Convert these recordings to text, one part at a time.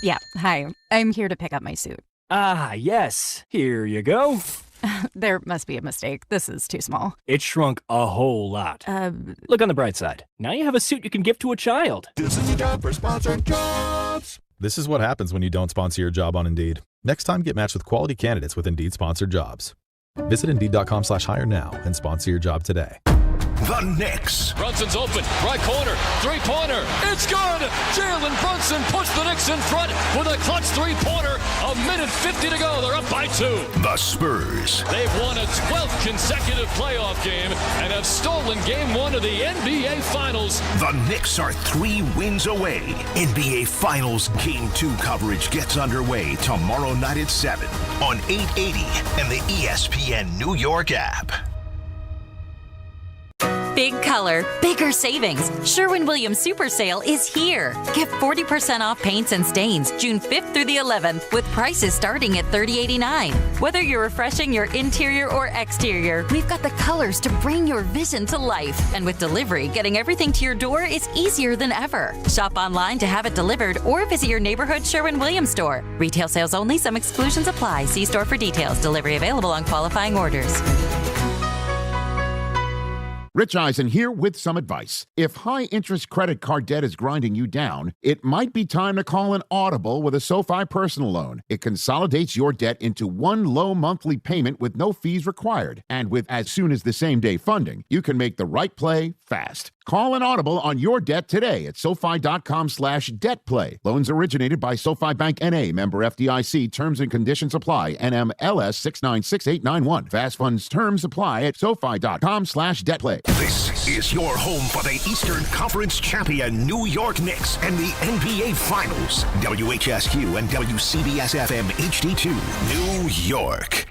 Yeah, hi. I'm here to pick up my suit. Ah, yes. Here you go. There must be a mistake. This is too small. It shrunk a whole lot. Look on the bright side. Now you have a suit you can give to a child. This is a job for sponsored jobs. This is what happens when you don't sponsor your job on Indeed. Next time, get matched with quality candidates with Indeed-sponsored jobs. Visit Indeed.com/hire now and sponsor your job today. The Knicks. Brunson's open, right corner, three-pointer. It's good! Jalen Brunson puts the Knicks in front with a clutch three-pointer. 1:50 to go. They're up by 2. The Spurs. They've won a 12th consecutive playoff game and have stolen Game 1 of the NBA Finals. The Knicks are 3 wins away. NBA Finals Game 2 coverage gets underway tomorrow night at 7 on 880 and the ESPN New York app. Big color, bigger savings. Sherwin-Williams Super Sale is here. Get 40% off paints and stains June 5th through the 11th with prices starting at $30.89. Whether you're refreshing your interior or exterior, we've got the colors to bring your vision to life. And with delivery, getting everything to your door is easier than ever. Shop online to have it delivered or visit your neighborhood Sherwin-Williams store. Retail sales only. Some exclusions apply. See store for details. Delivery available on qualifying orders. Rich Eisen here with some advice. If high-interest credit card debt is grinding you down, it might be time to call an audible with a SoFi personal loan. It consolidates your debt into one low monthly payment with no fees required. And with as soon as the same-day funding, you can make the right play fast. Call an audible on your debt today at SoFi.com/debtplay. Loans originated by SoFi Bank N.A., member FDIC. Terms and conditions apply. NMLS 696891. Fast funds terms apply at SoFi.com/debtplay. This is your home for the Eastern Conference champion New York Knicks and the NBA Finals. WHSQ and WCBS-FM HD2, New York.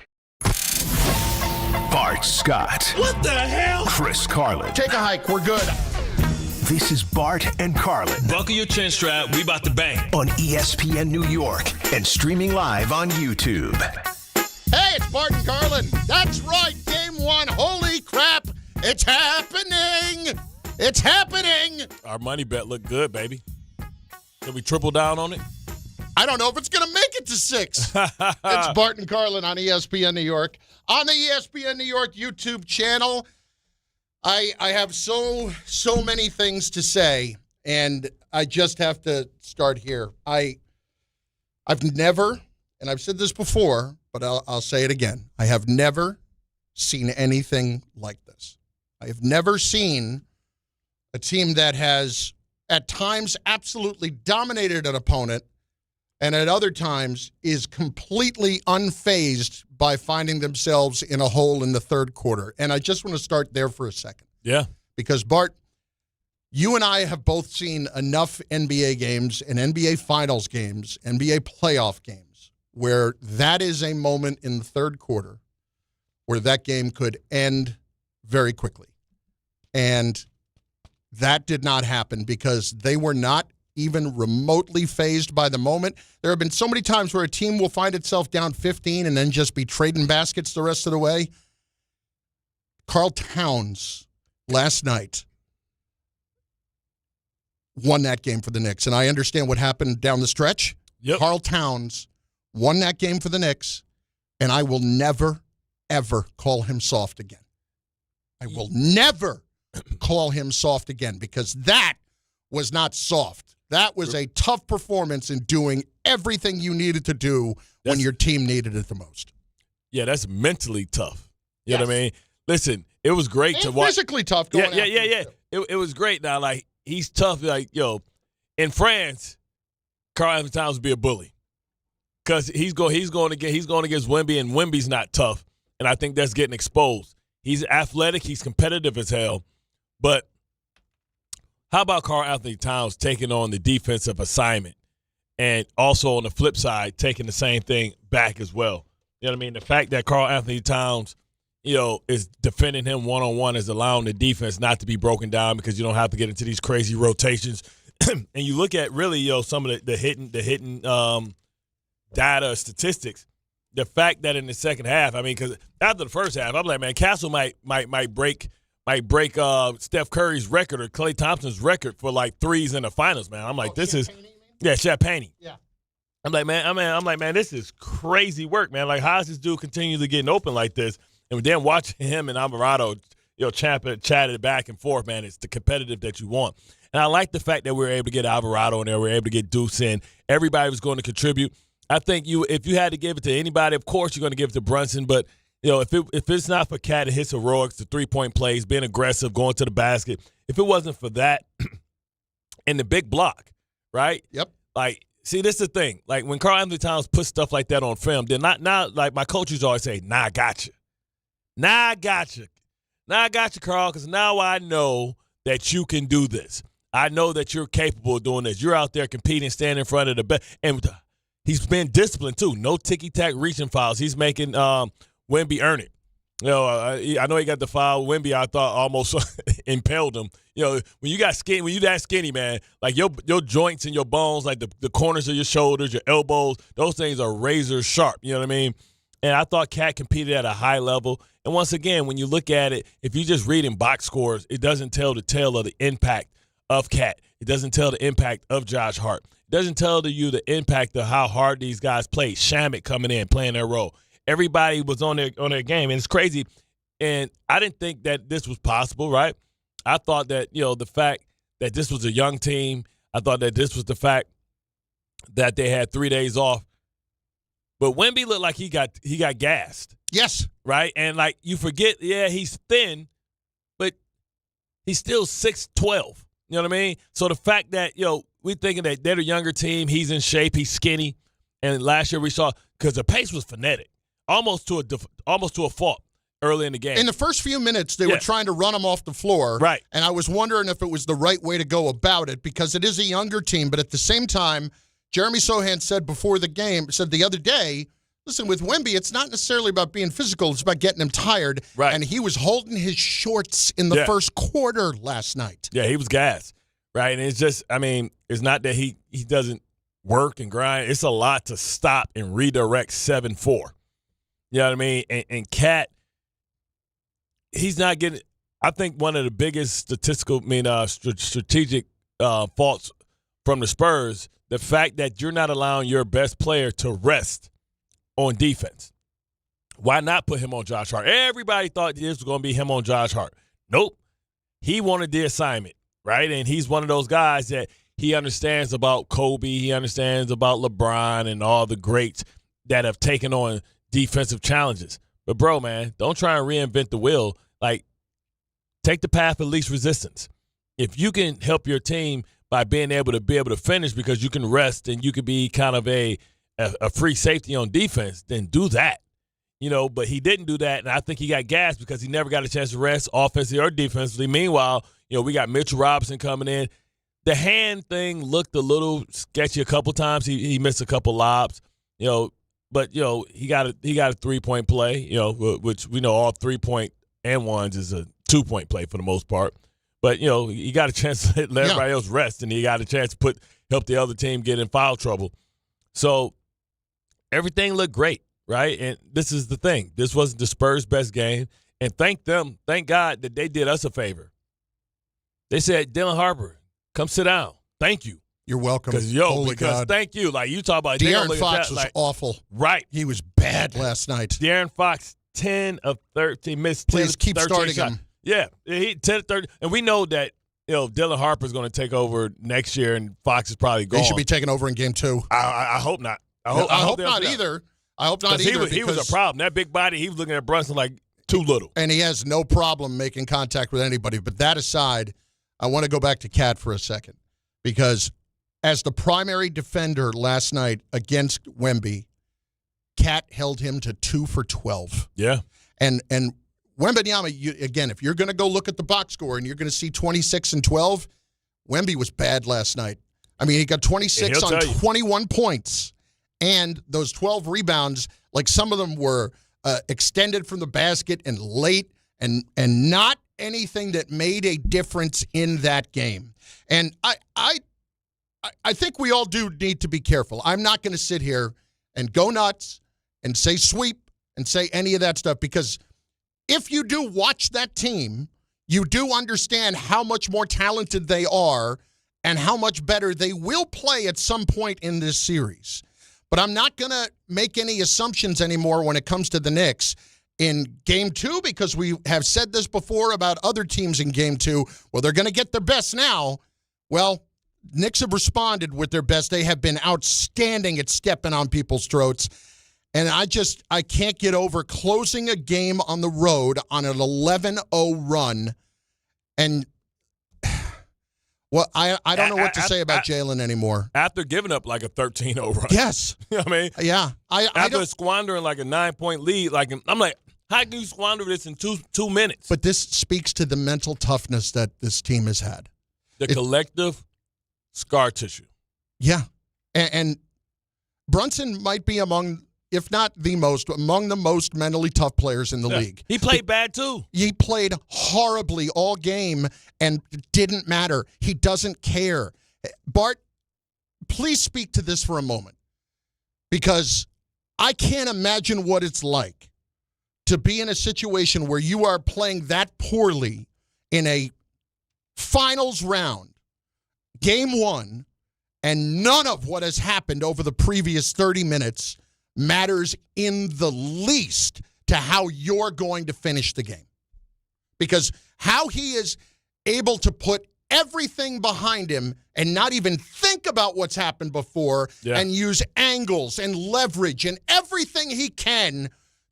Bart Scott. What the hell? Chris Carlin. Take a hike. We're good. This is Bart and Carlin. Buckle your chin strap. We about to bang. On ESPN New York and streaming live on YouTube. Hey, it's Bart and Carlin. That's right. Game 1. Holy crap. It's happening. It's happening. Our money bet looked good, baby. Can we triple down on it? I don't know if it's going to make it to 6. It's Bart and Carlin on ESPN New York. On the ESPN New York YouTube channel, I have so many things to say, and I just have to start here. I've never, and I've said this before, but I'll say it again. I have never seen anything like this. I have never seen a team that has at times absolutely dominated an opponent and at other times is completely unfazed by finding themselves in a hole in the third quarter. And I just want to start there for a second. Yeah. Because, Bart, you and I have both seen enough NBA games and NBA Finals games, NBA playoff games, where that is a moment in the third quarter where that game could end very quickly. And that did not happen because they were not even remotely fazed by the moment. There have been so many times where a team will find itself down 15 and then just be trading baskets the rest of the way. Karl Towns last night won that game for the Knicks, and I understand what happened down the stretch. Yep. Karl Towns won that game for the Knicks, and I will never, ever call him soft again. I will never call him soft again because that was not soft. That was a tough performance in doing everything you needed to do when your team needed it the most. Yeah, that's mentally tough. You know what I mean? Listen, it was great to watch. Physically tough going Yeah. It was great. Now, like, he's tough. Like, in France, Karl Anthony Towns would be a bully because he's going against Wemby, and Wemby's not tough, and I think that's getting exposed. He's athletic. He's competitive as hell, but how about Karl Anthony Towns taking on the defensive assignment and also on the flip side taking the same thing back as well? You know what I mean? The fact that Karl Anthony Towns, is defending him one-on-one is allowing the defense not to be broken down because you don't have to get into these crazy rotations. And you look at really, some of the hitting data statistics. The fact that in the second half, I mean, because after the first half, I'm like, man, Castle might break Steph Curry's record or Klay Thompson's record for like threes in the finals, man. I'm like, Champagne. Yeah. I'm like, man, this is crazy work, man. Like, how does this dude continue to get open like this? And then watching him and Alvarado, chatted back and forth, man, it's the competitive that you want. And I like the fact that we were able to get Alvarado in there. We were able to get Deuce in. Everybody was going to contribute. I think if you had to give it to anybody, of course you're going to give it to Brunson. But, if it's not for Cat and his heroics, the three-point plays, being aggressive, going to the basket, if it wasn't for that and the big block, right? Yep. Like, see, this is the thing. Like, when Karl-Anthony Towns puts stuff like that on film, they're not like my coaches always say, I got you. I got you, Karl, because now I know that you can do this. I know that you're capable of doing this. You're out there competing, standing in front of the best. And he's been disciplined, too. No ticky-tack reaching fouls. He's making Wemby earn it. I know he got the foul. Wemby, I thought, almost impaled him. When you got skinny, when you that skinny, man, like your joints and your bones, like the corners of your shoulders, your elbows, those things are razor sharp. You know what I mean? And I thought Cat competed at a high level. And once again, when you look at it, if you just read in box scores, it doesn't tell the tale of the impact of Cat. It doesn't tell the impact of Josh Hart. It doesn't tell you the impact of how hard these guys played. Shamet coming in, playing their role. Everybody was on their game, and it's crazy. And I didn't think that this was possible, right? I thought that, the fact that this was a young team, I thought that this was the fact that they had 3 days off. But Wemby looked like he got gassed. Yes. Right? And, like, you forget, he's thin, but he's still 6'12". You know what I mean? So the fact that, we're thinking that they're the younger team, he's in shape, he's skinny. And last year we saw, because the pace was frenetic, almost to a fault early in the game. In the first few minutes, they were trying to run him off the floor. Right. And I was wondering if it was the right way to go about it, because it is a younger team. But at the same time, Jeremy Sohan said the other day, listen, with Wemby, it's not necessarily about being physical. It's about getting him tired. Right. And he was holding his shorts in the first quarter last night. Yeah, he was gassed. Right. And it's just, it's not that he doesn't work and grind. It's a lot to stop and redirect 7-4. You know what I mean? And Cat, he's not getting – I think one of the biggest strategic faults from the Spurs, the fact that you're not allowing your best player to rest on defense. Why not put him on Josh Hart? Everybody thought this was going to be him on Josh Hart. Nope. He wanted the assignment, right? And he's one of those guys that he understands about Kobe. He understands about LeBron and all the greats that have taken on defensive challenges. But, bro, man, don't try and reinvent the wheel. Like, take the path of least resistance. If you can help your team by being able to finish because you can rest and you can be kind of a free safety on defense, then do that. But he didn't do that, and I think he got gassed because he never got a chance to rest offensively or defensively. Meanwhile, we got Mitchell Robinson coming in. The hand thing looked a little sketchy a couple times. He missed a couple lobs, but he got a 3-point play, which we know all 3-point and ones is a 2-point play for the most part. But he got a chance to let everybody else rest, and he got a chance to help the other team get in foul trouble. So everything looked great, right? And this is the thing. This wasn't the Spurs' best game, and thank God that they did us a favor. They said, Dylan Harper, come sit down. Thank you. You're welcome. Because thank you. Like, you talk about De'Aaron Fox was awful. Right. He was bad last night. De'Aaron Fox, 10 of 13, missed 10 Please keep 13 starting shots. him. Yeah, he 10 of 13. And we know that Dylan Harper's going to take over next year, and Fox is probably gone. He should be taking over in game 2. I hope not. I hope not either. I hope not either. He was a problem. That big body, he was looking at Brunson like too little. And he has no problem making contact with anybody. But that aside, I want to go back to Cat for a second, because as the primary defender last night against Wemby, Cat held him to 2 for 12. Yeah. And Wembanyama, again, if you're going to go look at the box score and you're going to see 26 and 12, Wemby was bad last night. He got 26 on 21 points, and those 12 rebounds, like some of them were extended from the basket and late and not anything that made a difference in that game. And I think we all do need to be careful. I'm not going to sit here and go nuts and say sweep and say any of that stuff, because if you do watch that team, you do understand how much more talented they are and how much better they will play at some point in this series. But I'm not going to make any assumptions anymore when it comes to the Knicks in Game 2 because we have said this before about other teams in Game 2. Well, they're going to get their best now. Well, Knicks have responded with their best. They have been outstanding at stepping on people's throats. And I can't get over closing a game on the road on an 11-0 run. And, well, I don't know what to say about Jalen anymore. After giving up like a 13-0 run. Yes. You know what I mean? Yeah. After squandering like a 9-point lead, I'm like, how can you squander this in two minutes? But this speaks to the mental toughness that this team has had. The collective scar tissue. Yeah. And Brunson might be among the most mentally tough players in the league. He played bad too. He played horribly all game and it didn't matter. He doesn't care. Bart, please speak to this for a moment because I can't imagine what it's like to be in a situation where you are playing that poorly in a finals round, Game 1, and none of what has happened over the previous 30 minutes matters in the least to how you're going to finish the game. Because how he is able to put everything behind him and not even think about what's happened before and use angles and leverage and everything he can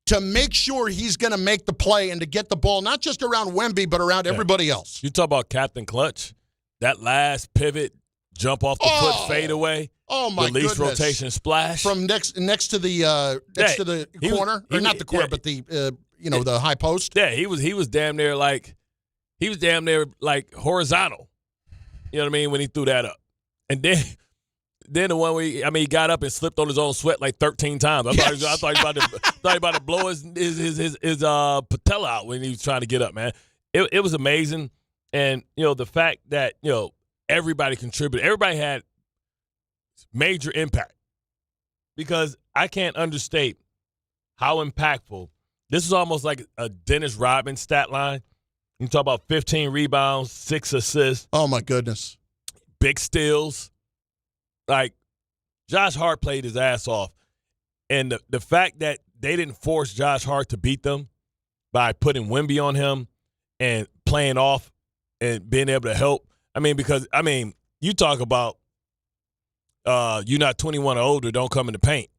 to make sure he's going to make the play and to get the ball not just around Wemby but around everybody else. You talk about Captain Clutch, that last pivot, jump off the foot fadeaway. Oh my release goodness. Rotation splash from next to the corner, or not the corner, but the the high post. Yeah, he was damn near like horizontal. You know what I mean when he threw that up, and then the one where he got up and slipped on his own sweat like 13 times. I thought he was about to blow his patella out when he was trying to get up. Man, it was amazing, and the fact that everybody contributed, everybody had major impact, because I can't understate how impactful. This is almost like a Dennis Rodman stat line. You talk about 15 rebounds, 6 assists. Oh, my goodness. Big steals. Like, Josh Hart played his ass off. And the fact that they didn't force Josh Hart to beat them by putting Wemby on him and playing off and being able to help. Because you talk about you're not 21 or older, don't come in the paint.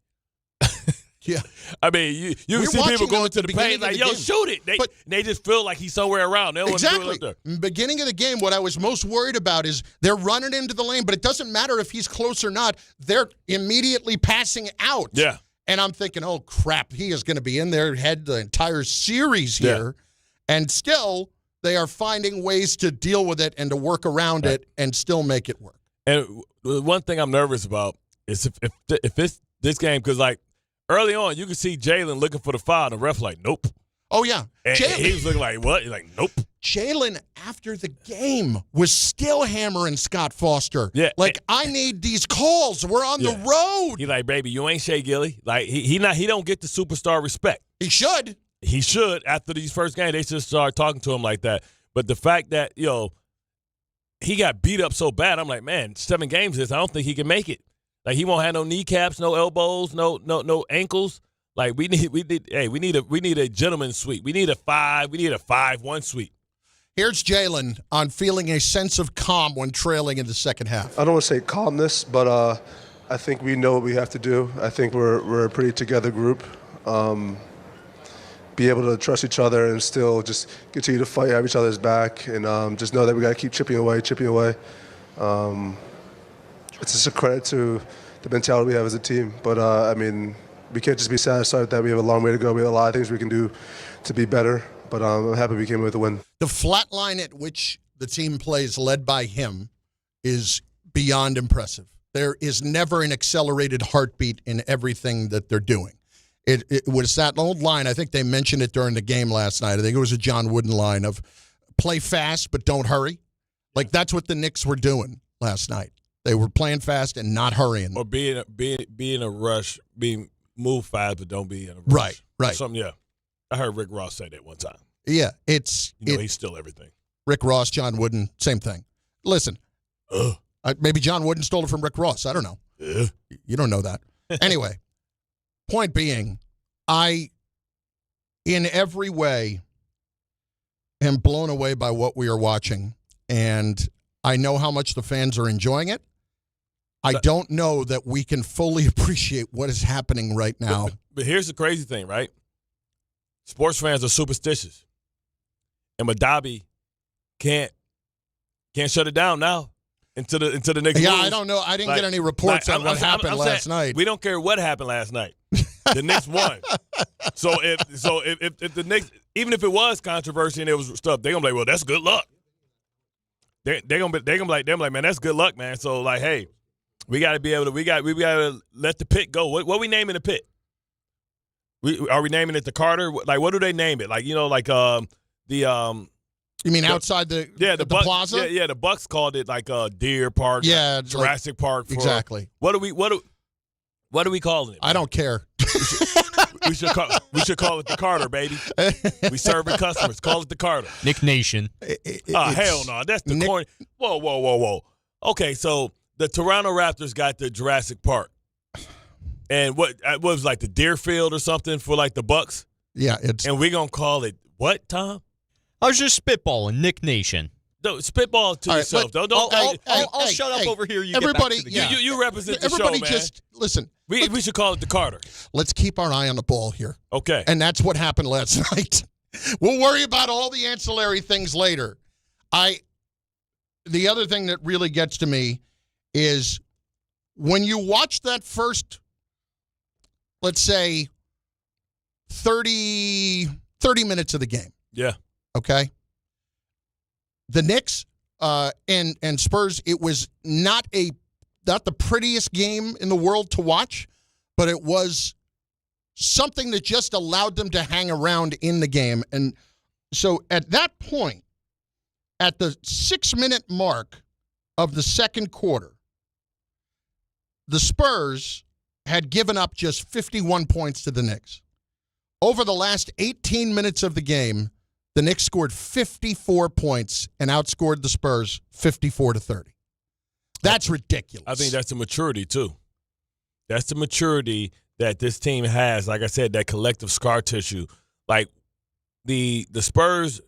Yeah. You can see people going to the paint like, yo, shoot it. They just feel like he's somewhere around. They don't want to do it up there. Beginning of the game, what I was most worried about is they're running into the lane, but it doesn't matter if he's close or not. They're immediately passing out. Yeah. And I'm thinking, oh, crap, he is going to be in their head the entire series here. Yeah. And still, they are finding ways to deal with it and to work around it and still make it work. And one thing I'm nervous about is if it's this game, because, like, early on, you could see Jalen looking for the foul, and the ref like, nope. Oh, yeah. And he was looking like, what? He's like, nope. Jalen, after the game, was still hammering Scott Foster. Yeah. Like, I need these calls. We're on the road. He like, baby, you ain't Shea Gilly. Like, he don't get the superstar respect. He should. He should. After these first games, they should start talking to him like that. But the fact that, he got beat up so bad, I'm like, man, 7 games I don't think he can make it. Like, he won't have no kneecaps, no elbows, no ankles. Like, we need a gentleman's sweep. We need a 5-1 sweep. Here's Jalen on feeling a sense of calm when trailing in the second half. I don't want to say calmness, but I think we know what we have to do. I think we're a pretty together group. Be able to trust each other and still just continue to fight, have each other's back, and just know that we got to keep chipping away. It's just a credit to the mentality we have as a team. But, we can't just be satisfied that we have a long way to go. We have a lot of things we can do to be better. But I'm happy we came with a win. The flat line at which the team plays, led by him, is beyond impressive. There is never an accelerated heartbeat in everything that they're doing. It was that old line. I think they mentioned it during the game last night. I think it was a John Wooden line of play fast but don't hurry. Like, that's what the Knicks were doing last night. They were playing fast and not hurrying. Or be in a rush, move fast but don't be in a rush. Right. Something, yeah. I heard Rick Ross say that one time. Yeah, he's still everything. Rick Ross, John Wooden, same thing. Listen, maybe John Wooden stole it from Rick Ross. I don't know. You don't know that. Anyway, point being, I, in every way, am blown away by what we are watching. And I know how much the fans are enjoying it. I don't know that we can fully appreciate what is happening right now. But here's the crazy thing, right? Sports fans are superstitious. And Madabi can't shut it down now until the Knicks lose. I don't know. I didn't get any reports on what happened last night. We don't care what happened last night. The Knicks won. So if the Knicks, even if it was controversy and it was stuff, they're gonna be like, well, that's good luck. They're gonna be like, man, that's good luck, man. So like, hey, we gotta be able to we gotta let the pit go. What we naming the pit? Are we naming it the Carter? Like, what do they name it? Like, like You mean outside the plaza? Yeah, the Bucks called it like Deer Park, Jurassic Park. Exactly. What are we calling it? I don't care. We should call it the Carter, baby. We serving customers. Call it the Carter. Nick Nation. Hell no. That's the corny. Whoa. Okay, so the Toronto Raptors got the Jurassic Park. And what was like the Deerfield or something for like the Bucks? Yeah, it's. And we're going to call it what, Tom? I was just spitballing. Nick Nation. No, spitball to yourself. I'll shut up over here. Everybody, you represent the everybody show, man. Just listen. We should call it the Carter. Let's keep our eye on the ball here. Okay. And that's what happened last night. We'll worry about all the ancillary things later. The other thing that really gets to me is when you watch that first, let's say, 30 minutes of the game. Yeah. Okay? The Knicks and Spurs, it was not the prettiest game in the world to watch, but it was something that just allowed them to hang around in the game. And so at that point, at the 6-minute mark of the second quarter, the Spurs had given up just 51 points to the Knicks. Over the last 18 minutes of the game, the Knicks scored 54 points and outscored the Spurs 54-30. That's ridiculous. I think that's the maturity, too. That's the maturity that this team has. Like I said, that collective scar tissue. Like, the Spurs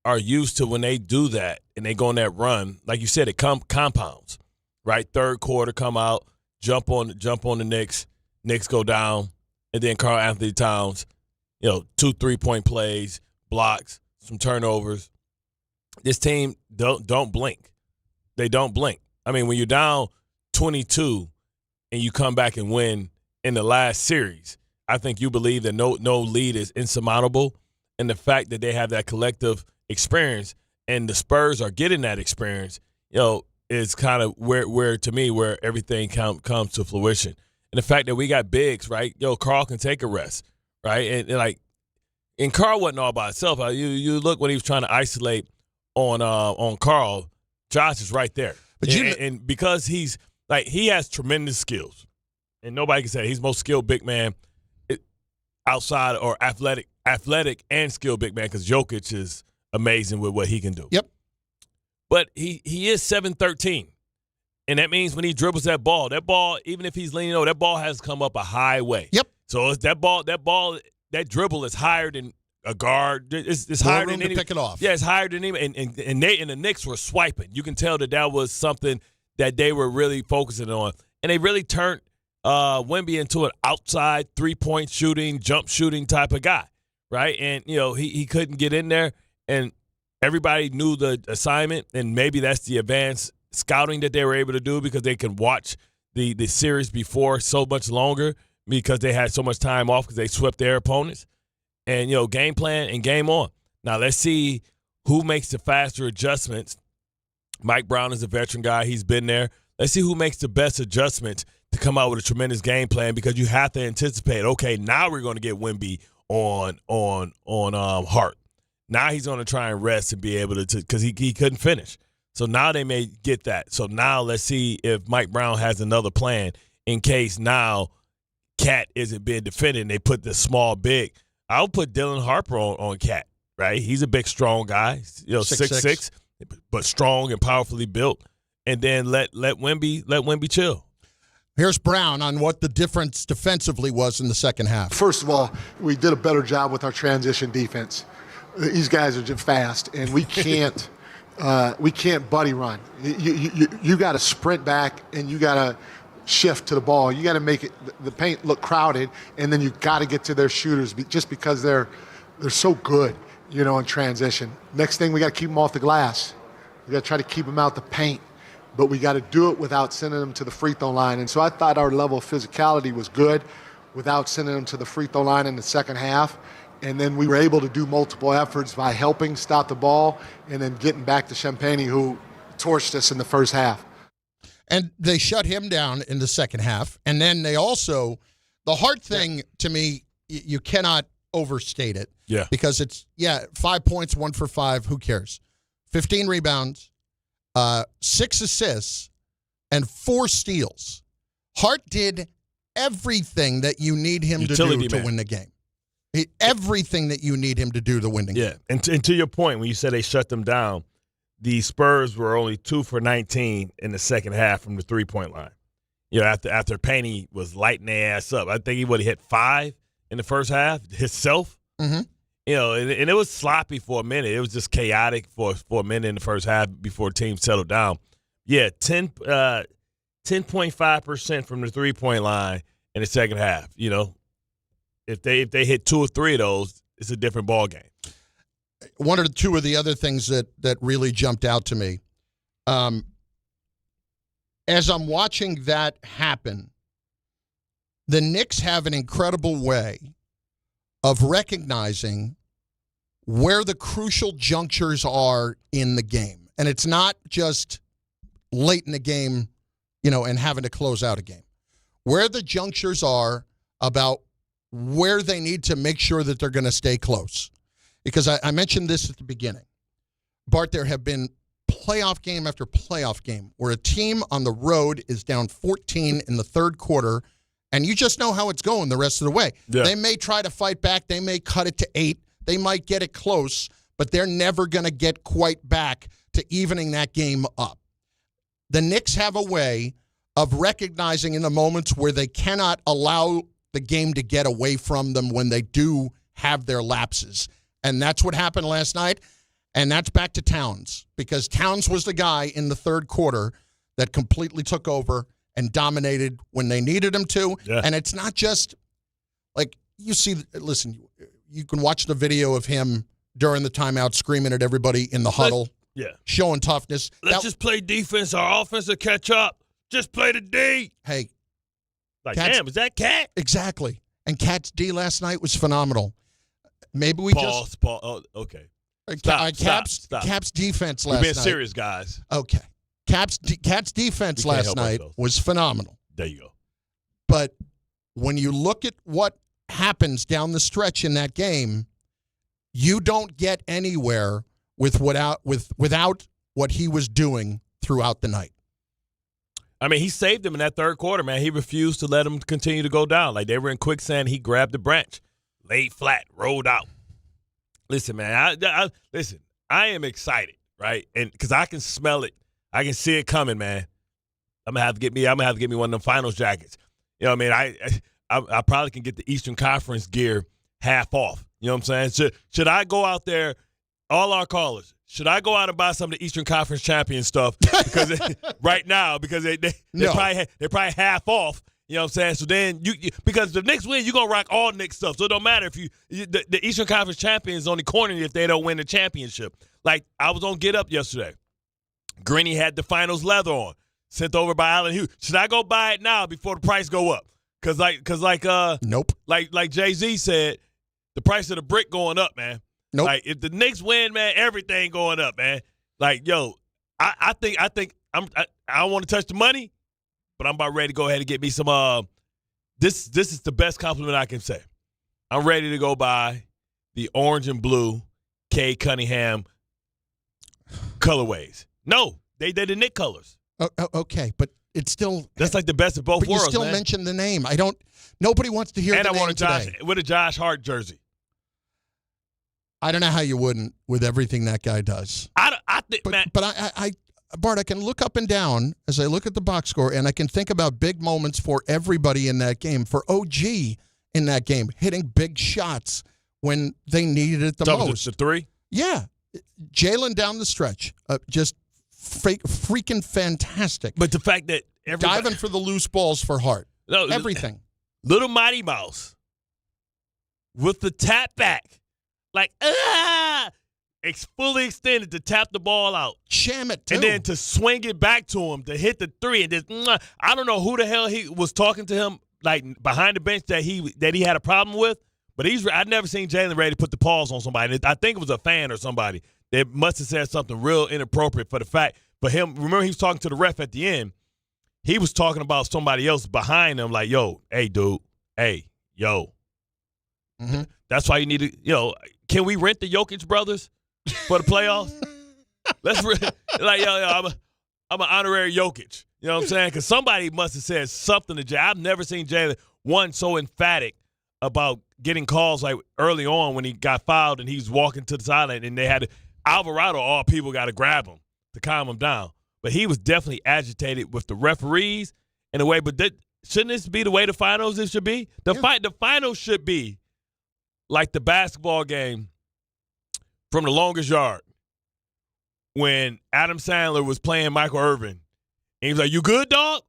are used to when they do that and they go on that run, like you said, it compounds, right? Third quarter, come out, jump on the Knicks go down, and then Karl Anthony Towns, 2 3-point plays, blocks, some turnovers. This team don't blink. They don't blink. I mean, when you're down 22 and you come back and win in the last series, I think you believe that no lead is insurmountable, and the fact that they have that collective experience and the Spurs are getting that experience, is kind of where to me where everything comes to fruition. And the fact that we got bigs, right? Karl can take a rest, right? And Karl wasn't all by himself. You look when he was trying to isolate on Karl, Josh is right there. But and because he's like he has tremendous skills, and nobody can say he's the most skilled big man outside or athletic and skilled big man because Jokic is amazing with what he can do. Yep. But he is 7'13", and that means when he dribbles that ball, even if he's leaning over, that ball has come up a high way. Yep. So it's that dribble is higher than a guard. It's higher than any. To pick it off. Yeah, it's higher than any. And the Knicks were swiping. You can tell that was something that they were really focusing on, and they really turned Wemby into an outside 3-point shooting, jump shooting type of guy, right? And he couldn't get in there, and everybody knew the assignment, and maybe that's the advanced scouting that they were able to do because they can watch the series before so much longer because they had so much time off because they swept their opponents. And, game plan and game on. Now, let's see who makes the faster adjustments. Mike Brown is a veteran guy. He's been there. Let's see who makes the best adjustments to come out with a tremendous game plan because you have to anticipate, okay, now we're going to get Wemby on Hart. Now he's going to try and rest and be able to because he couldn't finish. So now they may get that. So now let's see if Mike Brown has another plan in case now Cat isn't being defended and they put the small big. I'll put Dylan Harper on Cat, right? He's a big, strong guy, 6'6", but strong and powerfully built. And then let Wemby chill. Here's Brown on what the difference defensively was in the second half. First of all, we did a better job with our transition defense. These guys are just fast, and we can't buddy run. You got to sprint back, and you got to shift to the ball. You got to make the paint look crowded, and then you got to get to their shooters just because they're so good, in transition. Next thing, we got to keep them off the glass. We got to try to keep them out the paint, but we got to do it without sending them to the free throw line. And so I thought our level of physicality was good without sending them to the free throw line in the second half. And then we were able to do multiple efforts by helping stop the ball and then getting back to Champagne, who torched us in the first half. And they shut him down in the second half. And then they also, the hard thing to me, you cannot overstate it. Yeah. Because it's, 5 points, 1 for 5, who cares? 15 rebounds, 6 assists, and 4 steals. Hart did everything that you need him to do to win the game. Everything that you need him to do to win the game. Yeah, and to your point, when you said they shut them down, the Spurs were only 2 for 19 in the second half from the three-point line. After Penny was lighting their ass up. I think he would have hit 5 in the first half himself. Mm-hmm. And it was sloppy for a minute. It was just chaotic for a minute in the first half before teams settled down. Yeah, 10.5% from the three-point line in the second half. If they hit 2 or 3 of those, it's a different ball game. One or two of the other things that really jumped out to me, as I'm watching that happen, the Knicks have an incredible way of recognizing where the crucial junctures are in the game. And it's not just late in the game, and having to close out a game. Where the junctures are about where they need to make sure that they're going to stay close. Because I mentioned this at the beginning. Bart, there have been playoff game after playoff game where a team on the road is down 14 in the third quarter, and you just know how it's going the rest of the way. Yeah. They may try to fight back. They may cut it to 8. They might get it close, but they're never going to get quite back to evening that game up. The Knicks have a way of recognizing in the moments where they cannot allow the game to get away from them when they do have their lapses. And that's what happened last night. And that's back to Towns, because Towns was the guy in the third quarter that completely took over and dominated when they needed him to. Yeah. And it's not just like you can watch the video of him during the timeout screaming at everybody in the huddle, showing toughness. Let's just play defense. Our offense will catch up. Just play the D. Hey. Damn, is that Cat? Exactly. And Cat's D last night was phenomenal. Maybe we Pause. Oh, okay. Cap's defense last night. We're being serious, guys. Okay. Cat's defense last night was phenomenal. There you go. But when you look at what happens down the stretch in that game, you don't get anywhere without what he was doing throughout the night. I mean, he saved them in that third quarter, man. He refused to let them continue to go down. Like, they were in quicksand. He grabbed the branch, laid flat, rolled out. Listen, man, I am excited, right? And because I can smell it. I can see it coming, man. I'm gonna have to get me one of them finals jackets. You know what I mean? I probably can get the Eastern Conference gear half off. You know what I'm saying? Should I go out there, all our callers, should I go out and buy some of the Eastern Conference champion stuff because right now because they're probably half off. You know what I'm saying? So then because the Knicks win, you're gonna rock all Knicks stuff. So it don't matter if the Eastern Conference champions only corner if they don't win the championship. Like I was on Get Up yesterday. Greeny had the finals leather on, sent over by Allen Hughes. Should I go buy it now before the price go up? Cause nope. Like Jay-Z said, the price of the brick going up, man. Nope. Like if the Knicks win, man, everything going up, man. Like yo, I think I don't want to touch the money, but I'm about ready to go ahead and get me some. This is the best compliment I can say. I'm ready to go buy the orange and blue Cade Cunningham colorways. No, they did the Knicks colors. Okay, but it's still that's like the best of both worlds. You still mention the name. Nobody wants to hear. And the I name want today. with a Josh Hart jersey. I don't know how you wouldn't with everything that guy does. I think, man. But Bart, I can look up and down as I look at the box score, and I can think about big moments for everybody in that game. For OG in that game, hitting big shots when they needed it the most. The three? Yeah. Jalen down the stretch, just freaking fantastic. But the fact that diving for the loose balls for Hart. No, everything. Little Mighty Mouse with the tap back. Like, it's fully extended to tap the ball out. Jam it, too. And then to swing it back to him, to hit the three. And just, I don't know who the hell he was talking to him, like, behind the bench that he had a problem with. But I've never seen Jalen ready to put the paws on somebody. I think it was a fan or somebody that must have said something real inappropriate for him. Remember, he was talking to the ref at the end. He was talking about somebody else behind him, like, yo, hey, dude, hey, yo. Mm-hmm. That's why you need to, can we rent the Jokic brothers for the playoffs? Let's like, yo, I'm an honorary Jokic. You know what I'm saying? Because somebody must have said something to Jay. I've never seen Jalen so emphatic about getting calls like early on when he got fouled and he's walking to the sideline and they had Alvarado, all people got to grab him to calm him down. But he was definitely agitated with the referees in a way. But shouldn't this be the way the finals it should be? The finals should be like the basketball game from the longest yard when Adam Sandler was playing Michael Irvin. And he was like, you good, dog?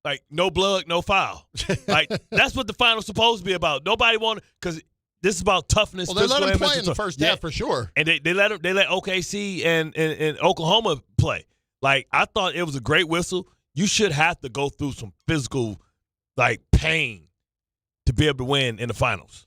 Like, no blood, no foul. Like, that's what the final's supposed to be about. Nobody wanted – because this is about toughness. Well, they let him play in the first half for sure. And they let OKC and Oklahoma play. Like, I thought it was a great whistle. You should have to go through some physical, like, pain to be able to win in the finals.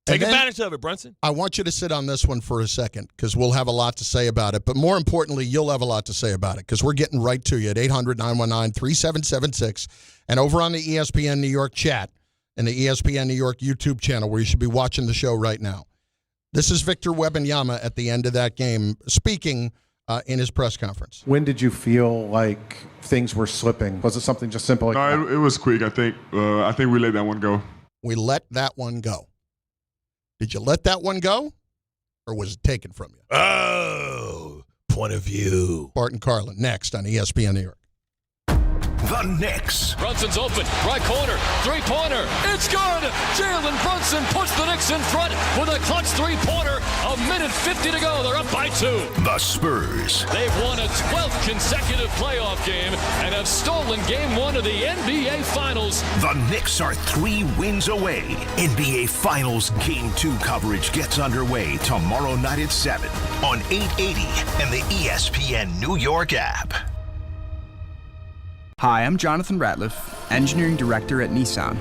Take advantage of it, Brunson. I want you to sit on this one for a second because we'll have a lot to say about it. But more importantly, you'll have a lot to say about it because we're getting right to you at 800-919-3776 and over on the ESPN New York chat and the ESPN New York YouTube channel where you should be watching the show right now. This is Victor Wembanyama at the end of that game speaking in his press conference. When did you feel like things were slipping? Was it something just simple? No, it was quick. I think we let that one go. We let that one go. Did you let that one go, or was it taken from you? Oh, point of view. Bart Carlin next on ESPN New York. The Knicks. Brunson's open, right corner, three-pointer. It's good. Jalen Brunson puts the Knicks in front with a clutch three-pointer. 1:50 to go. They're up by 2. The Spurs. They've won a 12th consecutive playoff game and have stolen Game 1 of the NBA Finals. The Knicks are 3 wins away. NBA Finals Game 2 coverage gets underway tomorrow night at 7 on 880 and the ESPN New York app. Hi, I'm Jonathan Ratliff, Engineering Director at Nissan.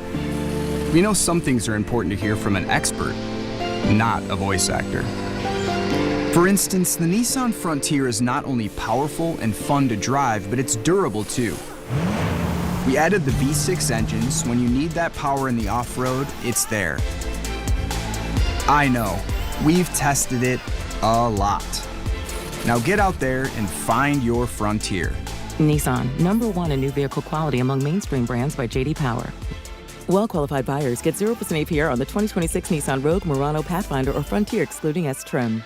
We know some things are important to hear from an expert, not a voice actor. For instance, the Nissan Frontier is not only powerful and fun to drive, but it's durable too. We added the V6 engines, so when you need that power in the off-road, it's there. I know, we've tested it a lot. Now get out there and find your Frontier. Nissan, #1 in new vehicle quality among mainstream brands by J.D. Power. Well-qualified buyers get 0% APR on the 2026 Nissan Rogue, Murano, Pathfinder, or Frontier, excluding S-Trim.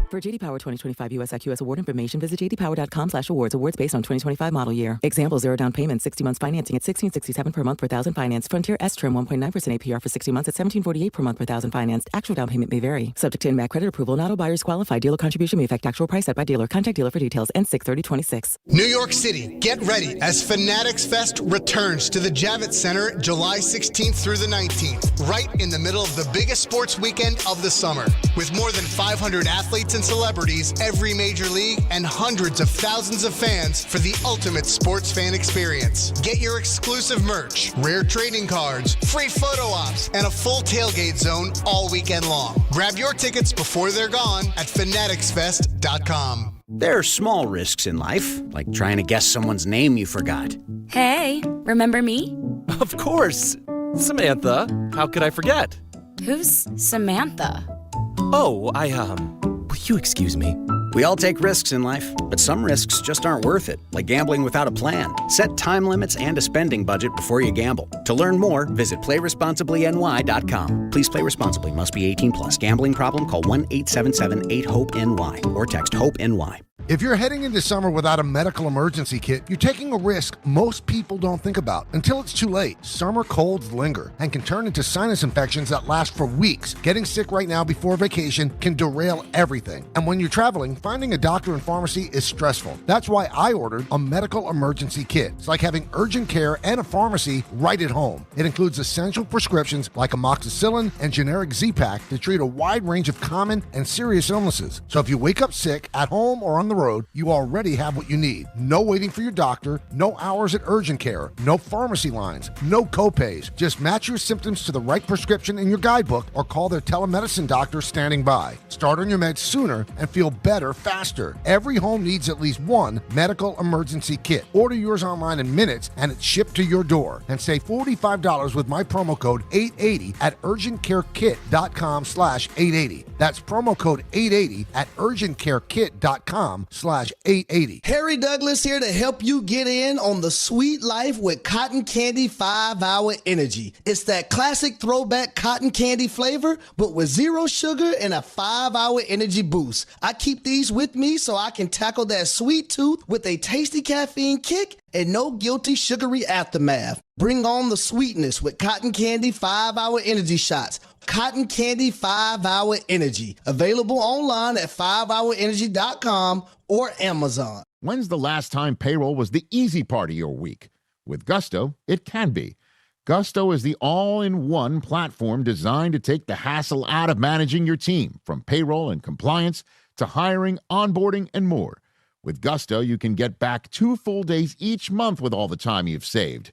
For J.D. Power 2025 US IQS award information, visit jdpower.com/awards. Awards based on 2025 model year. Example, 0 down payment, 60 months financing at $1,667 per month per thousand financed. Frontier S-Trim 1.9% APR for 60 months at $1,748 per month per thousand financed. Actual down payment may vary. Subject to in-back credit approval. Not all buyers qualify. Dealer contribution may affect actual price set by dealer. Contact dealer for details. N6/30/26. New York City, get ready as Fanatics Fest returns to the Javits Center July 16th through the 19th, right in the middle of the biggest sports weekend of the summer. With more than 500 athletes and celebrities, every major league, and hundreds of thousands of fans for the ultimate sports fan experience. Get your exclusive merch, rare trading cards, free photo ops, and a full tailgate zone all weekend long. Grab your tickets before they're gone at fanaticsfest.com. There are small risks in life, like trying to guess someone's name you forgot. Hey, remember me? Of course. Samantha. How could I forget? Who's Samantha? Oh, will you excuse me? We all take risks in life, but some risks just aren't worth it, like gambling without a plan. Set time limits and a spending budget before you gamble. To learn more, visit PlayResponsiblyNY.com. Please play responsibly. Must be 18 plus. Gambling problem? Call 1-877-8-HOPE-NY or text HOPE-NY. If you're heading into summer without a medical emergency kit, you're taking a risk most people don't think about until it's too late. Summer colds linger and can turn into sinus infections that last for weeks. Getting sick right now before vacation can derail everything. And when you're traveling, finding a doctor and pharmacy is stressful. That's why I ordered a medical emergency kit. It's like having urgent care and a pharmacy right at home. It includes essential prescriptions like amoxicillin and generic Z-Pak to treat a wide range of common and serious illnesses. So if you wake up sick at home or on the road, you already have what you need. No waiting for your doctor, no hours at urgent care, no pharmacy lines, no copays. Just match your symptoms to the right prescription in your guidebook or call their telemedicine doctor standing by. Start on your meds sooner and feel better faster. Every home needs at least one medical emergency kit. Order yours online in minutes and it's shipped to your door. And save $45 with my promo code 880 at urgentcarekit.com/880. That's promo code 880 at urgentcarekit.com/880. Harry Douglas here to help you get in on the sweet life with Cotton Candy 5-Hour Energy. It's that classic throwback cotton candy flavor, but with 0 sugar and a 5-hour energy boost. I keep these with me so I can tackle that sweet tooth with a tasty caffeine kick and no guilty sugary aftermath. Bring on the sweetness with Cotton Candy 5-Hour Energy Shots. Cotton Candy 5-Hour Energy. Available online at 5hourenergy.com or Amazon. When's the last time payroll was the easy part of your week? With Gusto, it can be. Gusto is the all-in-one platform designed to take the hassle out of managing your team, from payroll and compliance to hiring, onboarding, and more. With Gusto, you can get back 2 full days each month with all the time you've saved.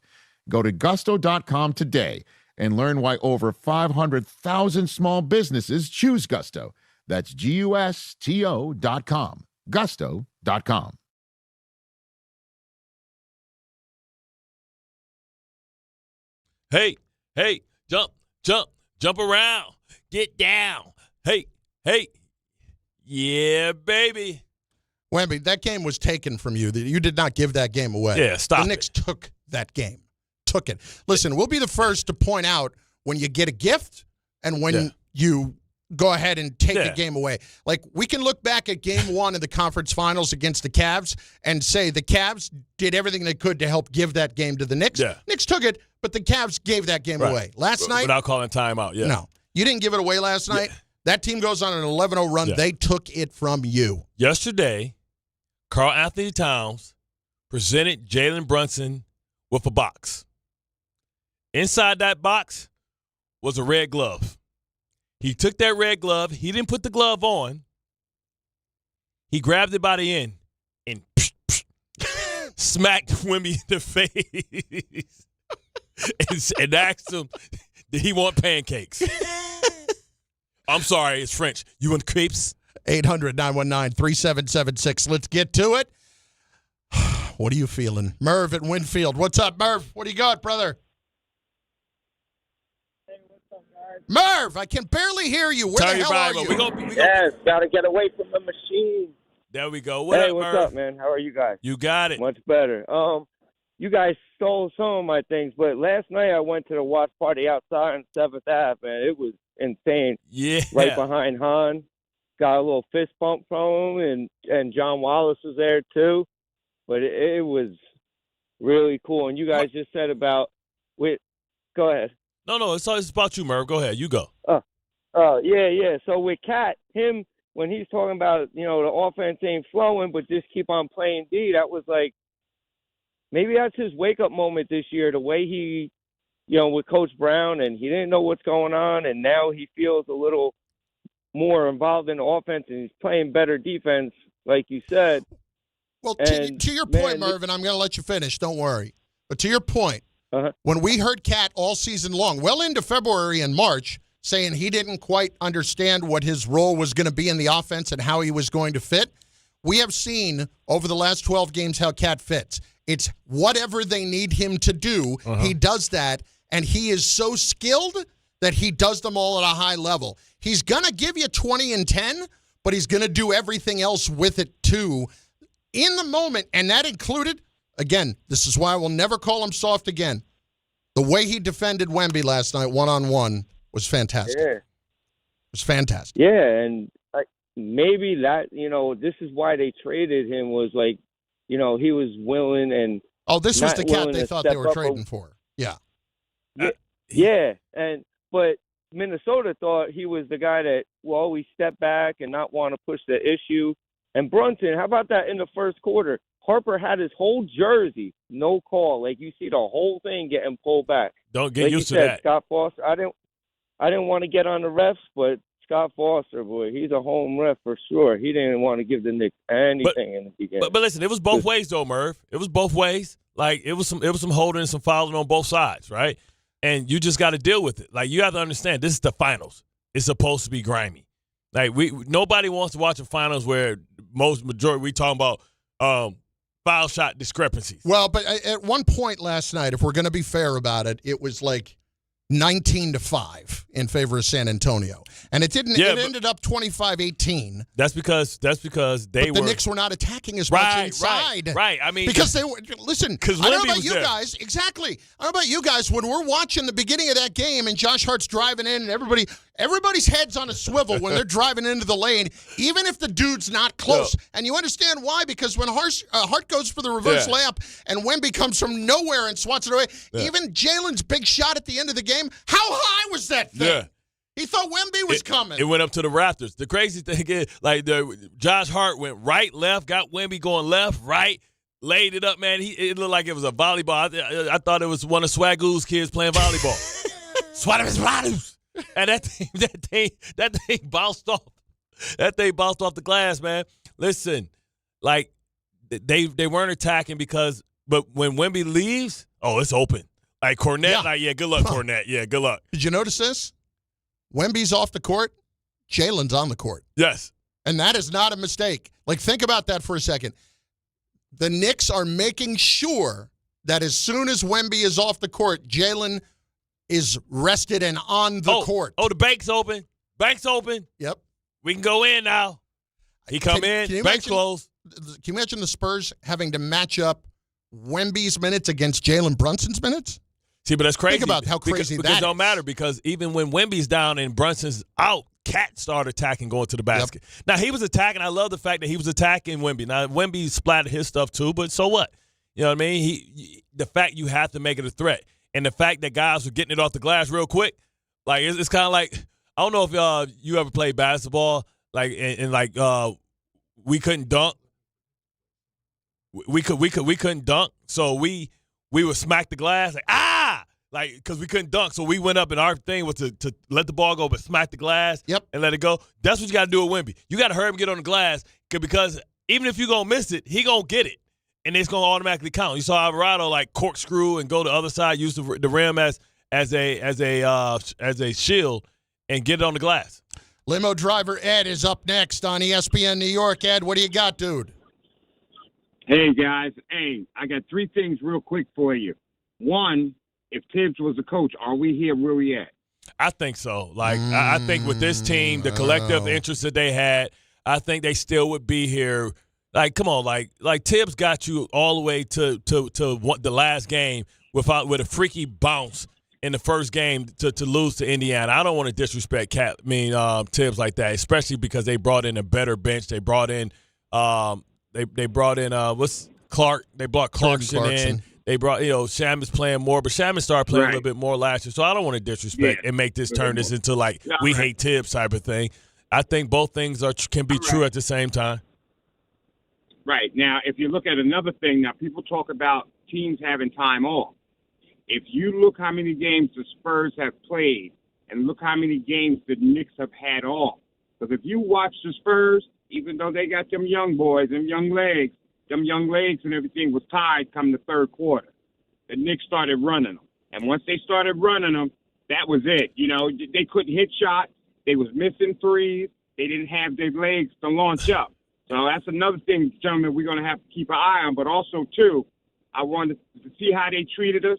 Go to gusto.com today and learn why over 500,000 small businesses choose Gusto. That's GUSTO.com. Gusto.com. Hey, jump around, get down. Hey, yeah, baby. Wemby, that game was taken from you. You did not give that game away. Yeah, stop The Knicks took that game. Took it. Listen, we'll be the first to point out when you get a gift and when you go ahead and take a game away. Like, we can look back at game 1 of the conference finals against the Cavs and say the Cavs did everything they could to help give that game to the Knicks. Yeah. Knicks took it, but the Cavs gave that game away. Last night, without calling timeout, no. You didn't give it away last night. That team goes on an 11-0 run. Yeah. They took it from you. Yesterday, Karl Anthony Towns presented Jalen Brunson with a box. Inside that box was a red glove. He took that red glove. He didn't put the glove on. He grabbed it by the end and smacked Wemby in the face and asked him, did he want pancakes? I'm sorry, it's French. You want crepes? 800-919-3776. Let's get to it. What are you feeling? Merv at Winfield. What's up, Merv? What do you got, brother? Merv, I can barely hear you. Where the hell are you? Yes, got to get away from the machine. There we go. Hey, what's up, man? How are you guys? You got it. Much better. You guys stole some of my things, but last night I went to the watch party outside on 7th Ave, man. It was insane. Yeah. Right behind Hahn. Got a little fist bump from him, and John Wallace was there too. But it was really cool. And you guys just said about go ahead. No, it's about you, Merv. Go ahead. You go. Yeah. So with Cat, him, when he's talking about, the offense ain't flowing, but just keep on playing D, that was like, maybe that's his wake-up moment this year, the way he, with Coach Brown, and he didn't know what's going on, and now he feels a little more involved in the offense, and he's playing better defense, like you said. Well, to your point, Merv, and I'm going to let you finish, don't worry. But to your point, when we heard Cat all season long, well into February and March, saying he didn't quite understand what his role was going to be in the offense and how he was going to fit, we have seen over the last 12 games how Cat fits. It's whatever they need him to do, he does that, and he is so skilled that he does them all at a high level. He's going to give you 20 and 10, but he's going to do everything else with it too in the moment, and that included, again, this is why I will never call him soft again. The way he defended Wemby last night one-on-one was fantastic. Yeah. It was fantastic. Yeah, and maybe that, this is why they traded him, was like, he was willing and this was not the cat willing they to thought step they were up trading for. Yeah. Yeah, but Minnesota thought he was the guy that will always step back and not want to push the issue. And Brunson, how about that in the first quarter? Harper had his whole jersey, no call. Like, you see the whole thing getting pulled back. Don't get like used you to said, that. Scott Foster, I didn't want to get on the refs, but Scott Foster, boy, he's a home ref for sure. He didn't want to give the Knicks anything in the beginning. But listen, it was both ways though, Merv. It was both ways. Like, it was some holding and some fouling on both sides, right? And you just got to deal with it. Like, you have to understand, this is the finals. It's supposed to be grimy. Like, nobody wants to watch the finals where majority we talking about foul shot discrepancies. Well, but at one point last night, if we're going to be fair about it, it was like 19-5 in favor of San Antonio, and it didn't. Yeah, it ended up 25-18. That's because the Knicks were not attacking as much inside. Right. I mean, because they were. Listen, I don't know about you guys. Exactly. I don't know about you guys. When we're watching the beginning of that game and Josh Hart's driving in, and everybody's head's on a swivel when they're driving into the lane, even if the dude's not close. And you understand why? Because when Hart goes for the reverse layup and Wemby comes from nowhere and swats it away, even Jalen's big shot at the end of the game, how high was that thing? Yeah. He thought Wemby was coming. It went up to the rafters. The crazy thing is, like, Josh Hart went right, left, got Wemby going left, right, laid it up, man. It looked like it was a volleyball. I thought it was one of Swagoo's kids playing volleyball. Swagoo's. And that thing bounced off. That thing bounced off the glass, man. Listen, like, they weren't attacking but when Wemby leaves, it's open. Like, Cornette, good luck, Cornette. Yeah, good luck. Did you notice this? Wemby's off the court. Jalen's on the court. Yes. And that is not a mistake. Like, think about that for a second. The Knicks are making sure that as soon as Wemby is off the court, Jalen is rested and on the court. Oh, the bank's open. Bank's open. Yep. We can go in now. He come in. Bank's closed. Can you imagine the Spurs having to match up Wemby's minutes against Jalen Brunson's minutes? See, but that's crazy. Think about how crazy because that it don't matter, because even when Wemby's down and Brunson's out, Cat started attacking, going to the basket. Yep. Now, he was attacking. I love the fact that he was attacking Wemby. Now, Wemby splattered his stuff too, but so what? You know what I mean? The fact you have to make it a threat, and the fact that guys were getting it off the glass real quick, like, it's kind of like, I don't know if you ever played basketball, like, and we couldn't dunk. We couldn't dunk, so we would smack the glass, like, because we couldn't dunk, so we went up, and our thing was to let the ball go, but smack the glass and let it go. That's what you got to do with Wemby. You got to hurry him get on the glass, because even if you're going to miss it, he going to get it, and it's going to automatically count. You saw Alvarado, like, corkscrew and go to the other side, use the rim as a shield, and get it on the glass. Limo driver Ed is up next on ESPN New York. Ed, what do you got, dude? Hey, guys. Hey, I got three things real quick for you. One, if Tibbs was a coach, are we here where we at? I think so. Like, I think with this team, the collective interest that they had, I think they still would be here. Like, come on, like Tibbs got you all the way to the last game with a freaky bounce in the first game to lose to Indiana. I don't want to disrespect Tibbs like that, especially because they brought in a better bench. They brought in they brought in what's Clark. They brought Clarkson in. They brought, Shaman's playing more, but Shaman started playing a little bit more last year. So I don't want to disrespect and make this turn this into like we hate Tibbs type of thing. I think both things can be true at the same time. Right. Now, if you look at another thing, now people talk about teams having time off. If you look how many games the Spurs have played and look how many games the Knicks have had off. Because if you watch the Spurs, even though they got them young boys, them young legs and everything was tied come the third quarter. The Knicks started running them. And once they started running them, that was it. They couldn't hit shots. They was missing threes. They didn't have their legs to launch up. So that's another thing, gentlemen, we're going to have to keep an eye on. But also, too, I wanted to see how they treated us.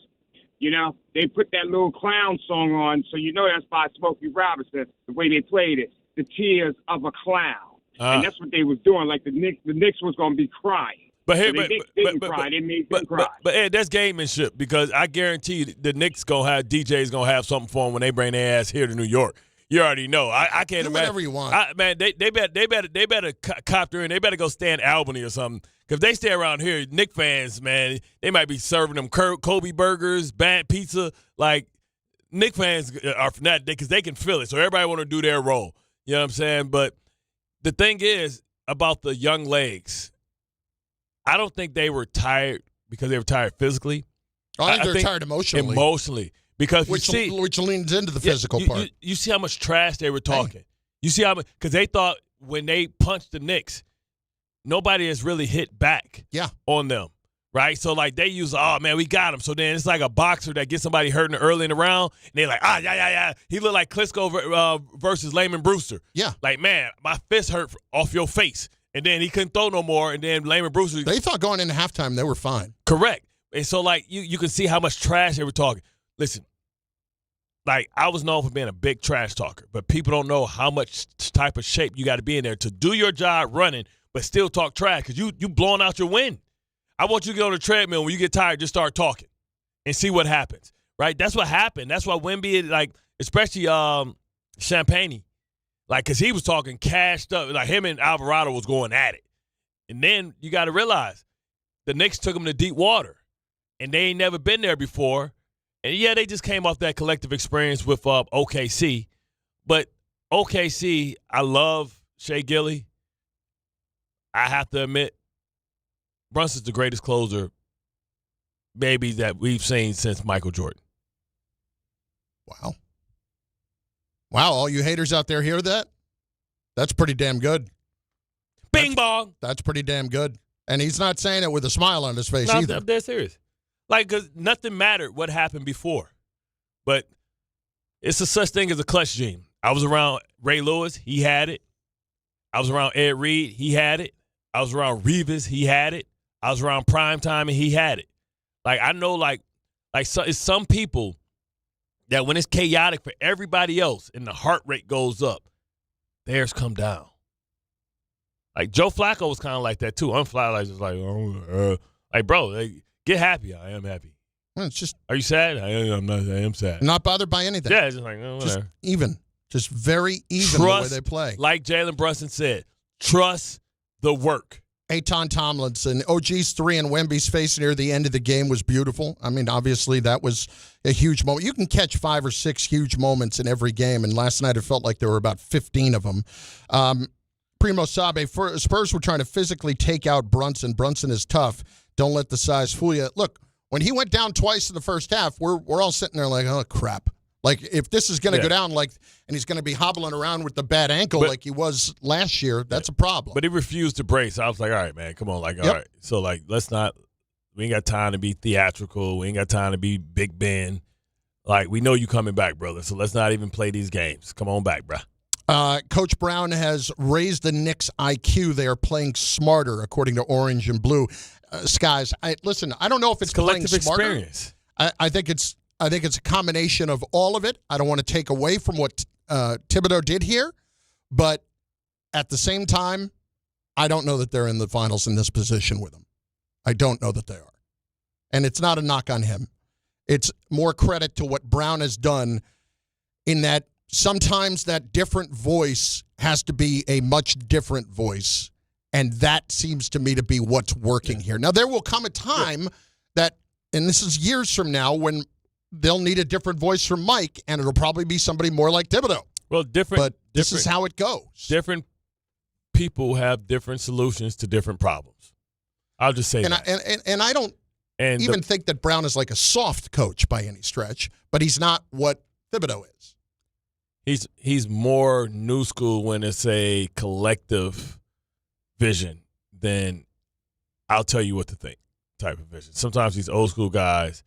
They put that little clown song on, so that's by Smokey Robinson, the way they played it, the tears of a clown. And that's what they was doing. Like the Knicks was going to be crying. But they didn't cry. They made them cry. But Ed, that's gamemanship, because I guarantee you the Knicks DJ's gonna have something for them when they bring their ass here to New York. you already know. I can't Do imagine. whatever you want. Man, they better copter in. They better go stay in Albany or something. Because if they stay around here, Knicks fans, man, they might be serving them Kobe burgers, bad pizza. Like, Knicks fans are fanatic because they can feel it. So everybody want to do their role. You know what I'm saying? But the thing is about the young legs, I don't think they were tired because they were tired physically. I think they're tired emotionally. Emotionally. Because which leans into the physical part. You see how much trash they were talking. Hey. You see how much – because they thought when they punched the Knicks, nobody has really hit back on them, right? So, like, they use, oh, man, we got him. So then it's like a boxer that gets somebody hurting early in the round, and they're like, yeah. He looked like Klitschko versus Layman Brewster. Yeah. Like, man, my fist hurt off your face. And then he couldn't throw no more, and then Layman Brewster. They thought going into halftime they were fine. Correct. And so, like, you can see how much trash they were talking. Listen, like, I was known for being a big trash talker, but people don't know how much type of shape you got to be in there to do your job running, but still talk trash because you blowing out your wind. I want you to get on the treadmill. When you get tired, just start talking and see what happens, right? That's what happened. That's why Wemby, like, especially Champagne, like, because he was talking cashed up. Like, him and Alvarado was going at it. And then you got to realize the Knicks took him to deep water, and they ain't never been there before. And, yeah, they just came off that collective experience with OKC. But OKC, I love Shea Gilly. I have to admit, Brunson's the greatest closer maybe that we've seen since Michael Jordan. Wow, all you haters out there hear that? That's pretty damn good. Bing bong. That's pretty damn good. And he's not saying it with a smile on his face either. I'm dead serious. Like, because nothing mattered what happened before. But it's a such thing as a clutch gene. I was around Ray Lewis. He had it. I was around Ed Reed. He had it. I was around Revis. He had it. I was around Primetime, and he had it. Like, I know, it's some people that when it's chaotic for everybody else and the heart rate goes up, theirs come down. Like, Joe Flacco was kind of like that, too. I'm just like, bro, get happy. I am happy. Well, it's just. Are you sad? I am sad. Not bothered by anything. Yeah, just like, whatever. Just even. Just very even the way they play. Like Jalen Brunson said, trust the work. Aton Tomlinson, OG's 3 and Wemby's face near the end of the game was beautiful. I mean, obviously that was a huge moment. You can catch 5 or 6 huge moments in every game, and last night it felt like there were about 15 of them. Primo Sabe, Spurs were trying to physically take out Brunson. Brunson is tough. Don't let the size fool you. Look, when he went down twice in the first half, we're all sitting there like, oh, crap. Like, if this is going to go down, and he's going to be hobbling around with the bad ankle like he was last year, that's a problem. But he refused to brace. I was like, all right, man, come on. Like, all right. So, like, we ain't got time to be theatrical. We ain't got time to be Big Ben. Like, we know you coming back, brother. So let's not even play these games. Come on back, bro. Coach Brown has raised the Knicks' IQ. They are playing smarter, according to Orange and Blue Skies. Listen, I don't know if it's collective playing smarter. Experience. I think it's a combination of all of it. I don't want to take away from what Thibodeau did here, but at the same time, I don't know that they're in the finals in this position with him. I don't know that they are. And it's not a knock on him. It's more credit to what Brown has done in that sometimes that different voice has to be a much different voice, and that seems to me to be what's working here. Now, there will come a time that, and this is years from now, when they'll need a different voice from Mike, and it'll probably be somebody more like Thibodeau. Well, but this is how it goes. Different people have different solutions to different problems. I'll just say that. And I don't even think that Brown is like a soft coach by any stretch, but he's not what Thibodeau is. He's more new school when it's a collective vision than I'll tell you what to think type of vision. Sometimes these old school guys,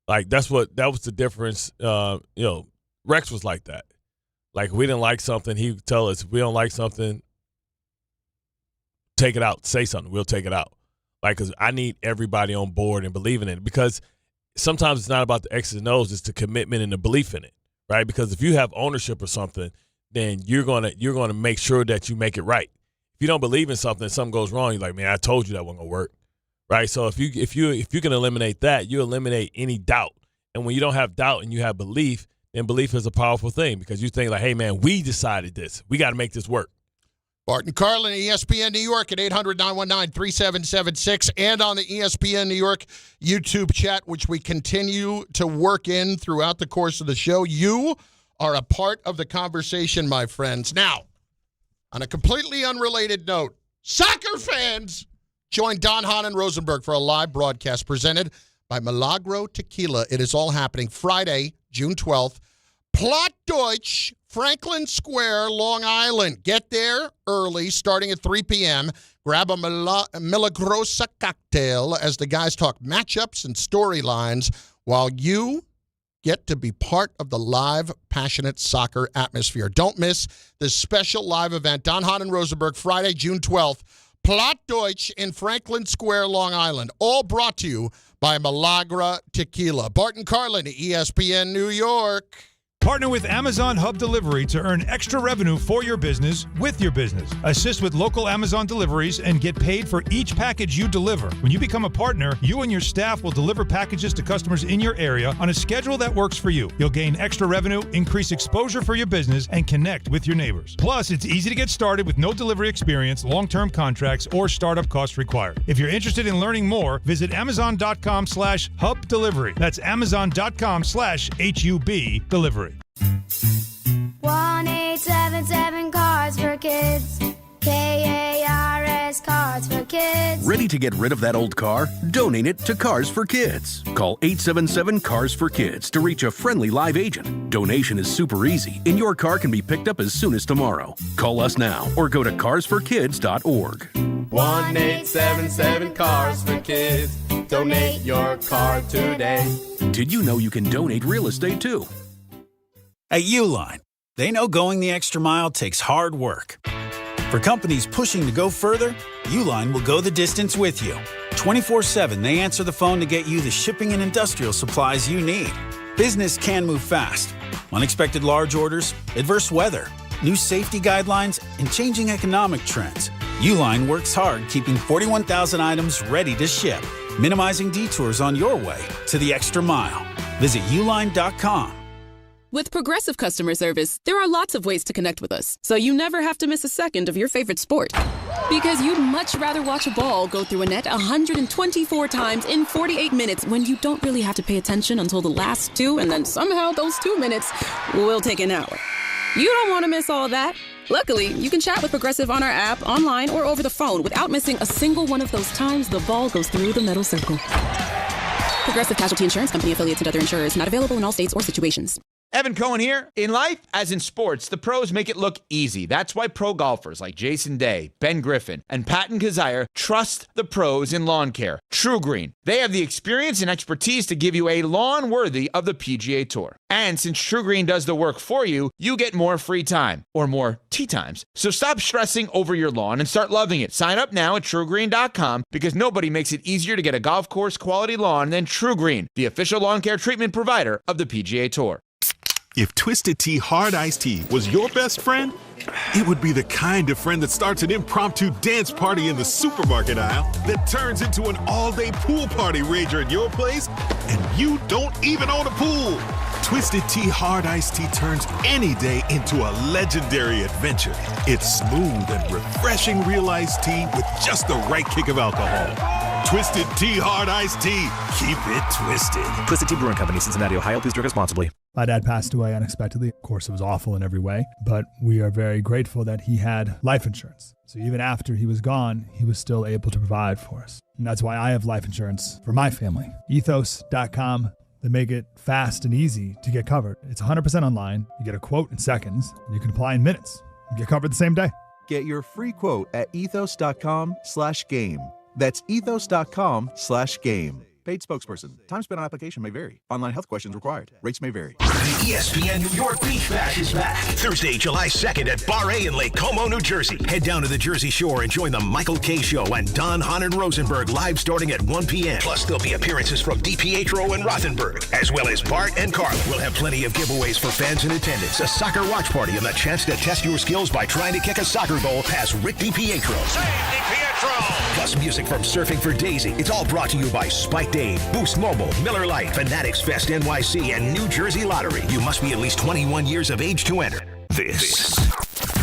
like that was the difference. Rex was like that. Like, we didn't like something, he would tell us, if we don't like something, take it out. Say something. We'll take it out. Like, because I need everybody on board and believing in it. Because sometimes it's not about the X's and O's, it's the commitment and the belief in it, right? Because if you have ownership or something, then you're gonna make sure that you make it right. If you don't believe in something, something goes wrong, you're like, man, I told you that wasn't gonna work, right? So if you can eliminate that, you eliminate any doubt. And when you don't have doubt and you have belief, And belief is a powerful thing because you think like, hey, man, we decided this. We got to make this work. Bart Carlin, ESPN New York at 800-919-3776 and on the ESPN New York YouTube chat, which we continue to work in throughout the course of the show. You are a part of the conversation, my friends. Now, on a completely unrelated note, soccer fans, join Don, Hahn, and Rosenberg for a live broadcast presented by Milagro Tequila. It is all happening Friday, June 12th. Plattdeutsch, Franklin Square, Long Island. Get there early, starting at 3 p.m. Grab a Milagrosa cocktail as the guys talk matchups and storylines while you get to be part of the live, passionate soccer atmosphere. Don't miss this special live event. Don, Hahn, and Rosenberg, Friday, June 12th. Plattdeutsch in Franklin Square, Long Island. All brought to you by Milagro Tequila. Bart Carlin, ESPN New York. Partner with Amazon Hub Delivery to earn extra revenue for your business with your business. Assist with local Amazon deliveries and get paid for each package you deliver. When you become a partner, you and your staff will deliver packages to customers in your area on a schedule that works for you. You'll gain extra revenue, increase exposure for your business, and connect with your neighbors. Plus, it's easy to get started with no delivery experience, long-term contracts, or startup costs required. If you're interested in learning more, visit Amazon.com/Hub Delivery. That's Amazon.com/HUB Delivery. 1-877 Cards for Kids. KARS Cards for Kids. Ready to get rid of that old car? Donate it to Cars for Kids. Call 877 Cars for Kids to reach a friendly live agent. Donation is super easy, and your car can be picked up as soon as tomorrow. Call us now or go to carsforkids.org. 1-877 Cars for Kids. Donate your car today. Did you know you can donate real estate too? At Uline, they know going the extra mile takes hard work. For companies pushing to go further, Uline will go the distance with you. 24/7, they answer the phone to get you the shipping and industrial supplies you need. Business can move fast. Unexpected large orders, adverse weather, new safety guidelines, and changing economic trends. Uline works hard keeping 41,000 items ready to ship, minimizing detours on your way to the extra mile. Visit uline.com. With Progressive Customer Service, there are lots of ways to connect with us, so you never have to miss a second of your favorite sport. Because you'd much rather watch a ball go through a net 124 times in 48 minutes when you don't really have to pay attention until the last two, and then somehow those 2 minutes will take an hour. You don't want to miss all that. Luckily, you can chat with Progressive on our app, online, or over the phone without missing a single one of those times the ball goes through the metal circle. Progressive Casualty Insurance Company, affiliates, and other insurers. Not available in all states or situations. Evan Cohen here. In life, as in sports, the pros make it look easy. That's why pro golfers like Jason Day, Ben Griffin, and Patton Kazire trust the pros in lawn care. True Green. They have the experience and expertise to give you a lawn worthy of the PGA Tour. And since True Green does the work for you, you get more free time, or more tee times. So stop stressing over your lawn and start loving it. Sign up now at TrueGreen.com because nobody makes it easier to get a golf course quality lawn than True Green, the official lawn care treatment provider of the PGA Tour. If Twisted Tea Hard Iced Tea was your best friend, it would be the kind of friend that starts an impromptu dance party in the supermarket aisle that turns into an all-day pool party rager at your place, and you don't even own a pool. Twisted Tea Hard Iced Tea turns any day into a legendary adventure. It's smooth and refreshing real iced tea with just the right kick of alcohol. Twisted Tea Hard Iced Tea. Keep it twisted. Twisted Tea Brewing Company, Cincinnati, Ohio. Please drink responsibly. My dad passed away unexpectedly. Of course, it was awful in every way, but we are very grateful that he had life insurance. So even after he was gone, he was still able to provide for us. And that's why I have life insurance for my family. Ethos.com. They make it fast and easy to get covered. It's 100% online. You get a quote in seconds. And you can apply in minutes. You get covered the same day. Get your free quote at ethos.com/game. That's ethos.com/game. Paid spokesperson. Time spent on application may vary. Online health questions required. Rates may vary. The ESPN New York Beach Bash is back. Thursday, July 2nd at Bar A in Lake Como, New Jersey. Head down to the Jersey Shore and join the Michael K. Show and Don, Hahn, and Rosenberg live starting at 1 p.m. Plus, there'll be appearances from DiPietro and Rothenberg, as well as Bart and Carlin. We'll have plenty of giveaways for fans in attendance, a soccer watch party, and the chance to test your skills by trying to kick a soccer goal past Rick DiPietro. DiPietro Metro. Plus music from Surfing for Daisy. It's all brought to you by Spike Dave, Boost Mobile, Miller Lite, Fanatics Fest NYC, and New Jersey Lottery. You must be at least 21 years of age to enter. This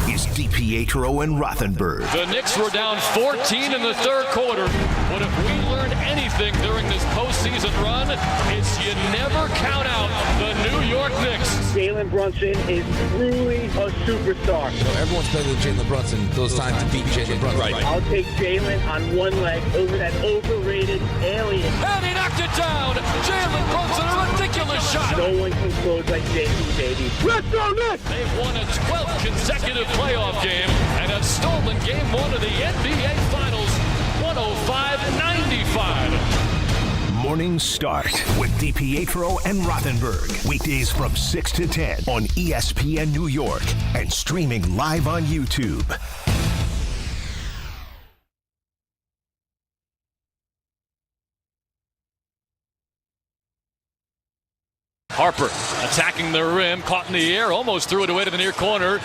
is DiPietro and Rothenberg. The Knicks were down 14 in the third quarter. But if we learned anything during this postseason run, it's you never count out the New York Knicks. Jalen Brunson is truly a superstar. Everyone's better than Jalen Brunson those times to beat Jalen Brunson. Right. I'll take Jalen on one leg over that overrated alien. And he knocked it down. Jalen Brunson, a ridiculous shot. No one can close like JT, baby. Let's go Knicks! They've won a 12th consecutive playoff game and have stolen game one of the NBA Finals, 105-95. Morning Start with DiPietro and Rothenberg. Weekdays from 6 to 10 on ESPN New York and streaming live on YouTube. Harper attacking the rim, caught in the air, almost threw it away to the near corner.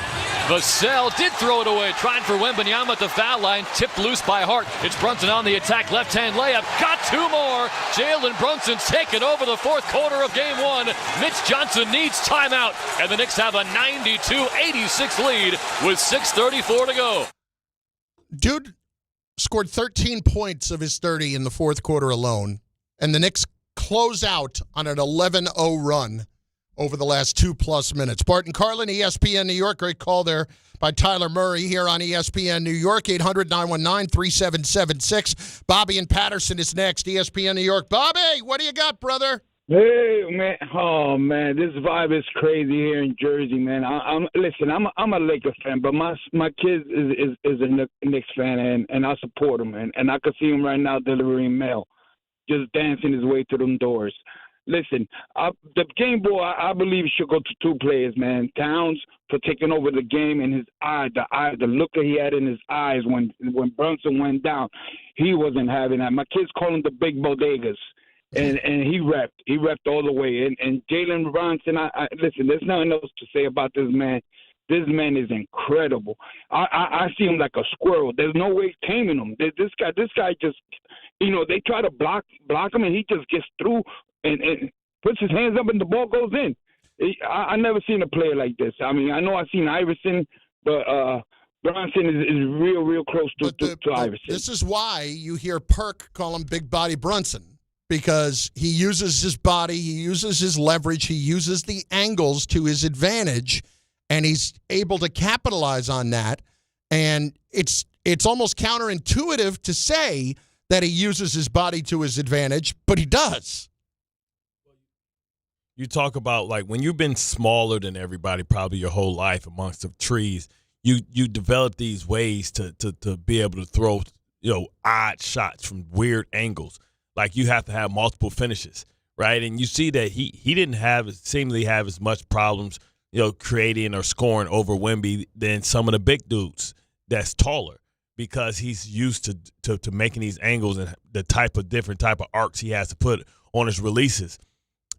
Vassell did throw it away, trying for Wembanyama at the foul line, tipped loose by Hart. It's Brunson on the attack, left-hand layup, got two more. Jalen Brunson's taken over the fourth quarter of game one. Mitch Johnson needs timeout, and the Knicks have a 92-86 lead with 6:34 to go. Dude scored 13 points of his 30 in the fourth quarter alone, and the Knicks close out on an 11-0 run over the last 2+ minutes. Bart Carlin, ESPN New York. Great call there by Tyler Murray here on ESPN New York. 800-919-3776. Bobby and Patterson is next. ESPN New York. Bobby, what do you got, brother? Hey, man. Oh, man. This vibe is crazy here in Jersey, man. I'm a Lakers fan, but my kid is a Knicks fan, and I support him, and I can see him right now delivering mail, just dancing his way through them doors. Listen, the game boy, I believe, should go to two players, man. Towns for taking over the game, and his the look that he had in his eyes when Brunson went down, he wasn't having that. My kids call him the big bodegas, and he repped all the way. And Jalen Brunson, listen, there's nothing else to say about this man. This man is incredible. I see him like a squirrel. There's no way taming him. This guy just, they try to block him, and he just gets through and puts his hands up, and the ball goes in. I never seen a player like this. I mean, I know I've seen Iverson, but Brunson is real close to Iverson. This is why you hear Perk call him Big Body Brunson, because he uses his body, he uses his leverage, he uses the angles to his advantage, and he's able to capitalize on that. And it's almost counterintuitive to say that he uses his body to his advantage, but he does. You talk about, like, when you've been smaller than everybody probably your whole life amongst the trees, you develop these ways to be able to throw, odd shots from weird angles. Like, you have to have multiple finishes, right? And you see that he didn't seemingly have as much problems, creating or scoring over Wemby than some of the big dudes that's taller, because he's used to making these angles and the different type of arcs he has to put on his releases.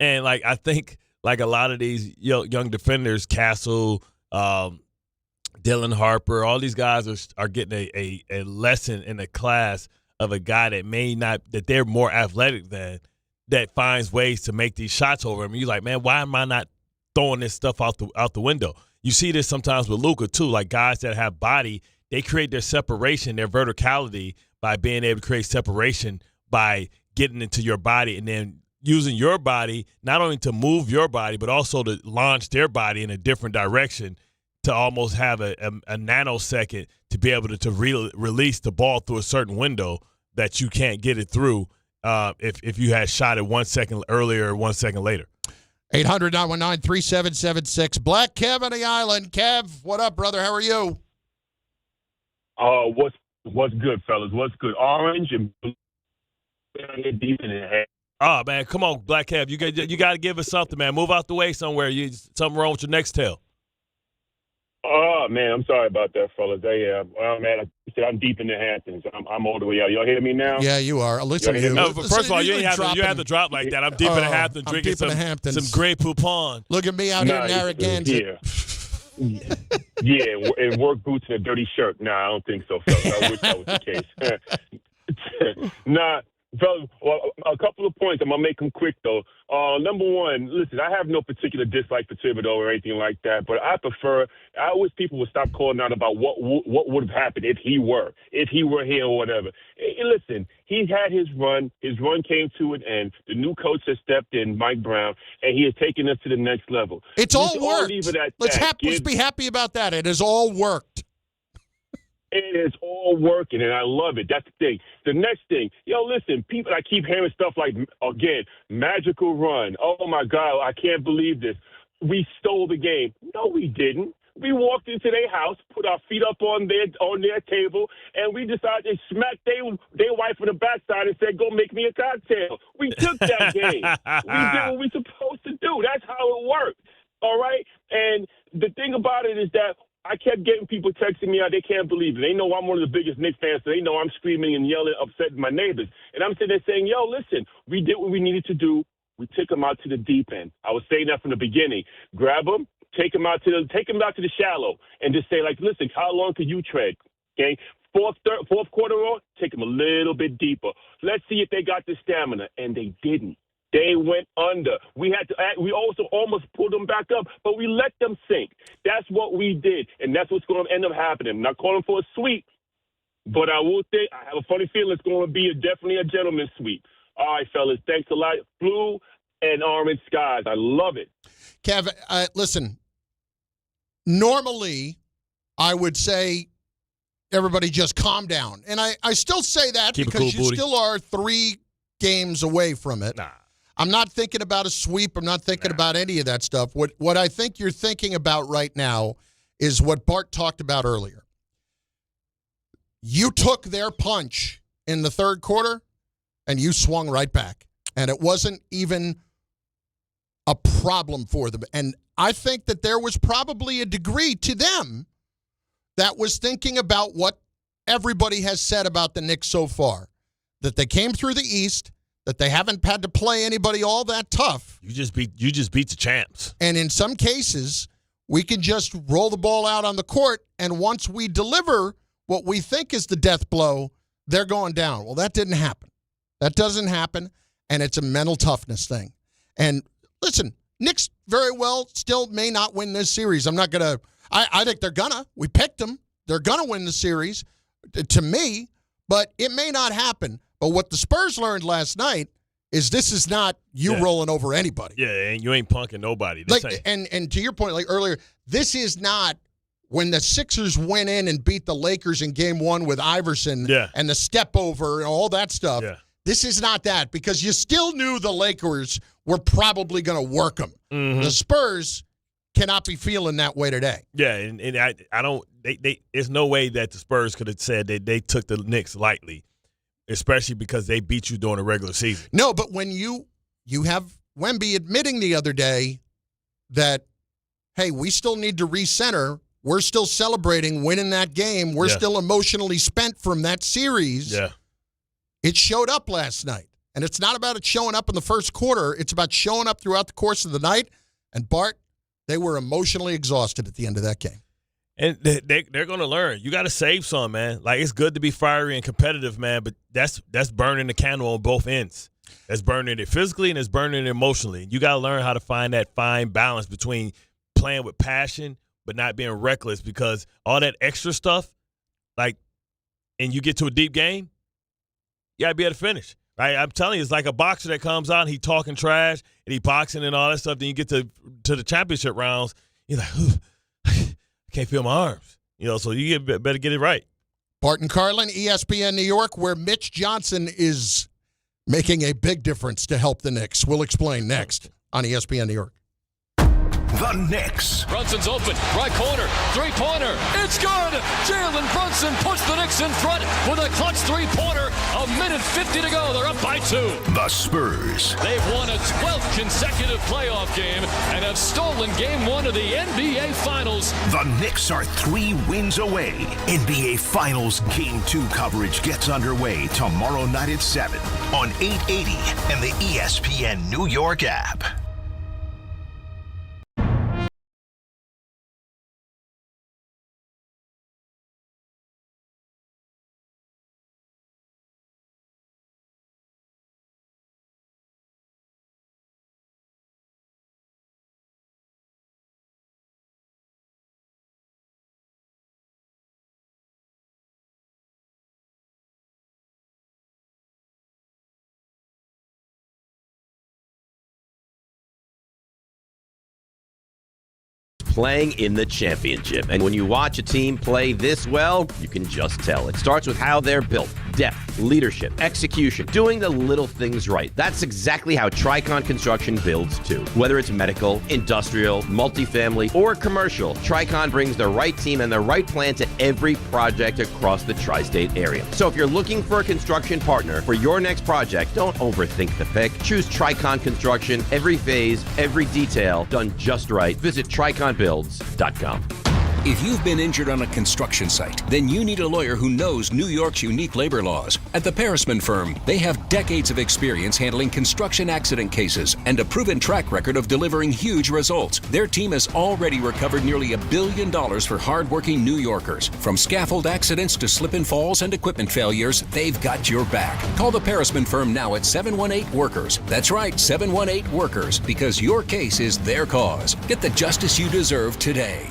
And, like, I think, like, a lot of these young defenders, Castle, Dylan Harper, all these guys are getting a lesson in a class of a guy that they're more athletic than, that finds ways to make these shots over him. And you're like, man, why am I not throwing this stuff out the window? You see this sometimes with Luka too, like guys that have body, they create their separation, their verticality by being able to create separation by getting into your body and then using your body not only to move your body but also to launch their body in a different direction to almost have a nanosecond to be able to release the ball through a certain window that you can't get it through if you had shot it 1 second earlier or 1 second later. 800-919-3776. Black Kev on the island. Kev, what up, brother? How are you? What's good, fellas? What's good? Orange and blue. Deep in the head. Oh, man, come on, Black Kev. You got to give us something, man. Move out the way somewhere. Something wrong with your next tail. Oh, man, I'm sorry about that, fellas. Well, man, like I said, I'm deep in the Hamptons. I'm all the way out. Y'all hear me now? Yeah, you are. Listen to you. No, first of all, you have to drop like that. I'm deep in the Hamptons drinking some Grey Poupon. Look at me out here in Narragansett. Yeah, and work boots and a dirty shirt. Nah, I don't think so, fellas. I wish that was the case. Nah, fellas, well, a couple of points. I'm going to make them quick, though. Number one, listen, I have no particular dislike for Thibodeau or anything like that, but I wish people would stop calling out about what would have happened if he were here or whatever. Hey, listen, he had his run. His run came to an end. The new coach has stepped in, Mike Brown, and he has taken us to the next level. It's all worked. Let's be happy about that. It has all worked. It is all working, and I love it. That's the thing. The next thing, listen, people, I keep hearing stuff like, again, magical run. Oh, my God, I can't believe this. We stole the game. No, we didn't. We walked into their house, put our feet up on their table, and we decided to smack their wife on the backside and said, go make me a cocktail. We took that game. We did what we were supposed to do. That's how it worked, all right? And the thing about it is that I kept getting people texting me out. They can't believe it. They know I'm one of the biggest Knicks fans, so they know I'm screaming and yelling, upsetting my neighbors. And I'm sitting there saying, listen, we did what we needed to do. We took them out to the deep end. I was saying that from the beginning. Grab them, take them out to the shallow, and just say, like, listen, how long could you tread? Okay, fourth quarter on, take them a little bit deeper. Let's see if they got the stamina, and they didn't. They went under. We also almost pulled them back up, but we let them sink. That's what we did, and that's what's going to end up happening. I'm not calling for a sweep, but I have a funny feeling it's going to be definitely a gentleman's sweep. All right, fellas, thanks a lot. Blue and orange skies. I love it. Kev, listen, normally I would say everybody just calm down, and I still say that because you still are 3 games away from it. Nah. I'm not thinking about a sweep. I'm not thinking about any of that stuff. What I think you're thinking about right now is what Bart talked about earlier. You took their punch in the third quarter, and you swung right back. And it wasn't even a problem for them. And I think that there was probably a degree to them that was thinking about what everybody has said about the Knicks so far, that they came through the East, that they haven't had to play anybody all that tough. You just beat the champs. And in some cases, we can just roll the ball out on the court, and once we deliver what we think is the death blow, they're going down. Well, that didn't happen. That doesn't happen, and it's a mental toughness thing. And listen, Knicks very well still may not win this series. I'm not going to – I think they're going to. We picked them. They're going to win the series, to me, but it may not happen. But what the Spurs learned last night is this is not you rolling over anybody. Yeah, and you ain't punking nobody. And to your point, like earlier, this is not when the Sixers went in and beat the Lakers in Game 1 with Iverson and the step over and all that stuff. Yeah. This is not that because you still knew the Lakers were probably going to work them. Mm-hmm. The Spurs cannot be feeling that way today. Yeah, and I don't. There's no way that the Spurs could have said that they took the Knicks lightly. Especially because they beat you during the regular season. No, but when you have Wemby admitting the other day that, hey, we still need to recenter. We're still celebrating winning that game. We're still emotionally spent from that series. Yeah. It showed up last night. And it's not about it showing up in the first quarter. It's about showing up throughout the course of the night. And, Bart, they were emotionally exhausted at the end of that game. And they're going to learn. You got to save some, man. Like, it's good to be fiery and competitive, man, but that's burning the candle on both ends. That's burning it physically and it's burning it emotionally. You got to learn how to find that fine balance between playing with passion but not being reckless because all that extra stuff, like, and you get to a deep game, you got to be able to finish. Right? I'm telling you, it's like a boxer that comes out and he talking trash and he boxing and all that stuff. Then you get to the championship rounds, you're like, ooh. Can't feel my arms, so you better get it right. Bart Carlin, ESPN New York, where Mitch Johnson is making a big difference to help the Knicks. We'll explain next on ESPN New York. The Knicks. Brunson's open, right corner, three-pointer. It's good! Jalen Brunson puts the Knicks in front with a clutch three-pointer. 1:50 to go. They're up by 2. The Spurs. They've won a 12th consecutive playoff game and have stolen Game 1 of the NBA Finals. The Knicks are 3 wins away. NBA Finals Game 2 coverage gets underway tomorrow night at 7 on 880 and the ESPN New York app. playing in the championship. And when you watch a team play this well, you can just tell. It starts with how they're built. Depth, leadership, execution, doing the little things right. That's exactly how Tricon Construction builds too. Whether it's medical, industrial, multifamily, or commercial, Tricon brings the right team and the right plan to every project across the tri-state area. So if you're looking for a construction partner for your next project, don't overthink the pick. Choose Tricon Construction. Every phase, every detail, done just right. Visit TriconBuilds.com. If you've been injured on a construction site, then you need a lawyer who knows New York's unique labor laws. At the Parisman Firm, they have decades of experience handling construction accident cases and a proven track record of delivering huge results. Their team has already recovered nearly $1 billion for hardworking New Yorkers. From scaffold accidents to slip and falls and equipment failures, they've got your back. Call the Parisman Firm now at 718-WORKERS. That's right, 718-WORKERS, because your case is their cause. Get the justice you deserve today.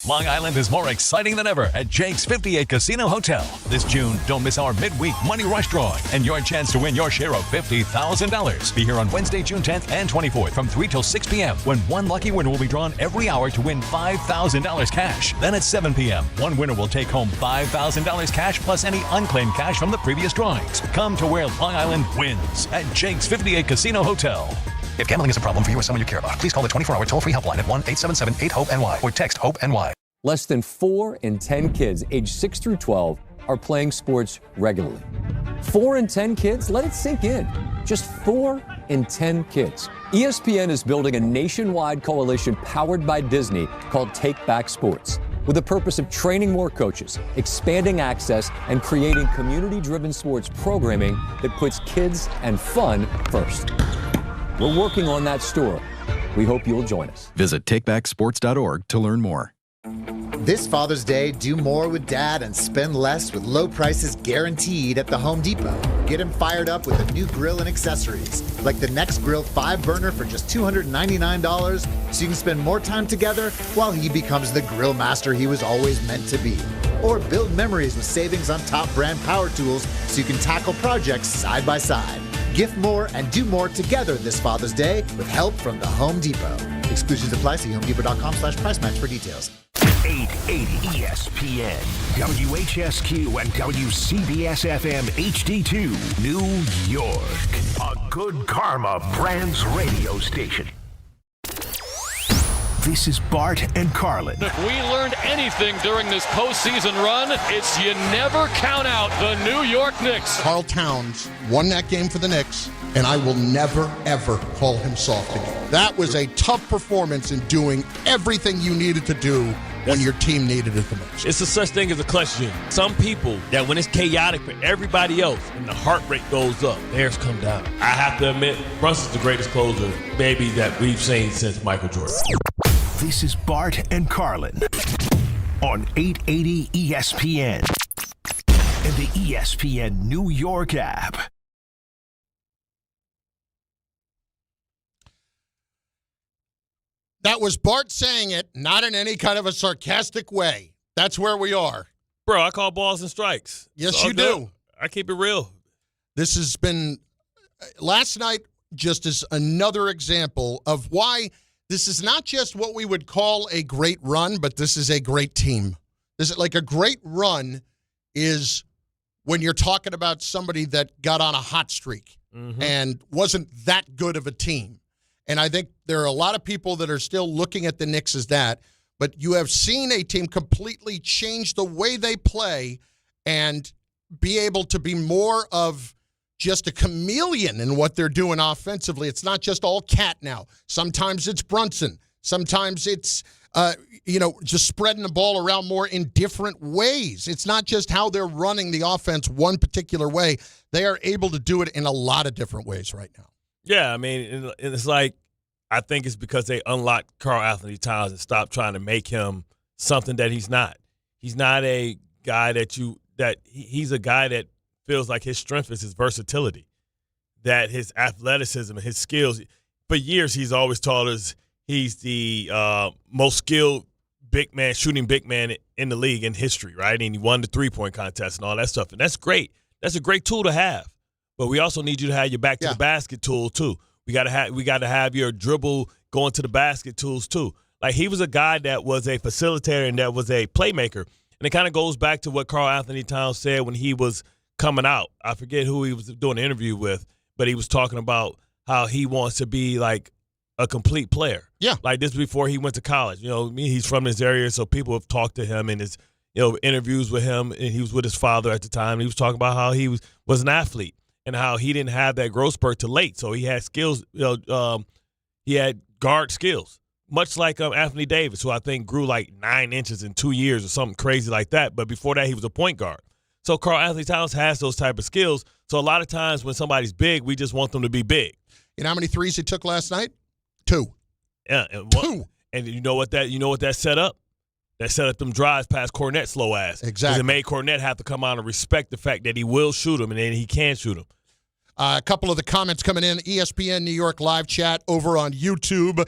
Long Island is more exciting than ever at Jake's 58 Casino Hotel. This June, don't miss our midweek Money Rush drawing and your chance to win your share of $50,000. Be here on Wednesday, June 10th and 24th from 3 till 6 p.m. when one lucky winner will be drawn every hour to win $5,000 cash. Then at 7 p.m., one winner will take home $5,000 cash plus any unclaimed cash from the previous drawings. Come to where Long Island wins at Jake's 58 Casino Hotel. If gambling is a problem for you or someone you care about, please call the 24-hour toll-free helpline at 1-877-8-HOPE-NY or text HOPE-NY. Less than 4 in 10 kids aged 6 through 12 are playing sports regularly. 4 in 10 kids? Let it sink in. Just 4 in 10 kids. ESPN is building a nationwide coalition powered by Disney called Take Back Sports, with the purpose of training more coaches, expanding access, and creating community-driven sports programming that puts kids and fun first. We're working on that story. We hope you'll join us. Visit takebacksports.org to learn more. This Father's Day, do more with Dad and spend less with low prices guaranteed at the Home Depot. Get him fired up with a new grill and accessories, like the Next Grill 5-burner for just $299, so you can spend more time together while he becomes the grill master he was always meant to be. Or build memories with savings on top brand power tools so you can tackle projects side by side. Gift more and do more together this Father's Day with help from the Home Depot. Exclusions apply. See HomeDepot.com/price match for details. 880 ESPN, WHSQ, and WCBS-FM HD2, New York. A Good Karma Brands radio station. This is Bart and Carlin. If we learned anything during this postseason run, it's you never count out the New York Knicks. Karl Towns won that game for the Knicks, and I will never, ever call him soft again. That was a tough performance in doing everything you needed to do when your team needed it the most. It's a such thing as a clutch gene. Some people, that when it's chaotic for everybody else and the heart rate goes up, theirs come down. I have to admit, Brunson's the greatest closer maybe that we've seen since Michael Jordan. This is Bart and Carlin on 880 ESPN and the ESPN New York app. That was Bart saying it, not in any kind of a sarcastic way. That's where we are. Bro, I call balls and strikes. Yes, you do. I keep it real. This has been, last night, just as another example of why this is not just what we would call a great run, but this is a great team. This is like a great run is when you're talking about somebody that got on a hot streak and wasn't that good of a team. And I think there are a lot of people that are still looking at the Knicks as that. But you have seen a team completely change the way they play and be able to be more of just a chameleon in what they're doing offensively. It's not just all Cat now. Sometimes it's Brunson. Sometimes it's, just spreading the ball around more in different ways. It's not just how they're running the offense one particular way. They are able to do it in a lot of different ways right now. Yeah, I mean, it's like I think it's because they unlocked Karl-Anthony Towns and stopped trying to make him something that he's not. He's not a guy he's a guy that feels like his strength is his versatility, that his athleticism and his skills. For years, he's always told us he's the most skilled shooting big man in the league in history, right? And he won the three-point contest and all that stuff. And that's great. That's a great tool to have. But we also need you to have your back to the basket tool too. We got to have your dribble going to the basket tools too. Like, he was a guy that was a facilitator and that was a playmaker. And it kind of goes back to what Karl Anthony Towns said when he was coming out. I forget who he was doing an interview with, but he was talking about how he wants to be like a complete player. Yeah. Like, this before he went to college. You know, he's from this area, so people have talked to him in his, interviews with him, and he was with his father at the time. And he was talking about how he was an athlete and how he didn't have that growth spurt till late. So he had skills, he had guard skills, much like Anthony Davis, who I think grew like 9 inches in 2 years or something crazy like that. But before that, he was a point guard. So Karl Anthony Towns has those type of skills. So a lot of times when somebody's big, we just want them to be big. You know how many threes he took last night? 2. Yeah, two. And you know what that set up? That set up them drives past Cornette's slow ass. Exactly. Because it made Cornette have to come out and respect the fact that he will shoot him and then he can shoot him. A couple of the comments coming in, ESPN New York live chat over on YouTube.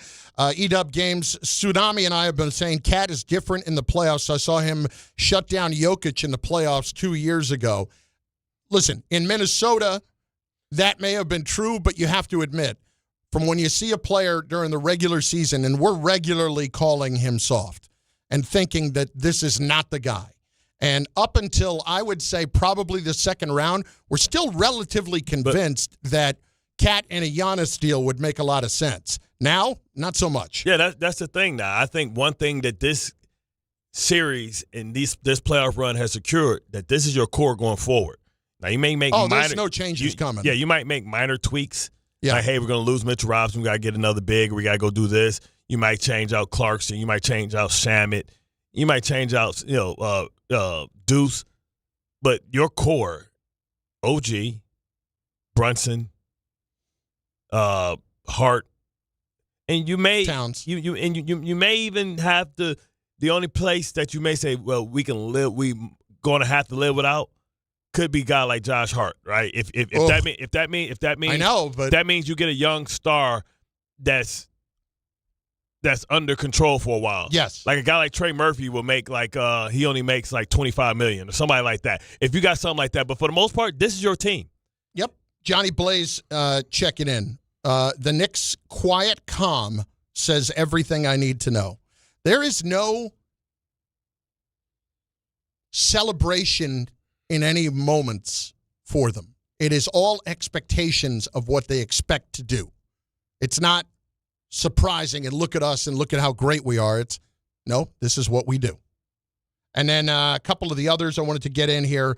EW Games, Tsunami and I have been saying Cat is different in the playoffs. I saw him shut down Jokic in the playoffs 2 years ago. Listen, in Minnesota, that may have been true, but you have to admit, from when you see a player during the regular season, and we're regularly calling him soft and thinking that this is not the guy. And up until, I would say, probably the second round, we're still relatively convinced that Cat and a Giannis deal would make a lot of sense. Now, not so much. Yeah, that's the thing now. I think one thing that this series and this playoff run has secured, that this is your core going forward. Now, you may make there's no changes coming. Yeah, you might make minor tweaks. Yeah. Like, hey, we're going to lose Mitchell Robinson. We got to get another big. We got to go do this. You might change out Clarkson. You might change out Shamet. You might change out, Deuce. But your core, OG, Brunson, Hart, and you may Towns. You may even have the only place that you may say, well, we going to have to live without could be a guy like Josh Hart, right? If that means I know, but that means you get a young star that's under control for a while. Yes. Like a guy like Trey Murphy will make he only makes like $25 million or somebody like that. If you got something like that, but for the most part, this is your team. Yep. Johnny Blaze checking in. The Knicks' quiet calm says everything I need to know. There is no celebration in any moments for them. It is all expectations of what they expect to do. It's not surprising and look at us and look at how great we are. It's, no, this is what we do. And then a couple of the others I wanted to get in here.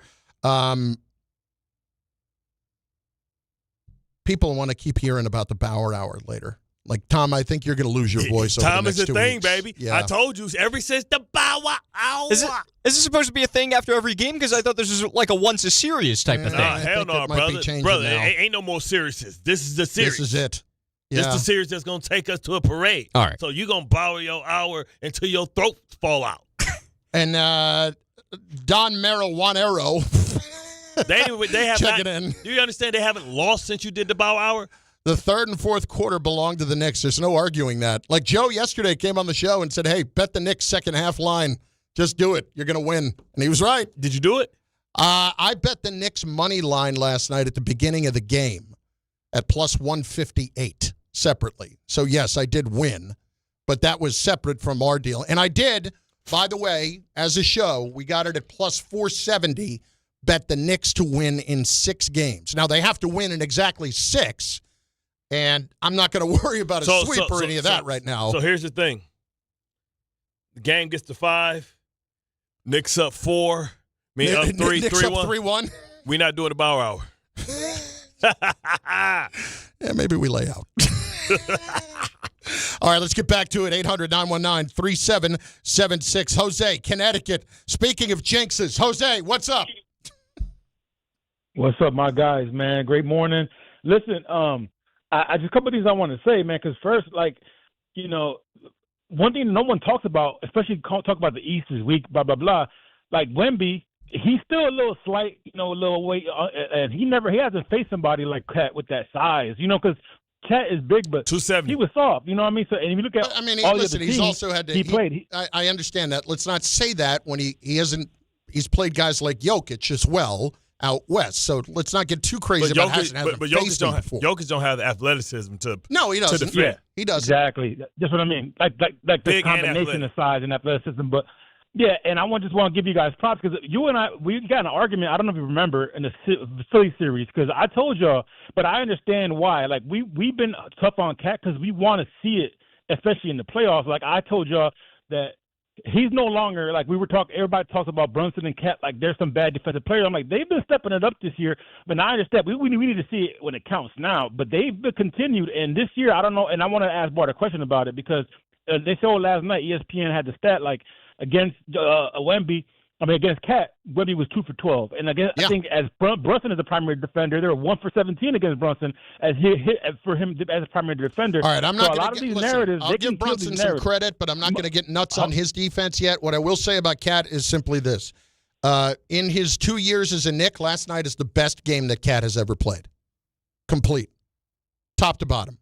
People want to keep hearing about the Bauer Hour later. Like, Tom, I think you're going to lose your voice over the Tom next is 2 the thing, weeks. baby. Yeah. I told you, ever since the Bauer Hour. Is this supposed to be a thing after every game? Because I thought this was like a once-a-series type of thing. Hell no, brother. Brother, ain't no more seriousness. This is the series. This is it. This is the series that's going to take us to a parade. All right. So you're going to Bauer your hour until your throat fall out. And Don Marijuanero. They have Check not, it in. Do you understand they haven't lost since you did the Bauer Hour? The third and fourth quarter belonged to the Knicks. There's no arguing that. Like Joe yesterday came on the show and said, hey, bet the Knicks second half line. Just do it. You're going to win. And he was right. Did you do it? I bet the Knicks money line last night at the beginning of the game at plus 158 separately. So, yes, I did win. But that was separate from our deal. And I did, by the way, as a show, we got it at plus 470, bet the Knicks to win in 6 games. Now, they have to win in exactly 6. And I'm not going to worry about a sweep or any of that right now. So here's the thing. The game gets to 5. Knicks up 4. Up 3, Knicks 3-1. up 3-1. We're not doing the Bauer Hour. Yeah, maybe we lay out. All right, let's get back to it. 800-919-3776. Jose, Connecticut. Speaking of jinxes, Jose, what's up? What's up, my guys, man? Great morning. Listen, I just a couple of things I want to say, man, because first, one thing no one talks about, especially talk about the East is weak, blah, blah, blah. Like Wemby, he's still a little slight, a little weight, and he hasn't faced somebody like Cat with that size, because Cat is big, but 270. He was soft, you know what I mean? So, and if you look at he's also had to. He played. I understand that. Let's not say that when he's played guys like Jokic as well, out west. So let's not get too crazy about hasn't faced him before. Jokic don't have the athleticism to No, he doesn't. to defend. He doesn't. Exactly. That's what I mean. Like the Big and combination of size and athleticism. But yeah, and I just want to give you guys props because you and I, we got in an argument. I don't know if you remember in the Philly series because I told y'all, but I understand why. Like we've been tough on Cat because we want to see it, especially in the playoffs. Like I told y'all that he's no longer like we were talking. Everybody talks about Brunson and Cat like there's some bad defensive players. I'm like they've been stepping it up this year, but I understand we need to see it when it counts now. But they've been continued, and this year I don't know. And I want to ask Bart a question about it because they showed last night ESPN had the stat like against against Cat, Wemby was 2 for 12, and I think as Brunson is the primary defender, they were 1 for 17 against Brunson as he hit for him as a primary defender. All right, I'm not going to get narratives. I'll give Brunson some credit, but I'm not going to get nuts on his defense yet. What I will say about Cat is simply this: in his 2 years as a Knick, last night is the best game that Cat has ever played, complete, top to bottom,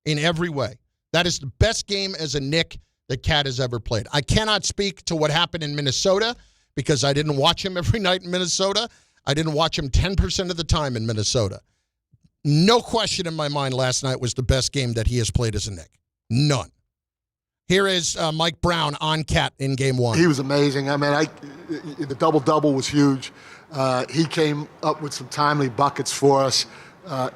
in every way. That is the best game as a Knick that Cat has ever played. I cannot speak to what happened in Minnesota because I didn't watch him every night in Minnesota. I didn't watch him 10% of the time in Minnesota. No question in my mind last night was the best game that he has played as a Knick. None. Here is Mike Brown on Cat in Game 1. He was amazing. I mean, the double-double was huge. He came up with some timely buckets for us.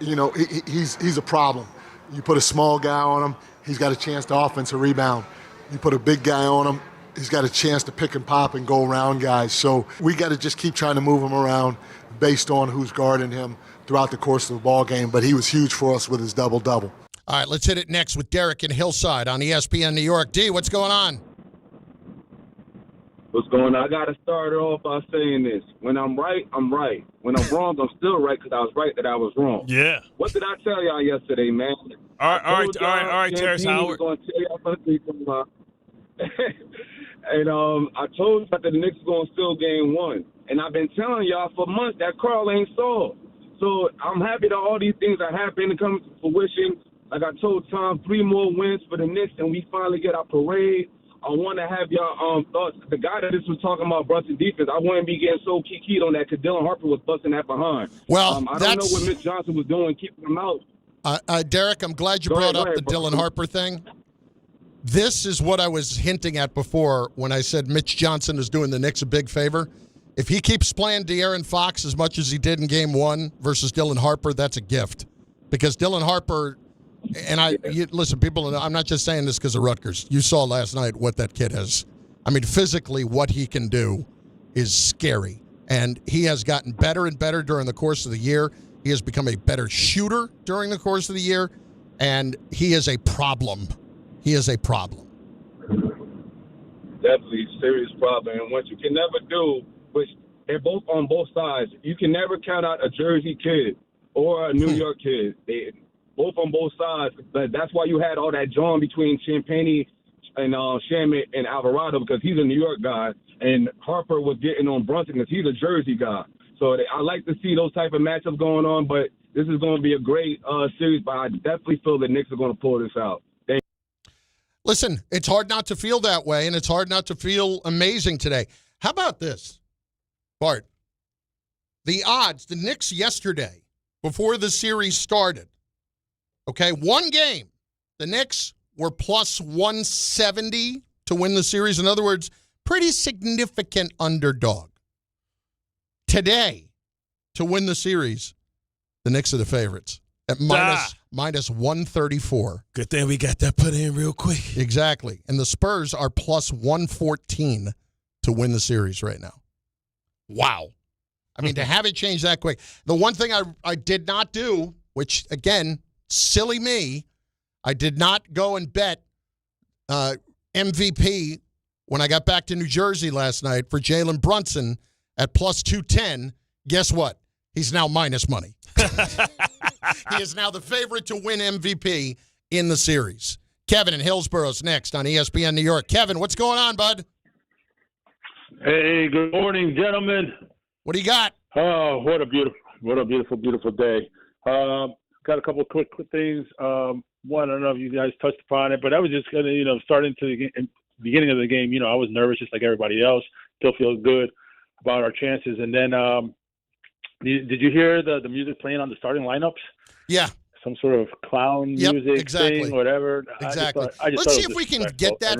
He's a problem. You put a small guy on him, he's got a chance to offensive rebound. You put a big guy on him, he's got a chance to pick and pop and go around guys. So we got to just keep trying to move him around based on who's guarding him throughout the course of the ball game. But he was huge for us with his double-double. All right, let's hit it next with Derek in Hillside on ESPN New York. D, what's going on? What's going on? I got to start off by saying this. When I'm right, I'm right. When I'm wrong, I'm still right because I was right that I was wrong. Yeah. What did I tell y'all yesterday, man? All right, Terrence Howard. And I told you that the Knicks going to steal Game 1. And I've been telling y'all for months that Carl ain't solved. So I'm happy that all these things are happening and coming to fruition. Like I told Tom, 3 more wins for the Knicks, and we finally get our parade. I want to have your thoughts. The guy that this was talking about Brunson defense, I wouldn't be getting so keyed on that because Dylan Harper was busting that behind. Well, I don't know what Mitch Johnson was doing, keeping him out. Derek, I'm glad you brought up the Dylan Harper thing. This is what I was hinting at before when I said Mitch Johnson is doing the Knicks a big favor. If he keeps playing De'Aaron Fox as much as he did in Game 1 versus Dylan Harper, that's a gift. Because Dylan Harper, and listen, people, I'm not just saying this because of Rutgers. You saw last night what that kid has. I mean, physically, what he can do is scary. And he has gotten better and better during the course of the year. He has become a better shooter during the course of the year. And he is a problem. He is a problem. Definitely a serious problem. And what you can never do, which they're both on both sides, you can never count out a Jersey kid or a New York kid. They both on both sides. But that's why you had all that drawn between Champagny and Shamet and Alvarado because he's a New York guy. And Harper was getting on Brunson because he's a Jersey guy. So I like to see those type of matchups going on. But this is going to be a great series. But I definitely feel the Knicks are going to pull this out. Listen, it's hard not to feel that way, and it's hard not to feel amazing today. How about this, Bart? The odds, the Knicks yesterday, before the series started, okay, one game, the Knicks were plus 170 to win the series. In other words, pretty significant underdog. Today, to win the series, the Knicks are the favorites at minus 134. Good thing we got that put in real quick. Exactly. And the Spurs are plus 114 to win the series right now. Wow. I mean, to have it change that quick. The one thing I did not do, which, again, silly me, I did not go and bet MVP when I got back to New Jersey last night for Jalen Brunson at plus 210. Guess what? He's now minus money. He is now the favorite to win MVP in the series. Kevin in Hillsboro's next on ESPN New York. Kevin, what's going on, bud? Hey, good morning, gentlemen. What do you got? Oh, what a beautiful day. Got a couple of quick things. One, I don't know if you guys touched upon it, but I was just going to, starting to the beginning of the game, I was nervous just like everybody else. Still feel good about our chances. And then Did you hear the music playing on the starting lineups? Yeah. Some sort of clown music thing, whatever. Exactly. I just Let's see if we can get that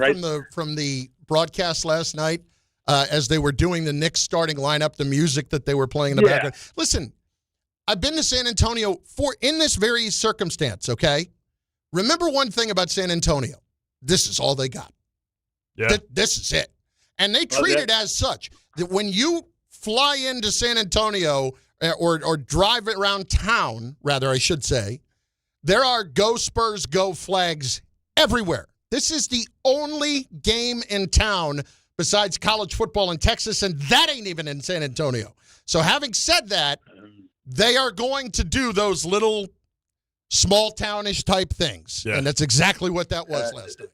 from the broadcast last night as they were doing the Knicks starting lineup, the music that they were playing in the background. Listen, I've been to San Antonio in this very circumstance, okay? Remember one thing about San Antonio. This is all they got. Yeah. This is it. And they treat it as such. That when you fly into San Antonio or drive around town, rather, I should say, there are Go Spurs, Go flags everywhere. This is the only game in town besides college football in Texas, and that ain't even in San Antonio. So having said that, they are going to do those little small townish type things. Yeah. And that's exactly what that was last night.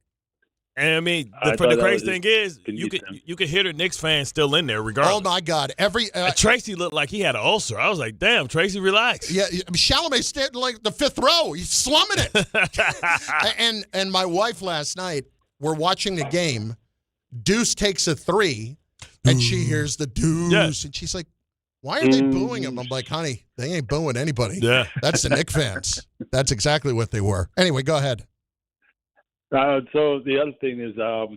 And I mean, the crazy thing is, you could hear the Knicks fans still in there regardless. Oh, my God. Tracy looked like he had an ulcer. I was like, damn, Tracy, relax. Yeah, Chalamet's standing like the fifth row. He's slumming it. and my wife last night, we're watching the game. Deuce takes a three, and she hears the Deuce. Yeah. And she's like, why are they booing him? I'm like, honey, they ain't booing anybody. Yeah. That's the Knicks fans. That's exactly what they were. Anyway, go ahead. So the other thing is, our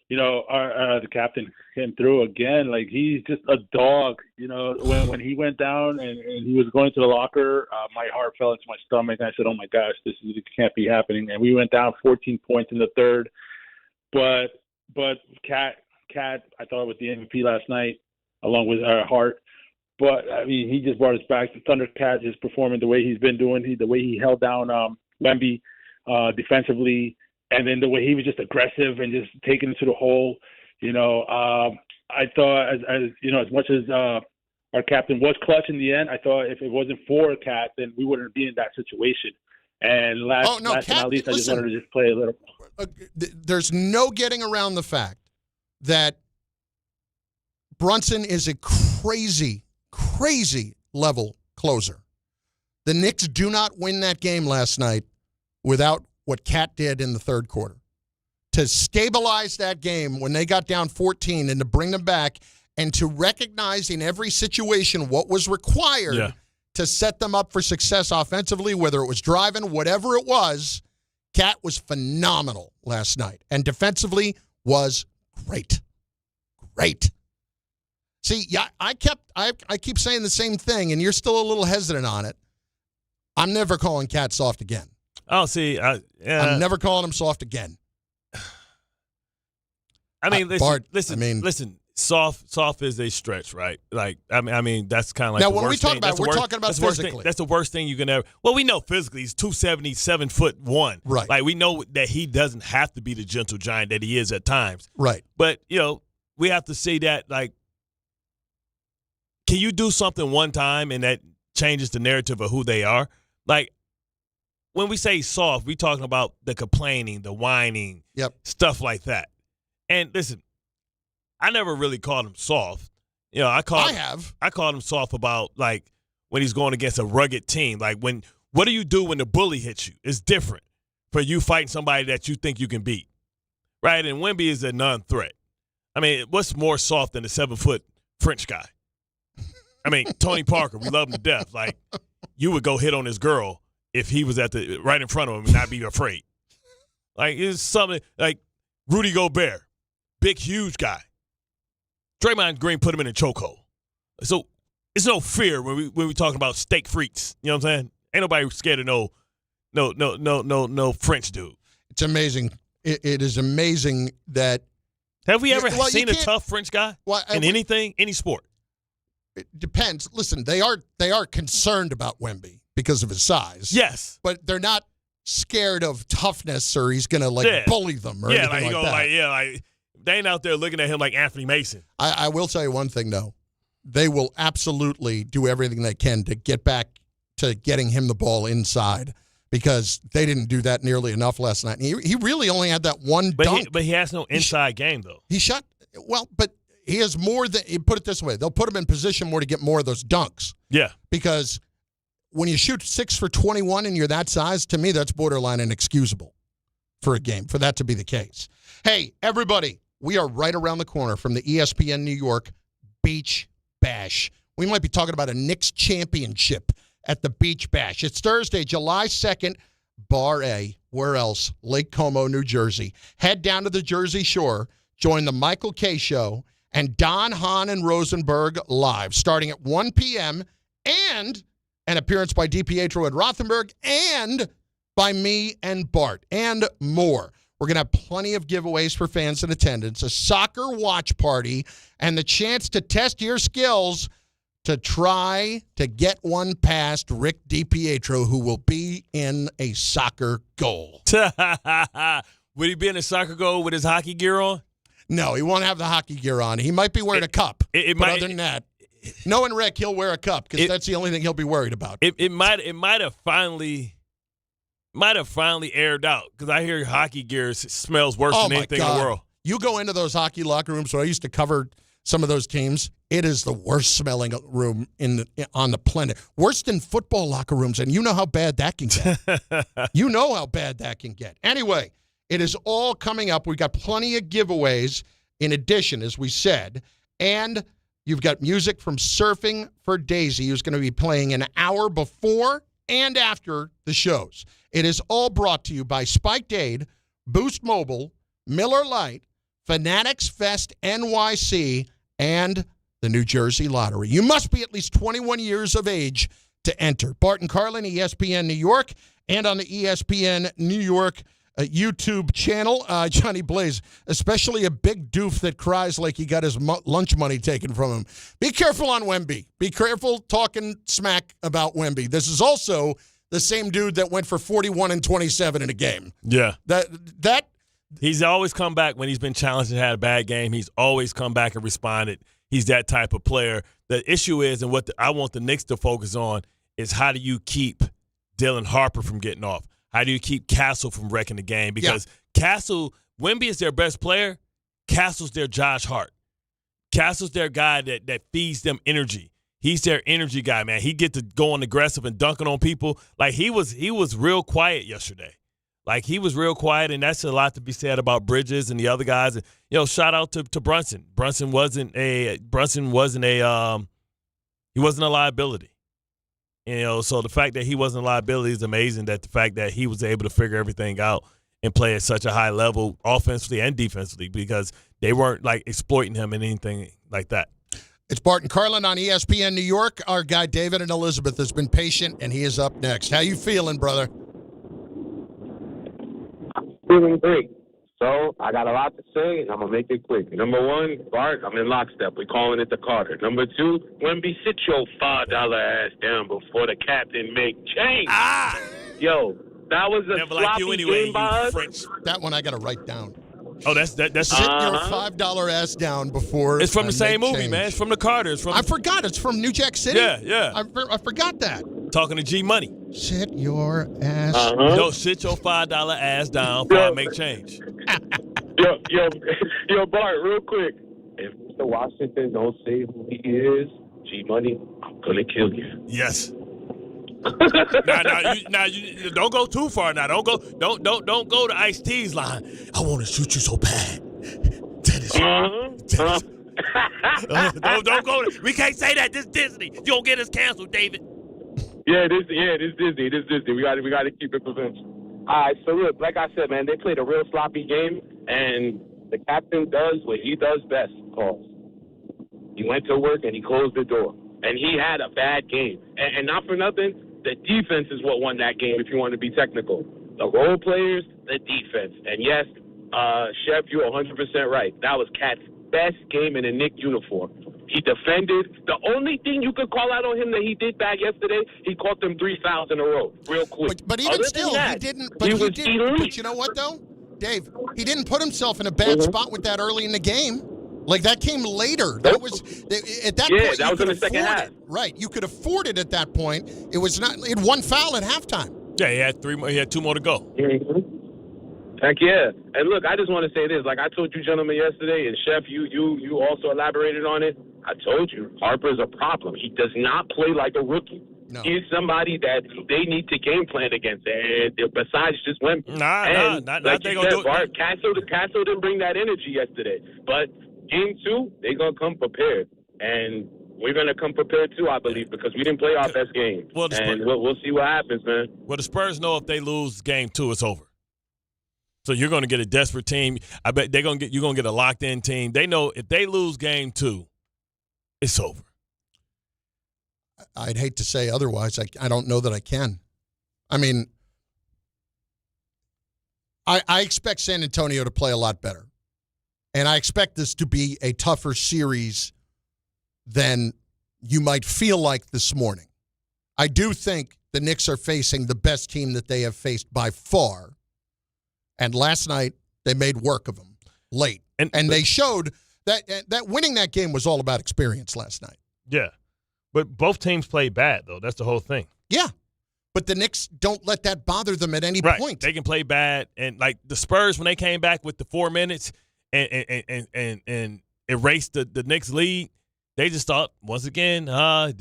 the captain came through again. Like, he's just a dog. When he went down and he was going to the locker, my heart fell into my stomach. And I said, oh, my gosh, it can't be happening. And we went down 14 points in the third. But Cat, I thought was the MVP last night, along with Hart. But, I mean, he just brought us back. The Thundercat is performing the way he's been doing, the way he held down Wemby defensively. And then the way he was just aggressive and just taking it to the hole, I thought as much as our captain was clutch in the end, I thought if it wasn't for Cat, then we wouldn't be in that situation. And last but not least, I just wanted to just play a little. There's no getting around the fact that Brunson is a crazy, crazy level closer. The Knicks do not win that game last night without what Cat did in the third quarter. To stabilize that game when they got down 14 and to bring them back and to recognize in every situation what was required to set them up for success offensively, whether it was driving, whatever it was, Cat was phenomenal last night. And defensively was great. Great. See, I keep saying the same thing, and you're still a little hesitant on it. I'm never calling Cat soft again. Oh, see, I'm never calling him soft again. I mean, listen. Soft is a stretch, right? Like, I mean, that's kind of like now the when worst we talk thing. about, we're talking about physically. That's the worst thing you can ever. Well, we know physically he's 277'1", right? Like, we know that he doesn't have to be the gentle giant that he is at times, right? But we have to see that, like, can you do something one time and that changes the narrative of who they are? Like, when we say soft, we're talking about the complaining, the whining, stuff like that. And listen, I never really called him soft. I called him soft about, like, when he's going against a rugged team. Like, what do you do when the bully hits you? It's different for you fighting somebody that you think you can beat, right? And Wemby is a non-threat. I mean, what's more soft than a 7-foot French guy? I mean, Tony Parker, we love him to death. Like, you would go hit on this girl if he was right in front of him and not be afraid. Like, it's something like Rudy Gobert, big, huge guy. Draymond Green put him in a chokehold. So it's no fear when we talking about steak freaks. You know what I'm saying? Ain't nobody scared of no French dude. It's amazing. It is amazing that. Have we ever seen a tough French guy in any sport? It depends. Listen, they are concerned about Wemby because of his size. Yes. But they're not scared of toughness or he's going to, bully them or anything like that. Like, they ain't out there looking at him like Anthony Mason. I will tell you one thing, though. They will absolutely do everything they can to get back to getting him the ball inside because they didn't do that nearly enough last night. He really only had that one dunk. But he has no inside game, though. He shot – well, but – he has more than – put it this way. They'll put him in position more to get more of those dunks. Yeah. Because when you shoot 6 for 21 and you're that size, to me, that's borderline inexcusable for a game, for that to be the case. Hey, everybody, we are right around the corner from the ESPN New York Beach Bash. we might be talking about a Knicks championship at the Beach Bash. It's Thursday, July 2nd, Bar A. Where else? Lake Como, New Jersey. Head down to the Jersey Shore, join the Michael K. Show, and Don, Hahn, and Rosenberg live, starting at 1 p.m., and an appearance by DiPietro and Rothenberg, and by me and Bart, and more. We're going to have plenty of giveaways for fans in attendance, a soccer watch party, and the chance to test your skills to try to get one past Rick DiPietro, who will be in a soccer goal. Would he be in a soccer goal with his hockey gear on? No, he won't have the hockey gear on. He might be wearing a cup. But other than that, knowing Rick, he'll wear a cup because that's the only thing he'll be worried about. It might have finally aired out because I hear hockey gear smells worse than anything in the world. You go into those hockey locker rooms, so I used to cover some of those teams. It is the worst smelling room on the planet. Worse than football locker rooms, and you know how bad that can get. You know how bad that can get. Anyway, it is all coming up. We've got plenty of giveaways in addition, as we said, and you've got music from Surfing for Daisy, who's going to be playing an hour before and after the shows. It is all brought to you by Spiked Aid, Boost Mobile, Miller Lite, Fanatics Fest NYC, and the New Jersey Lottery. You must be at least 21 years of age to enter. Bart Carlin, ESPN New York, and on the ESPN New York YouTube channel. Johnny Blaze, especially a big doof that cries like he got his lunch money taken from him. Be careful on Wemby. Be careful talking smack about Wemby. This is also the same dude that went for 41 and 27 in a game. Yeah. That he's always come back when he's been challenged and had a bad game. He's always come back and responded. He's that type of player. The issue is, and what I want the Knicks to focus on, is how do you keep Dylan Harper from getting off? How do you keep Castle from wrecking the game? Because Castle, Wemby is their best player. Castle's their Josh Hart. Castle's their guy that feeds them energy. He's their energy guy, man. He gets to going aggressive and dunking on people. Like, he was real quiet yesterday. Like, he was real quiet, and that's a lot to be said about Bridges and the other guys. And, shout out to Brunson. Brunson wasn't a liability. So the fact that he wasn't a liability is amazing. That the fact that he was able to figure everything out and play at such a high level offensively and defensively, because they weren't like exploiting him in anything like that. It's Bart Carlin on ESPN New York. Our guy David and Elizabeth has been patient, and he is up next. How you feeling, brother? Feeling great. So I got a lot to say, and I'm going to make it quick. Number one, Bart, I'm in lockstep. We're calling it the Carter. Number two, Wemby, sit your $5 ass down before the captain make change. Yo, that was a sloppy game by us. That one I got to write down. Oh, that's Sit your $5 ass down before. It's from the same movie, change. man. It's from the Carters. I forgot. It's from New Jack City. Yeah. I forgot that. Talking to G Money. Sit your ass. No, sit your $5 ass down before I make change. Yo, Bart, real quick. If Mr. Washington don't say who he is, G Money, I'm gonna kill you. Yes. Now, you don't go too far. Now, don't go to Ice-T's line. I want to shoot you so bad. Don't go. We can't say that. This Disney. You don't get us canceled, David. This Disney. We got to keep it provincial. All right, so look, like I said, man, they played a real sloppy game, and the captain does what he does best, calls. He went to work and he closed the door, and he had a bad game, and not for nothing. The defense is what won that game, if you want to be technical. The role players, the defense. And yes, Chef, you're 100% right. That was Cat's best game in a Knicks uniform. He defended. The only thing you could call out on him that he did bad yesterday, he caught them 3 fouls in a row, real quick. But even still, he didn't. But you know what, though? Dave, he didn't put himself in a bad spot with that early in the game. Like, that came later. That was at that point. That was in the second half. Right, you could afford it at that point. It was not. It had 1 foul at halftime. Yeah, he had 3 more. He had 2 more to go. Mm-hmm. Heck yeah! And look, I just want to say this. Like I told you, gentlemen, yesterday, and Chef, you also elaborated on it. I told you, Harper's a problem. He does not play like a rookie. No. He's somebody that they need to game plan against, and besides just Wemby. Not they gonna do it. Castle didn't bring that energy yesterday, but Game 2, they're going to come prepared. And we're going to come prepared too, I believe, because we didn't play our best game. Well, and we'll see what happens, man. Well, the Spurs know if they lose game 2, it's over. So you're going to get a desperate team. I bet you're going to get a locked-in team. They know if they lose game 2, it's over. I'd hate to say otherwise. I don't know that I can. I mean, I expect San Antonio to play a lot better. And I expect this to be a tougher series than you might feel like this morning. I do think the Knicks are facing the best team that they have faced by far. And last night, they made work of them late. And they showed that winning that game was all about experience last night. Yeah. But both teams played bad, though. That's the whole thing. Yeah. But the Knicks don't let that bother them at any point. They can play bad. And, like, the Spurs, when they came back with the 4 minutes and erased the Knicks lead, they just thought, once again,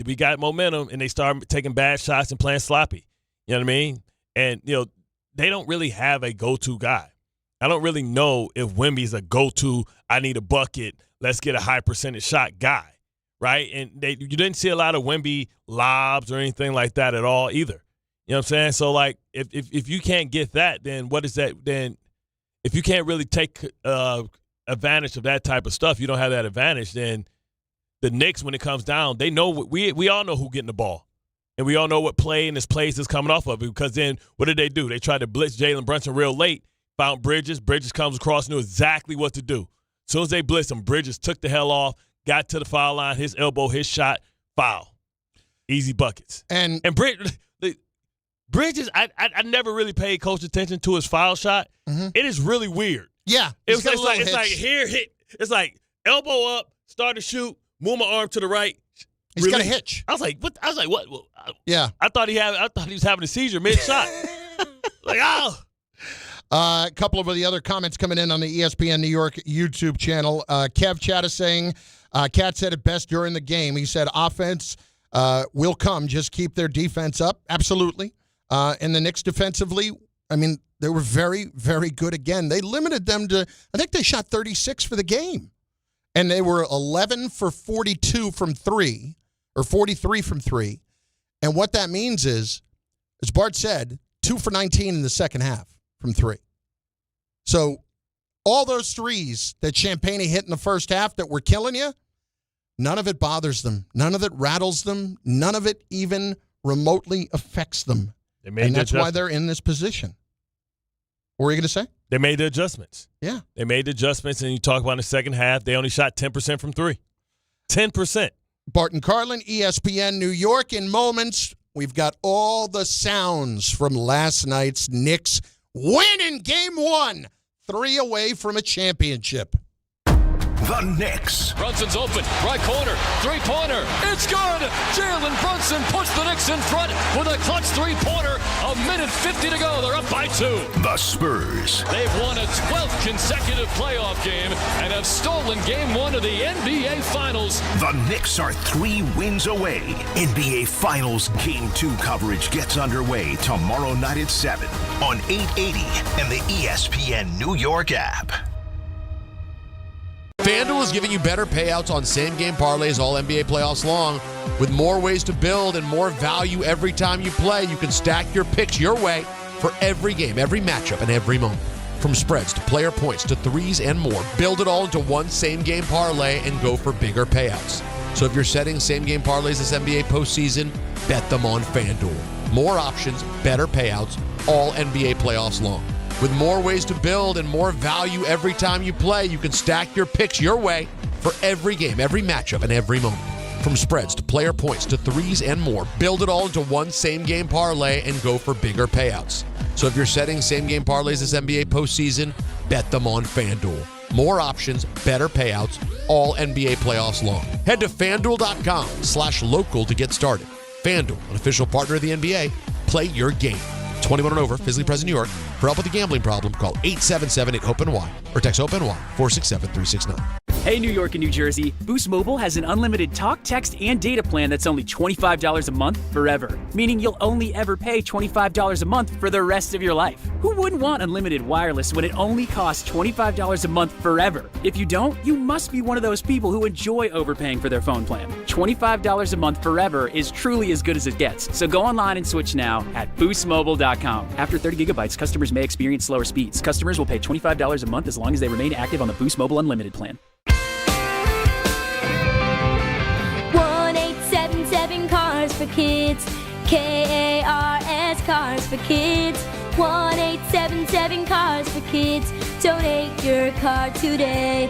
we got momentum, and they started taking bad shots and playing sloppy. You know what I mean? And, they don't really have a go-to guy. I don't really know if Wemby's a go-to, I need a bucket, let's get a high percentage shot guy, right? And you didn't see a lot of Wemby lobs or anything like that at all either. You know what I'm saying? So, like, if you can't get that, then what is that? Then if you can't really take advantage of that type of stuff, you don't have that advantage, then the Knicks, when it comes down, they know we all know who getting the ball. And we all know what play and this plays is coming off of it, because then what did they do? They tried to blitz Jalen Brunson real late, found Bridges. Bridges comes across, knew exactly what to do. As soon as they blitzed him, Bridges took the hell off, got to the foul line, his elbow, his shot, foul. Easy buckets. And Bridges, I never really paid coach attention to his foul shot. Mm-hmm. It is really weird. Yeah. It's like here, hit. It's like elbow up, start to shoot, move my arm to the right. He's got a hitch. I was like, what? Yeah. I thought he was having a seizure mid-shot. Like, oh. A couple of the other comments coming in on the ESPN New York YouTube channel. Kev Chatta saying, Cat said it best during the game. He said, offense will come. Just keep their defense up. Absolutely. And the Knicks defensively, I mean, they were very, very good again. They limited them to, I think they shot 36 for the game. And they were 11 for 42 from 3. Or 43 from 3. And what that means is, as Bart said, 2 for 19 in the second half from 3. So all those threes that Champagne hit in the first half that were killing you, none of it bothers them. None of it rattles them. None of it even remotely affects them. And that's why they're in this position. What were you going to say? They made the adjustments. Yeah. They made the adjustments, and you talk about in the second half, they only shot 10% from 3. 10%. Bart Carlin, ESPN New York. In moments, we've got all the sounds from last night's Knicks win in Game 1. 3 away from a championship. The Knicks. Brunson's open, right corner, three-pointer. It's good! Jalen Brunson puts the Knicks in front with a clutch three-pointer. 1:50 to go. They're up by 2. The Spurs. They've won a 12th consecutive playoff game and have stolen Game 1 of the NBA Finals. The Knicks are 3 wins away. NBA Finals Game 2 coverage gets underway tomorrow night at 7 on 880 and the ESPN New York app. FanDuel is giving you better payouts on same-game parlays all NBA playoffs long. With more ways to build and more value every time you play, you can stack your picks your way for every game, every matchup, and every moment. From spreads to player points to threes and more, build it all into one same-game parlay and go for bigger payouts. So if you're setting same-game parlays this NBA postseason, bet them on FanDuel. More options, better payouts, all NBA playoffs long. With more ways to build and more value every time you play, you can stack your picks your way for every game, every matchup, and every moment. From spreads to player points to threes and more, build it all into one same-game parlay and go for bigger payouts. So if you're setting same-game parlays this NBA postseason, bet them on FanDuel. More options, better payouts, all NBA playoffs long. Head to FanDuel.com/local to get started. FanDuel, an official partner of the NBA. Play your game. 21 and over, physically present in New York. For help with a gambling problem, call 877-8-HOPE-NY or text HOPE-NY 467-369. Hey, New York and New Jersey, Boost Mobile has an unlimited talk, text, and data plan that's only $25 a month forever, meaning you'll only ever pay $25 a month for the rest of your life. Who wouldn't want unlimited wireless when it only costs $25 a month forever? If you don't, you must be one of those people who enjoy overpaying for their phone plan. $25 a month forever is truly as good as it gets, so go online and switch now at boostmobile.com. After 30 gigabytes, customers may experience slower speeds. Customers will pay $25 a month as long as they remain active on the Boost Mobile Unlimited plan. 1-877 Cars for Kids. KARS Cars for Kids. 1-877 Cars for Kids. Donate your car today.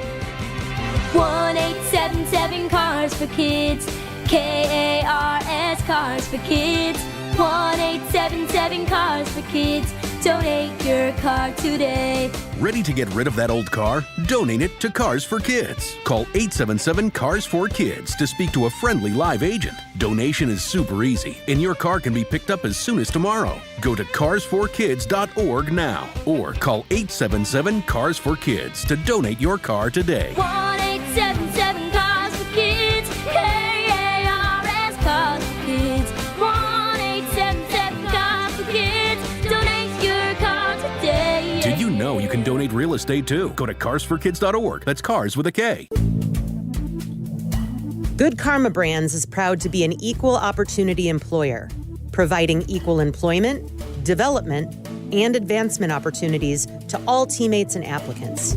1-877 Cars for Kids. KARS Cars for Kids. 1-877 Cars for Kids. Donate your car today. Ready to get rid of that old car? Donate it to Cars for Kids. Call 877-CARS-4-KIDS to speak to a friendly live agent. Donation is super easy, and your car can be picked up as soon as tomorrow. Go to carsforkids.org now, or call 877-CARS-4-KIDS to donate your car today. 1-877 Cars for Kids. KARS Cars for Kids. 1-877 Cars for Kids. Donate your car today. Did you know you can donate real estate too? Go to carsforkids.org. That's cars with a K. Good Karma Brands is proud to be an equal opportunity employer, providing equal employment, development, and advancement opportunities to all teammates and applicants.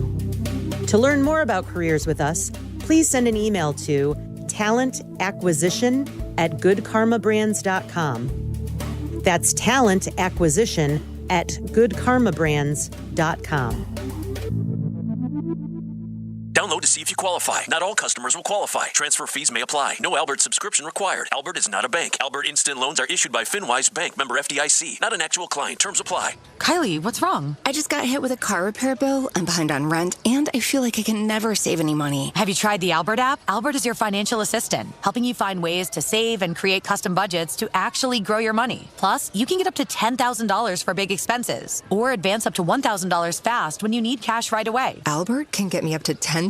To learn more about careers with us, please send an email to talentacquisition@goodkarmabrands.com. That's talentacquisition@goodkarmabrands.com. Download to see if you qualify. Not all customers will qualify. Transfer fees may apply. No Albert subscription required. Albert is not a bank. Albert Instant Loans are issued by FinWise Bank, member FDIC. Not an actual client. Terms apply. Kylie, what's wrong? I just got hit with a car repair bill. I'm behind on rent, and I feel like I can never save any money. Have you tried the Albert app? Albert is your financial assistant, helping you find ways to save and create custom budgets to actually grow your money. Plus, you can get up to $10,000 for big expenses, or advance up to $1,000 fast when you need cash right away. Albert can get me up to $10,000?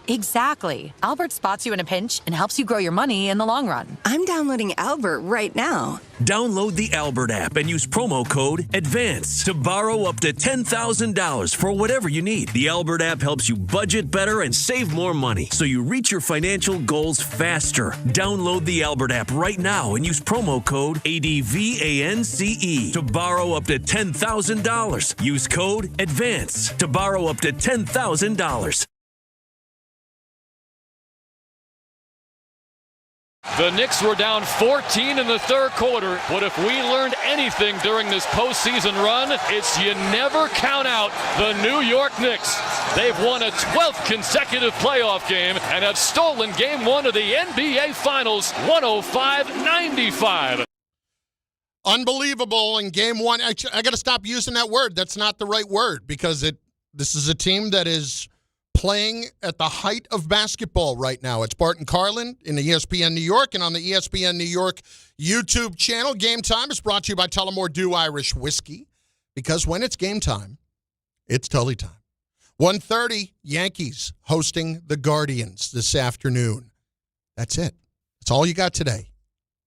Exactly. Albert spots you in a pinch and helps you grow your money in the long run. I'm downloading Albert right now. Download the Albert app and use promo code ADVANCE to borrow up to $10,000 for whatever you need. The Albert app helps you budget better and save more money, so you reach your financial goals faster. Download the Albert app right now and use promo code ADVANCE to borrow up to $10,000. Use code ADVANCE to borrow up to $10,000. The Knicks were down 14 in the third quarter, but if we learned anything during this postseason run, it's you never count out the New York Knicks. They've won a 12th consecutive playoff game and have stolen Game 1 of the NBA Finals, 105-95. Unbelievable in Game 1. I got to stop using that word. That's not the right word, because this is a team that is playing at the height of basketball right now. It's Bart Carlin in the ESPN New York and on the ESPN New York YouTube channel. Game Time is brought to you by Tullamore Dew Irish Whiskey, because when it's game time, it's Tully time. 1:30, Yankees hosting the Guardians this afternoon. That's it. That's all you got today.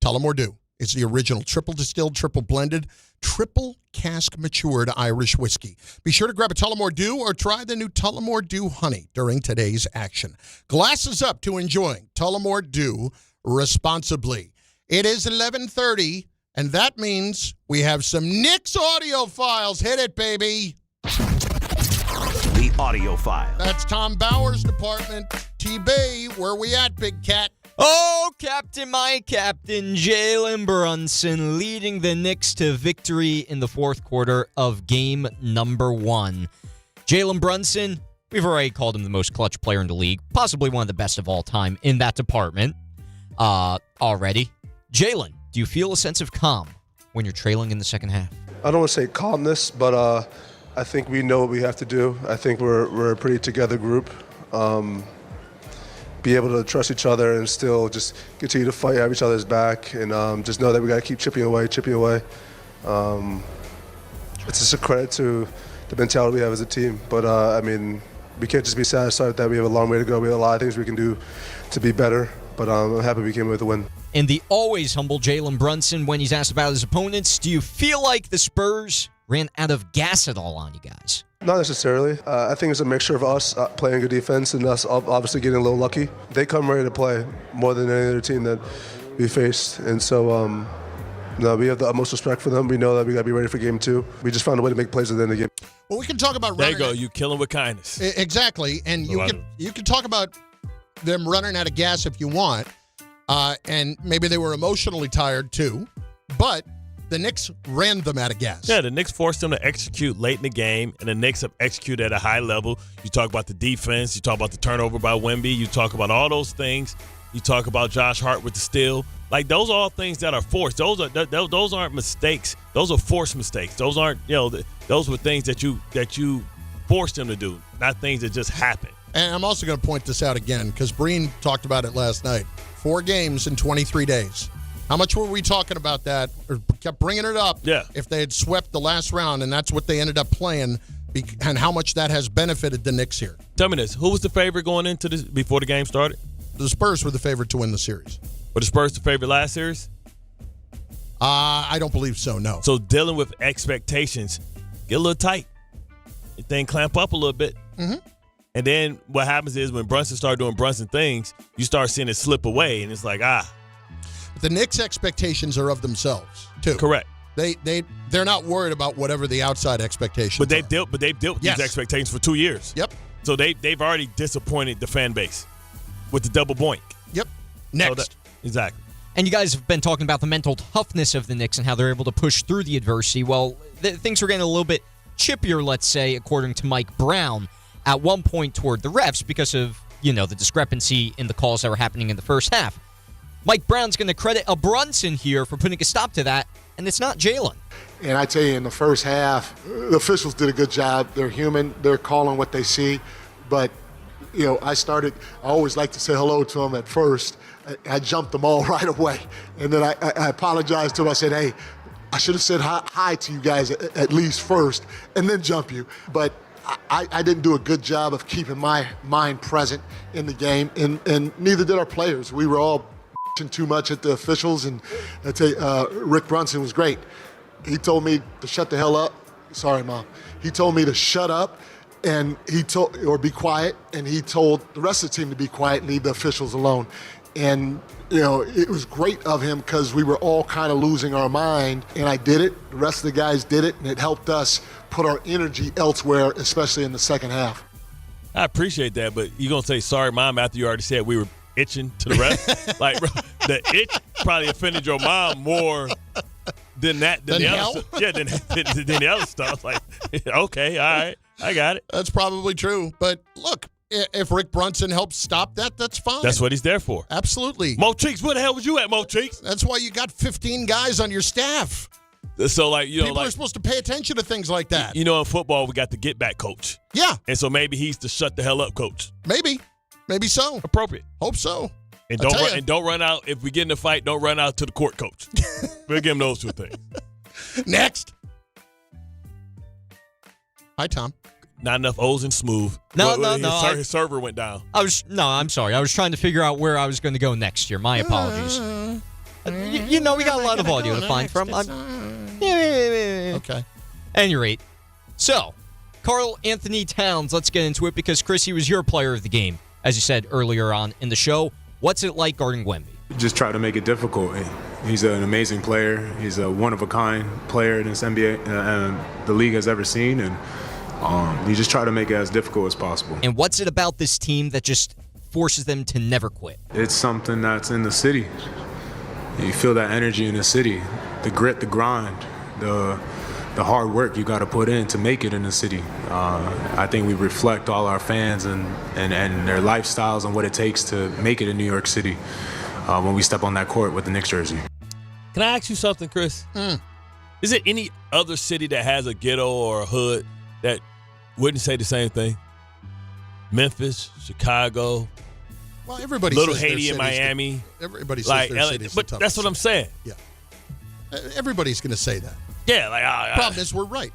Tullamore Dew. It's the original triple distilled, triple blended, triple cask matured Irish whiskey. Be sure to grab a Tullamore Dew or try the new Tullamore Dew Honey during today's action. Glasses up to enjoying Tullamore Dew responsibly. It is 11:30, and that means we have some Knicks audio files. Hit it, baby. The audio file. That's Tom Bauer's department. T-Bay, where we at, Big Cat? Oh, Captain, my Captain, Jalen Brunson leading the Knicks to victory in the fourth quarter of game number 1. Jalen Brunson, we've already called him the most clutch player in the league, possibly one of the best of all time in that department already. Jalen, do you feel a sense of calm when you're trailing in the second half? I don't want to say calmness, but I think we know what we have to do. I think we're a pretty together group. Be able to trust each other and still just continue to fight, have each other's back, and just know that we got to keep chipping away. It's just a credit to the mentality we have as a team. But, I mean, we can't just be satisfied that we have a long way to go. We have a lot of things we can do to be better, but I'm happy we came away with a win. And the always humble Jalen Brunson, when he's asked about his opponents, do you feel like the Spurs ran out of gas at all on you guys? Not necessarily. I think it's a mixture of us playing good defense and us obviously getting a little lucky. They come ready to play more than any other team that we faced. And so, we have the utmost respect for them. We know that we got to be ready for game 2. We just found a way to make plays at the end of the game. Well, we can talk about there you go. You kill them with kindness. Exactly. And you can talk about them running out of gas if you want. And maybe they were emotionally tired too. But the Knicks ran them out of gas. Yeah, the Knicks forced them to execute late in the game, and the Knicks have executed at a high level. You talk about the defense. You talk about the turnover by Wemby. You talk about all those things. You talk about Josh Hart with the steal. Like, those are all things that are forced. Those aren't mistakes. Those are forced mistakes. Those aren't, those were things that you forced them to do, not things that just happen. And I'm also going to point this out again because Breen talked about it last night. 4 games in 23 days. How much were we talking about that, or kept bringing it up? Yeah. If they had swept the last round, and that's what they ended up playing, and how much that has benefited the Knicks here. Tell me this: who was the favorite going into this before the game started? The Spurs were the favorite to win the series. Were the Spurs the favorite last series? I don't believe so. No. So dealing with expectations, get a little tight, then clamp up a little bit. Mm-hmm. And then what happens is when Brunson started doing Brunson things, you start seeing it slip away, and it's like, The Knicks' expectations are of themselves too. Correct. They're not worried about whatever the outside expectations. But they've dealt with these expectations for 2 years. Yep. So they've already disappointed the fan base with the double boink. Yep. Next. Exactly. And you guys have been talking about the mental toughness of the Knicks and how they're able to push through the adversity. Well, things are getting a little bit chippier, let's say, according to Mike Brown, at one point toward the refs because of, the discrepancy in the calls that were happening in the first half. Mike Brown's going to credit a Brunson here for putting a stop to that, and it's not Jalen. And I tell you, in the first half, the officials did a good job. They're human. They're calling what they see. But, I always like to say hello to them at first. I jumped them all right away. And then I apologized to them. I said, hey, I should have said hi to you guys at least first and then jump you. But I didn't do a good job of keeping my mind present in the game, and neither did our players. We were all too much at the officials, and I tell you, Rick Brunson was great. He told me to shut the hell up. Sorry, Mom. He told me to shut up, and or be quiet, and he told the rest of the team to be quiet and leave the officials alone. And it was great of him because we were all kind of losing our mind, and I did it. The rest of the guys did it, and it helped us put our energy elsewhere, especially in the second half. I appreciate that, but you're going to say, sorry, Mom, after you already said we were itching to the rest? Like, bro, the itch probably offended your mom more than the other stuff. Yeah, than the other stuff. Like, okay, all right, I got it. That's probably true. But look, if Rick Brunson helps stop that, that's fine. That's what he's there for. Absolutely. Mo Cheeks, where the hell was you at, Mo Cheeks? That's why you got 15 guys on your staff. So, like, people are supposed to pay attention to things like that. In football, we got the get back coach. Yeah. And so maybe he's the shut the hell up coach. Maybe so. Appropriate. Hope so. And don't run out. If we get in a fight, don't run out to the court coach. We'll give him those 2 things. Next. Hi, Tom. Not enough O's and smooth. No. His server went down. I'm sorry. I was trying to figure out where I was going to go next year. My apologies. We got a lot of audio to find from. Okay. At any rate, so Karl Anthony Towns, let's get into it because, Chris, he was your player of the game, as you said earlier on in the show. What's it like guarding Wemby? Just try to make it difficult. He's an amazing player. He's a one-of-a-kind player this NBA the league has ever seen, and you just try to make it as difficult as possible. And what's it about this team that just forces them to never quit? It's something that's in the city. You feel that energy in the city, the grit, the grind, the hard work you got to put in to make it in the city. I think we reflect all our fans and their lifestyles and what it takes to make it in New York City when we step on that court with the Knicks jersey. Can I ask you something, Chris? Is there any other city that has a ghetto or a hood that wouldn't say the same thing? Memphis, Chicago. Well, everybody Little says Haiti in Miami. Everybody says their city's the but toughest. that's what I'm saying. Yeah. Everybody's going to say that. Yeah, like problem is we're right.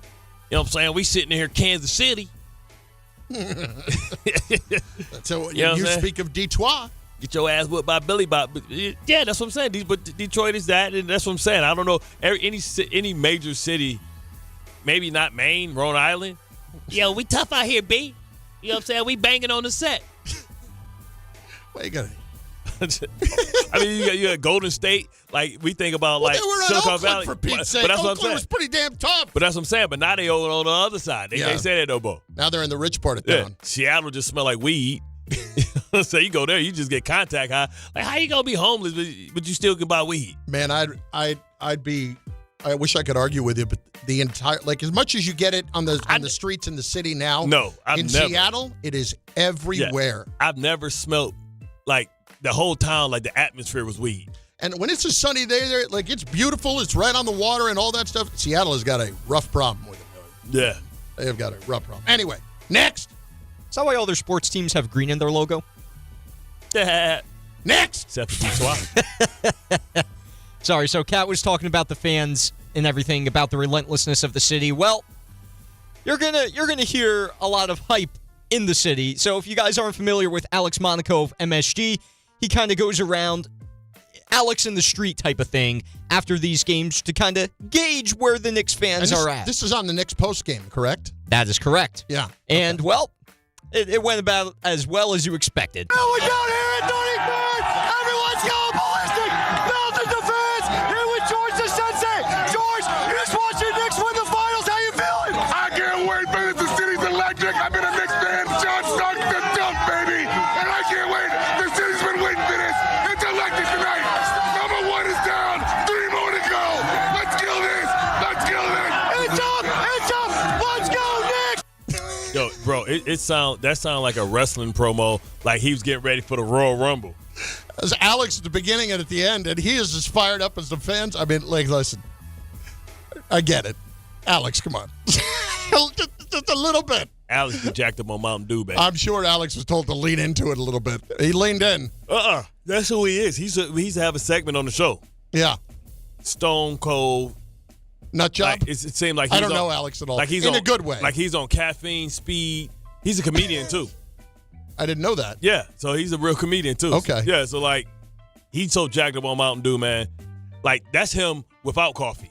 You know what I'm saying? We sitting here, Kansas City. So You know what you I'm saying? speak of Detroit. Get your ass whipped by Billy Bob. Yeah, that's what I'm saying. But Detroit is that, and that's what I'm saying. I don't know any major city, maybe not Maine, Rhode Island. Yo, we tough out here, B. You know what I'm saying? We banging on the set. What you got? I mean, you got Golden State. Like we think about Well, like they were in Silicon Oakland, Valley. for Pete's but sake. that's what I'm Oakland saying. was pretty damn tough. But that's what I'm saying. But now they over on the other side. They can't say that no more. Now they're in the rich part of Yeah. town. Seattle just smell like weed. So you go there, you just get contact high. Like how you gonna be homeless, but you still can buy weed? Man, I'd be. I wish I could argue with you, but the entire as much as you get it on the streets in the city now. No, I've in never. Seattle, it is everywhere. Yeah. I've never smelled like the whole town, like the atmosphere was weed. And when it's a sunny day there, like it's beautiful, it's right on the water and all that stuff. Seattle has got a rough problem with it. Yeah. They have got a rough problem. Anyway, next. Is that why all their sports teams have green in their logo? Next. Except for Sorry, so Kat was talking about the fans and everything, about the relentlessness of the city. Well, you're gonna hear a lot of hype in the city. So if you guys aren't familiar with Alex Monaco of MSG, he kind of goes around Alex in the street type of thing after these games to kind of gauge where the Knicks fans are at. This is on the Knicks post game, correct? That is correct. Yeah. And, well, it went about as well as you expected. Oh, we down here at Thornton. Everyone's going ballistic. Bell to defense. Here with George the Sensei. George, you just watched your Knicks win the finals. How you feeling? I can't wait, baby. The city's electric. I've been a Knicks fan. John Starks the dunk, baby. And I can't wait. The city's been waiting for this. It's electric tonight. Number one is down. 3 more to go. Let's kill this. Let's kill this. It's up. It's up. Let's go, Knicks. Yo, bro, that sound like a wrestling promo, like he was getting ready for the Royal Rumble. As Alex at the beginning and at the end, and he is as fired up as the fans. I mean, listen, I get it. Alex, come on. just a little bit. Alex be jacked up on Mountain Dew, baby. I'm sure Alex was told to lean into it a little bit. He leaned in. That's who he is. He used to have a segment on the show. Yeah. Stone Cold. Nut job? Like, it seemed like I don't know Alex at all. Like he's in on, a good way. Like he's on caffeine, speed. He's a comedian too. I didn't know that. Yeah, so he's a real comedian too. Okay. Yeah, so like he's so jacked up on Mountain Dew, man. Like that's him without coffee.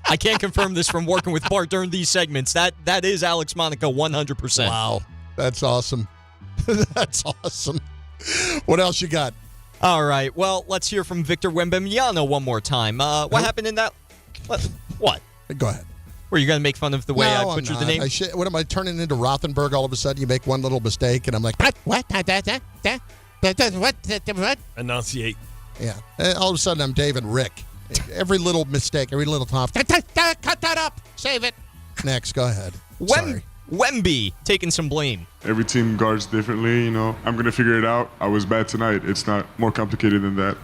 I can't confirm this from working with Bart during these segments. That is Alex Monaco 100%. Wow. That's awesome. That's awesome. What else you got? All right. Well, let's hear from Victor Wembanyama one more time. What happened in that? What? Go ahead. Were you going to make fun of the way I butchered the name? What am I turning into Rothenberg all of a sudden? You make one little mistake, and I'm like, what? Enunciate. Yeah. And all of a sudden, I'm Dave and Rick. Every little mistake, every little time. Cut that up. Save it. Next, go ahead. Sorry. Wemby taking some blame. Every team guards differently, you know. I'm going to figure it out. I was bad tonight. It's not more complicated than that.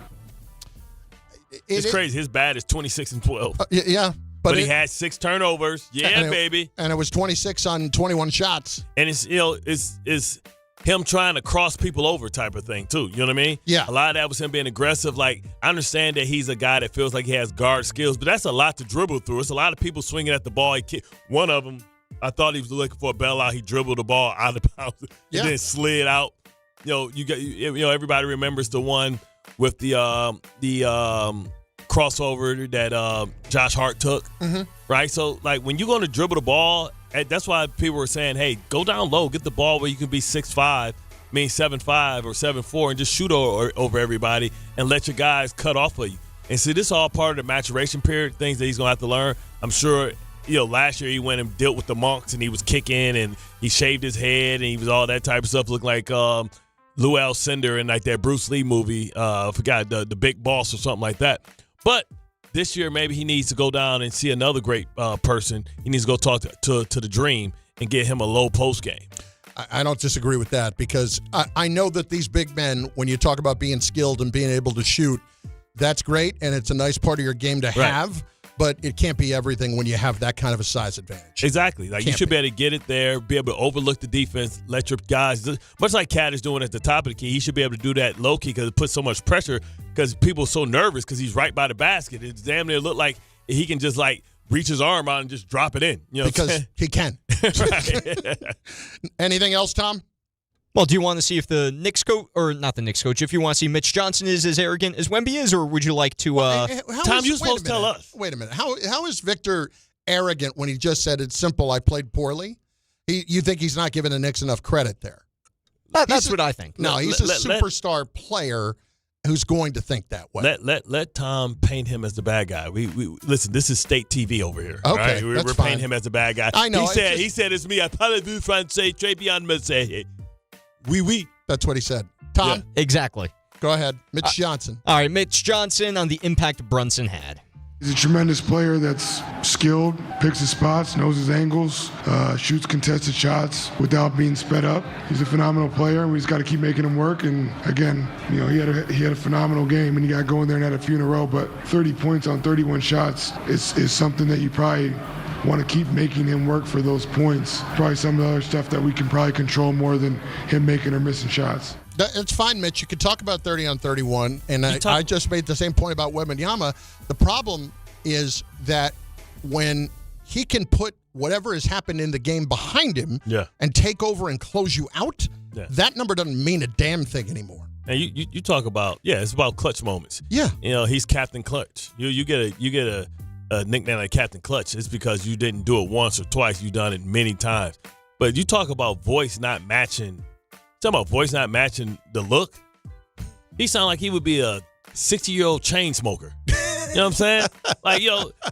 It's crazy. His bad is 26 and 12. Yeah. But he had 6 turnovers. Yeah, baby. And it was 26 on 21 shots. And it's it's him trying to cross people over type of thing too. You know what I mean? Yeah. A lot of that was him being aggressive. Like, I understand that he's a guy that feels like he has guard skills, but that's a lot to dribble through. It's a lot of people swinging at the ball. One of them, I thought he was looking for a bailout. He dribbled the ball out of bounds and then slid out. Everybody remembers the one with the crossover that Josh Hart took, right? So, like, when you're going to dribble the ball, that's why people were saying, hey, go down low, get the ball where you can be 6'5", 7'5", or 7'4", and just shoot over everybody and let your guys cut off of you. And see, this is all part of the maturation period, things that he's going to have to learn. I'm sure, last year he went and dealt with the monks and he was kicking and he shaved his head and he was all that type of stuff, looking like Lou Alcindor in like that Bruce Lee movie. I forgot, the Big Boss or something like that. But this year, maybe he needs to go down and see another great person. He needs to go talk to the Dream and get him a low post game. I don't disagree with that because I know that these big men, when you talk about being skilled and being able to shoot, that's great, and it's a nice part of your game to have, but it can't be everything when you have that kind of a size advantage. Exactly. Like, you should be able to get it there, be able to overlook the defense, let your guys, much like Cat is doing at the top of the key, he should be able to do that low key because it puts so much pressure because people are so nervous because he's right by the basket. It's damn near look like he can just, like, reach his arm out and just drop it in. You know because he can. Anything else, Tom? Well, do you want to see if the Knicks coach, or not the Knicks coach, if you want to see Mitch Johnson is as arrogant as Wemby is, or would you like to... Tom, you're supposed to tell us. Wait a minute. How is Victor arrogant when he just said it's simple, I played poorly? You think he's not giving the Knicks enough credit there? That's what I think. No, he's a superstar player who's going to think that way. Let Tom paint him as the bad guy. We listen. This is state TV over here. Okay, right? We're that's fine. painting him as the bad guy. I know. He said it's me. I parle du français très bien, monsieur. Oui. That's what he said. Tom? Yeah, exactly. Go ahead. Mitch Johnson. All right, Mitch Johnson on the impact Brunson had. He's a tremendous player that's skilled, picks his spots, knows his angles, shoots contested shots without being sped up. He's a phenomenal player, and we just got to keep making him work. And again, he had a phenomenal game, and he got going there and had a few in a row. But 30 points on 31 shots is something that you probably want to keep making him work for those points. Probably some of the other stuff that we can probably control more than him making or missing shots. It's fine, Mitch. You could talk about 30 on 31, and I just made the same point about Yama. The problem is that when he can put whatever has happened in the game behind him and take over and close you out, that number doesn't mean a damn thing anymore. And you talk about, it's about clutch moments. Yeah. He's Captain Clutch. You get a nickname like Captain Clutch. It's because you didn't do it once or twice. You've done it many times. But you talk about voice not matching. Talking about voice not matching the look. He sound like he would be a 60-year-old chain smoker. You know what I'm saying? Like,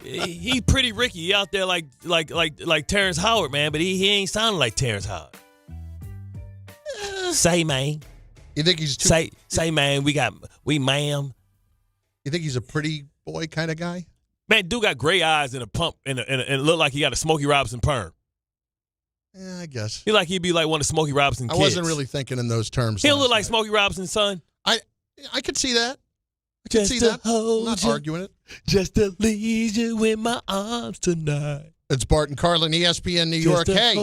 he pretty Ricky. He out there like Terrence Howard, man, but he ain't sounding like Terrence Howard. Say, man. You think he's say, man, we ma'am. You think he's a pretty boy kind of guy? Man, dude got gray eyes and a pump and look like he got a Smokey Robinson perm. Yeah, I guess. He'd be like one of Smokey Robinson kids. I wasn't really thinking in those terms. He'll look like Smokey Robinson's son. I could see that. I'm not arguing it. Just to lead you in my arms tonight. It's Bart and Carlin, ESPN New York. Hey,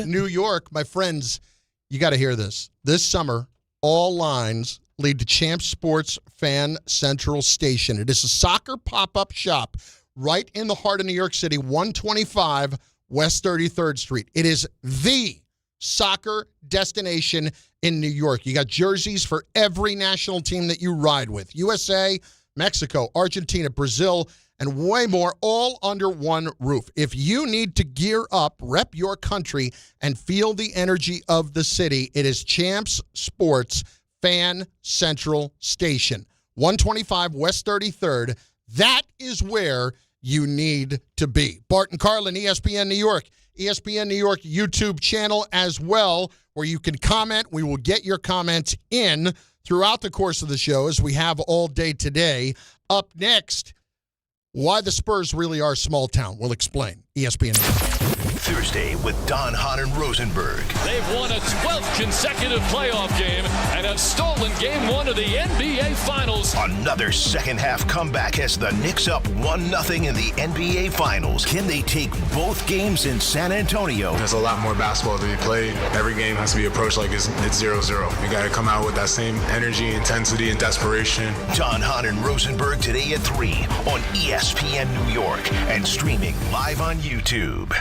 New York, my friends, you got to hear this. This summer, all lines lead to Champ Sports Fan Central Station. It is a soccer pop-up shop right in the heart of New York City, 125 West 33rd Street. It is the soccer destination in New York. You got jerseys for every national team that you ride with. USA, Mexico, Argentina, Brazil, and way more, all under one roof. If you need to gear up, rep your country, and feel the energy of the city, it is Champs Sports Fan Central Station, 125 West 33rd. That is where you need to be. Bart and Carlin, ESPN New York. ESPN New York YouTube channel as well, where you can comment. We will get your comments in throughout the course of the show, as we have all day today. Up next, why the Spurs really are small town. We'll explain. ESPN New York. Thursday with Don, Hahn, and Rosenberg. They've won a 12th consecutive playoff game and have stolen Game 1 of the NBA Finals. Another second-half comeback has the Knicks up 1-0 in the NBA Finals. Can they take both games in San Antonio? There's a lot more basketball to be played. Every game has to be approached like it's 0-0. You got to come out with that same energy, intensity, and desperation. Don, Hahn, and Rosenberg today at 3 on ESPN New York and streaming live on YouTube.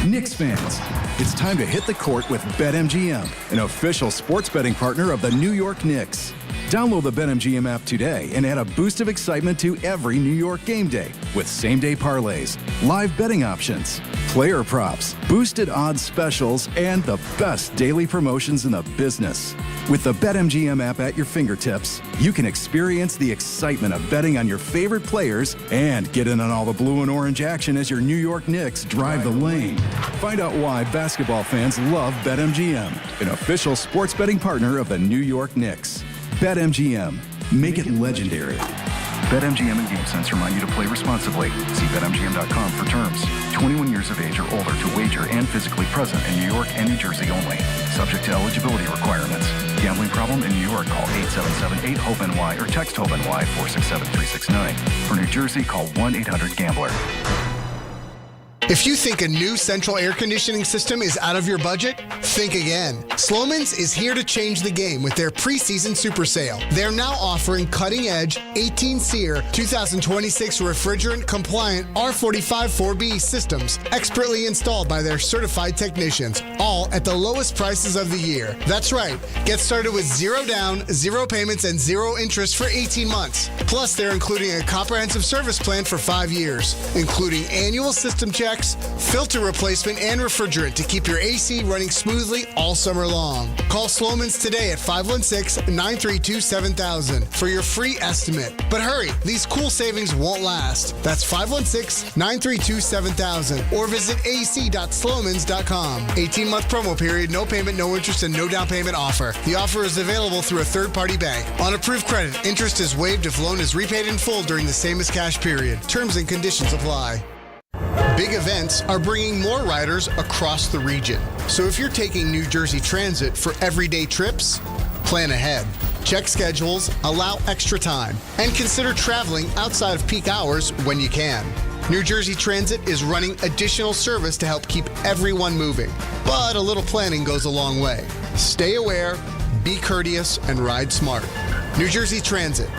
Knicks fans, it's time to hit the court with BetMGM, an official sports betting partner of the New York Knicks. Download the BetMGM app today and add a boost of excitement to every New York game day with same-day parlays, live betting options, player props, boosted odds specials, and the best daily promotions in the business. With the BetMGM app at your fingertips, you can experience the excitement of betting on your favorite players and get in on all the blue and orange action as your New York Knicks drive the lane. Find out why basketball fans love BetMGM, an official sports betting partner of the New York Knicks. BetMGM. Make it legendary. BetMGM and GameSense remind you to play responsibly. See BetMGM.com for terms. 21 years of age or older to wager and physically present in New York and New Jersey only. Subject to eligibility requirements. Gambling problem in New York? Call 877-8-HOPE-NY or text HOPE-NY 467-369. For New Jersey, call 1-800-GAMBLER. If you think a new central air conditioning system is out of your budget, think again. Slomin's is here to change the game with their preseason super sale. They're now offering cutting-edge 18-SEER 2026 refrigerant-compliant R45-4B systems expertly installed by their certified technicians, all at the lowest prices of the year. That's right. Get started with 0 down, 0 payments, and 0 interest for 18 months. Plus, they're including a comprehensive service plan for 5 years, including annual system checks, filter replacement, and refrigerant to keep your AC running smoothly all summer long. Call Slomin's today at 516-932-7000 for your free estimate. But hurry, these cool savings won't last. That's 516-932-7000 or visit ac.slomans.com. 18-month promo period, no payment, no interest, and no down payment offer. The offer is available through a third-party bank. On approved credit, interest is waived if loan is repaid in full during the same as cash period. Terms and conditions apply. Big events are bringing more riders across the region. So if you're taking New Jersey Transit for everyday trips, plan ahead. Check schedules, allow extra time, and consider traveling outside of peak hours when you can. New Jersey Transit is running additional service to help keep everyone moving. But a little planning goes a long way. Stay aware, be courteous, and ride smart. New Jersey Transit,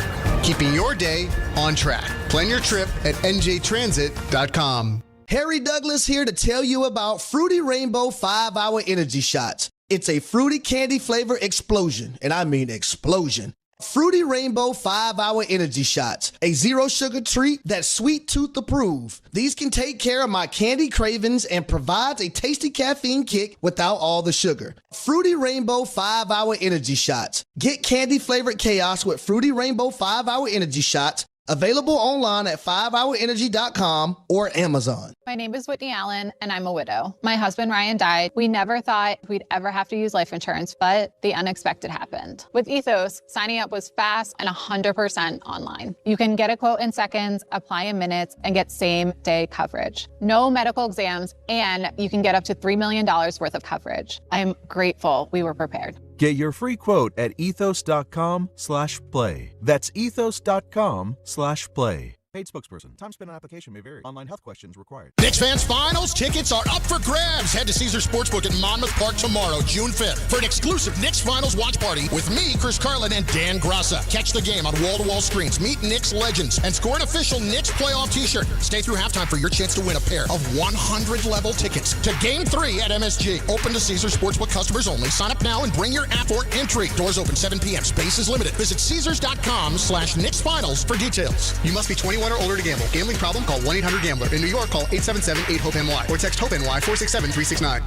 keeping your day on track. Plan your trip at njtransit.com. Harry Douglas here to tell you about Fruity Rainbow 5-Hour Energy Shots. It's a fruity candy flavor explosion, and I mean explosion. Fruity Rainbow 5-Hour Energy Shots, a zero sugar treat that's sweet tooth approved. These can take care of my candy cravings and provides a tasty caffeine kick without all the sugar. Fruity Rainbow 5-Hour Energy Shots. Get candy flavored chaos with Fruity Rainbow 5-Hour Energy Shots. Available online at 5hourenergy.com or Amazon. My name is Whitney Allen, and I'm a widow. My husband, Ryan, died. We never thought we'd ever have to use life insurance, but the unexpected happened. With Ethos, signing up was fast and 100% online. You can get a quote in seconds, apply in minutes, and get same-day coverage. No medical exams, and you can get up to $3 million worth of coverage. I'm grateful we were prepared. Get your free quote at ethos.com/play. That's ethos.com/play. Paid spokesperson. Time spent on application may vary. Online health questions required. Knicks fans finals tickets are up for grabs. Head to Caesars Sportsbook in Monmouth Park tomorrow, June 5th, for an exclusive Knicks finals watch party with me, Chris Carlin, and Dan Grassa. Catch the game on wall-to-wall screens, meet Knicks legends, and score an official Knicks playoff t-shirt. Stay through halftime for your chance to win a pair of 100 level tickets to Game 3 at MSG. Open to Caesars Sportsbook customers only. Sign up now and bring your app for entry. Doors open 7 p.m. Space is limited. Visit Caesars.com/Knicks finals for details. You must be 21 or older to gamble. Gambling problem? Call 1-800-GAMBLER. In New York, call 877-8-HOPE-NY or text HOPE-NY 467-369.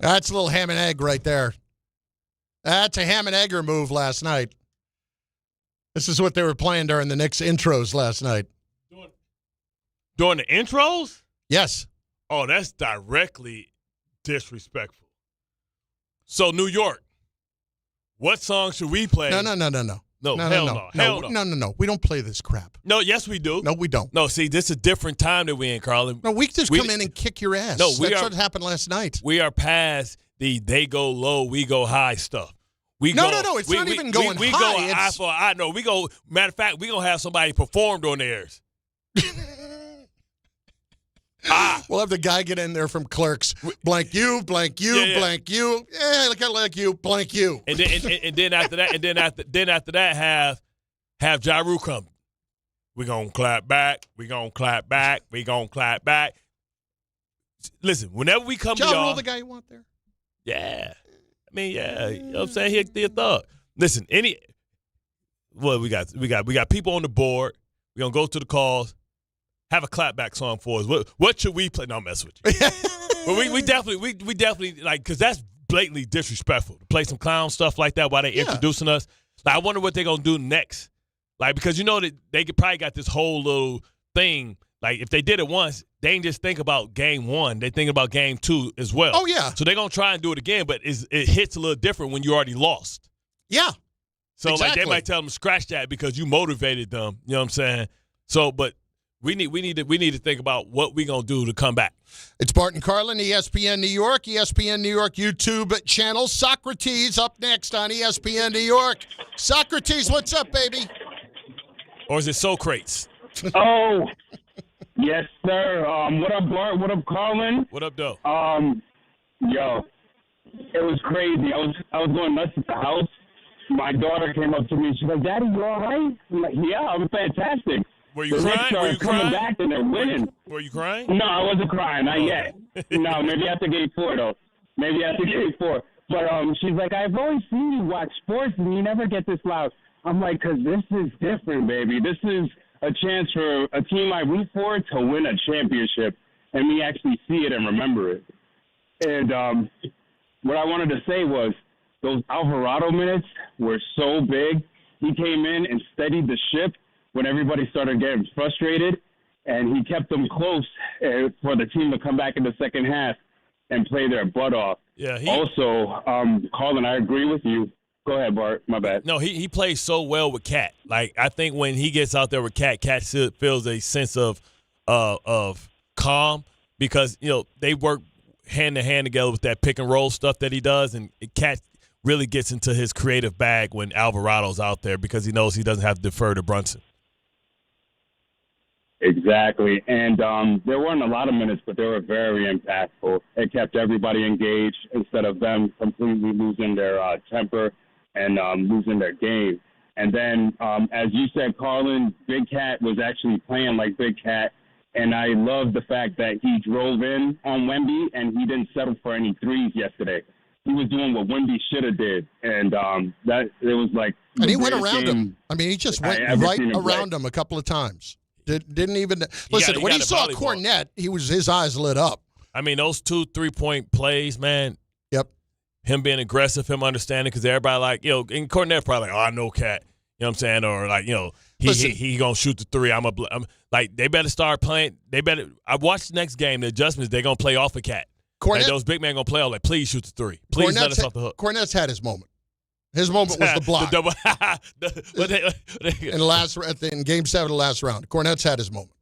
That's a little ham and egg right there. That's a ham and egger move last night. This is what they were playing during the Knicks intros last night. During the intros? Yes. Oh, that's directly disrespectful. So, New York, what song should we play? No. No, hell no. No. We don't play this crap. No, yes, we do. No, we don't. No, see, this is a different time that we're in, Carlin. No, we just come in and kick your ass. No, That's what happened last night. We are past the they go low, we go high stuff. No, it's not even going we high. Go eye for eye. No, we go, matter of fact, we're going to have somebody performed on theirs. We'll have the guy get in there from Clerks. Blank you, blank you, blank you. Yeah, look, I like you, blank you. And then after that, have Ja Rule come. We're gonna clap back. We're gonna clap back. We're gonna clap back. Listen, whenever we come to y'all, Ja Rule the guy you want there? Yeah. I mean, yeah. You know what I'm saying? He a thug. Listen, we got people on the board. We're gonna go to the calls. Have a clapback song for us. What should we play? No, I'm messing with you. But we definitely like, because that's blatantly disrespectful to play some clown stuff like that while they introducing us. Like, I wonder what they're gonna do next. Like, because you know that they could probably got this whole little thing. Like, if they did it once, they ain't just think about game one. They think about game two as well. Oh yeah. So they're gonna try and do it again, but it hits a little different when you already lost. Yeah. So exactly. like they might tell them to scratch that because you motivated them. You know what I'm saying? So, but We need to think about what we're gonna do to come back. It's Bart Carlin, ESPN New York, ESPN New York YouTube channel. Socrates up next on ESPN New York. Socrates, what's up, baby? Or is it Socrates? Oh, yes, sir. What up, Bart? What up, Carlin? What up, Doe? Yo, it was crazy. I was going nuts at the house. My daughter came up to me. She's like, "Daddy, you all right?" I'm like, "Yeah, I'm fantastic." Were you crying? Were you coming crying? back and they're winning. Were you crying? No, I wasn't crying. Not yet. No, maybe after game 4, though. Maybe after game 4. But she's like, "I've always seen you watch sports and you never get this loud." I'm like, "Because this is different, baby. This is a chance for a team I root for to win a championship and me actually see it and remember it." And what I wanted to say was those Alvarado minutes were so big. He came in and steadied the ship when everybody started getting frustrated, and he kept them close for the team to come back in the second half and play their butt off. Yeah. Also, Carlin, I agree with you. Go ahead, Bart. My bad. No, he plays so well with Cat. Like, I think when he gets out there with Cat feels a sense of calm because, they work hand to hand together with that pick and roll stuff that he does, and Cat really gets into his creative bag when Alvarado's out there because he knows he doesn't have to defer to Brunson. Exactly. And there weren't a lot of minutes, but they were very impactful. It kept everybody engaged instead of them completely losing their temper and losing their game. And then, as you said, Carlin, Big Cat was actually playing like Big Cat. And I love the fact that he drove in on Wemby and he didn't settle for any threes yesterday. He was doing what Wemby should have did. And that it was like. And he went around him. I mean, he just went right around him a couple of times. Didn't even listen. When he saw Cornette, his eyes lit up. I mean, those 2 3-point plays, man. Yep. Him being aggressive, him understanding, because everybody and Cornette probably like, "Oh, I know Cat." You know what I'm saying? Or like, he gonna shoot the 3. I'm like, they better start playing. I watched the next game. The adjustments they're gonna play off of Cat. Like, those big men gonna play off. Like, please shoot the 3. Please let us off the hook. Cornette's had his moment. His moment was the block. In Game 7 of the last round, Cornette's had his moment.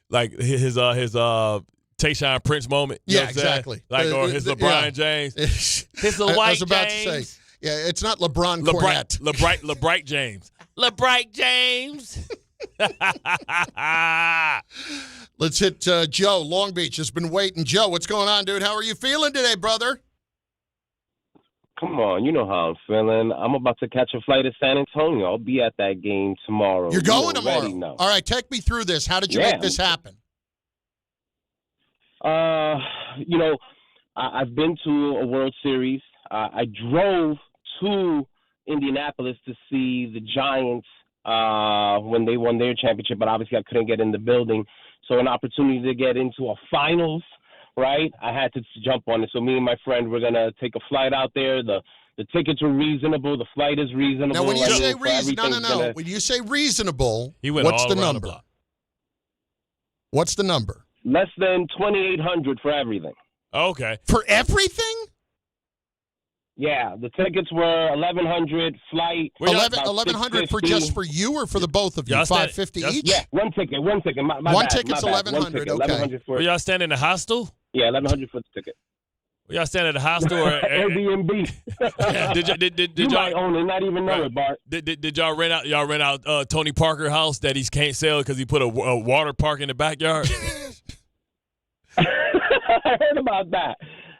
Like his Tayshaun Prince moment. You know what I'm exactly. Saying? Like or his LeBron James. His LeBron I was about to say. Yeah, it's not LeBron Cornette. LeBright James. LeBright James. Let's hit Joe. Long Beach has been waiting. Joe, what's going on, dude? How are you feeling today, brother? Come on, you know how I'm feeling. I'm about to catch a flight to San Antonio. I'll be at that game tomorrow. You're going tomorrow? All right, take me through this. How did you make this happen? I've been to a World Series. I drove to Indianapolis to see the Giants when they won their championship, but obviously I couldn't get in the building. So an opportunity to get into a finals, right? I had to jump on it. So me and my friend, we're going to take a flight out there. The tickets are reasonable. The flight is reasonable. Now, when you say reasonable, when you say reasonable, what's the number? What's the number? Less than $2,800 for everything. Okay. For everything? Yeah, the tickets were $1,100 flight. $1,100 for just for you or for the both of you? $550 each? Yeah, one ticket. My one bad, ticket's $1,100. Okay. $1,100 for Were y'all standing in the hostel? Yeah, $1,100 for the ticket. Were y'all standing at the hostel or Airbnb? Did you y'all might own it, not even know it, Bart. Did y'all rent out Tony Parker house that he can't sell because he put a water park in the backyard? I heard about that.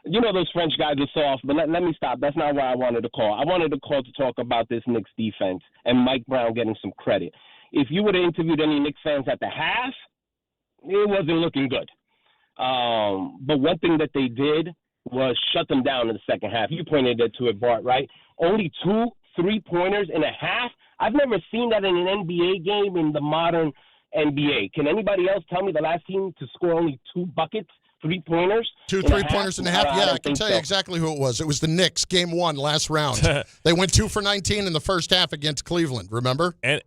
You know those French guys are soft, but let me stop. That's not why I wanted to call. I wanted to call to talk about this Knicks defense and Mike Brown getting some credit. If you would have interviewed any Knicks fans at the half, it wasn't looking good. But one thing that they did was shut them down in the second half. You pointed to it, Bart, right? Only 2 3-pointers in a half. I've never seen that in an NBA game in the modern NBA. Can anybody else tell me the last team to score only 2 buckets? 3-pointers? 2 3-pointers in a half? Yeah, I can tell you exactly who it was. It was the Knicks, game 1, last round. They went 2 for 19 in the first half against Cleveland, remember? And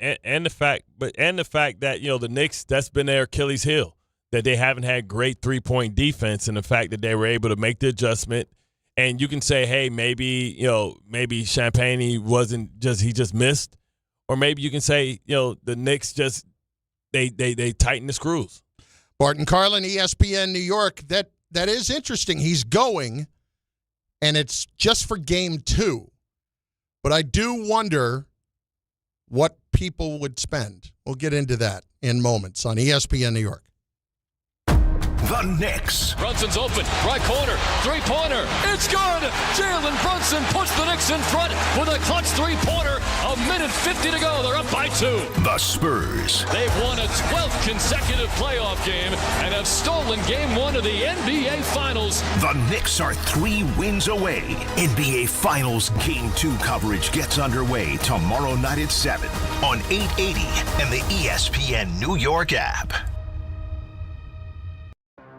the fact that, the Knicks, that's been their Achilles heel, that they haven't had great 3-point defense, and the fact that they were able to make the adjustment. And you can say, hey, maybe Champagne he just missed. Or maybe you can say, the Knicks just they tighten the screws. Bart Carlin, ESPN New York. That is interesting. He's going, and it's just for game 2. But I do wonder what people would spend. We'll get into that in moments on ESPN New York. The Knicks. Brunson's open, right corner, three-pointer. It's good. Jalen Brunson puts the Knicks in front with a clutch three-pointer. 1:50 to go. They're up by 2. The Spurs. They've won a 12th consecutive playoff game and have stolen game 1 of the NBA Finals. The Knicks are 3 wins away. NBA Finals Game 2 coverage gets underway tomorrow night at 7 on 880 and the ESPN New York app.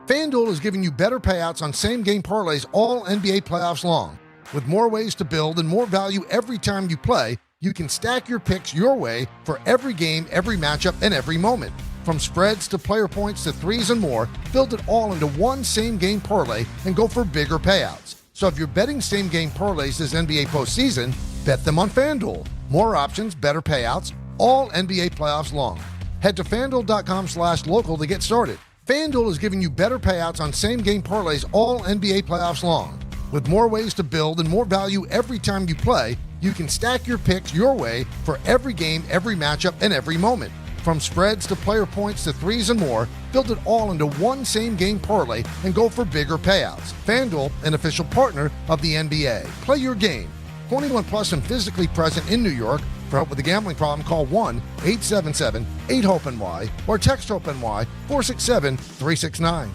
FanDuel is giving you better payouts on same-game parlays all NBA playoffs long. With more ways to build and more value every time you play, you can stack your picks your way for every game, every matchup, and every moment. From spreads to player points to threes and more, build it all into one same-game parlay and go for bigger payouts. So if you're betting same-game parlays this NBA postseason, bet them on FanDuel. More options, better payouts, all NBA playoffs long. Head to FanDuel.com/local to get started. FanDuel is giving you better payouts on same-game parlays all NBA playoffs long. With more ways to build and more value every time you play, you can stack your picks your way for every game, every matchup, and every moment. From spreads to player points to threes and more, build it all into one same-game parlay and go for bigger payouts. FanDuel, an official partner of the NBA. Play your game. 21 plus and physically present in New York. For help with a gambling problem, call 1-877-8-HOPE-NY or text HOPE-NY 467-369.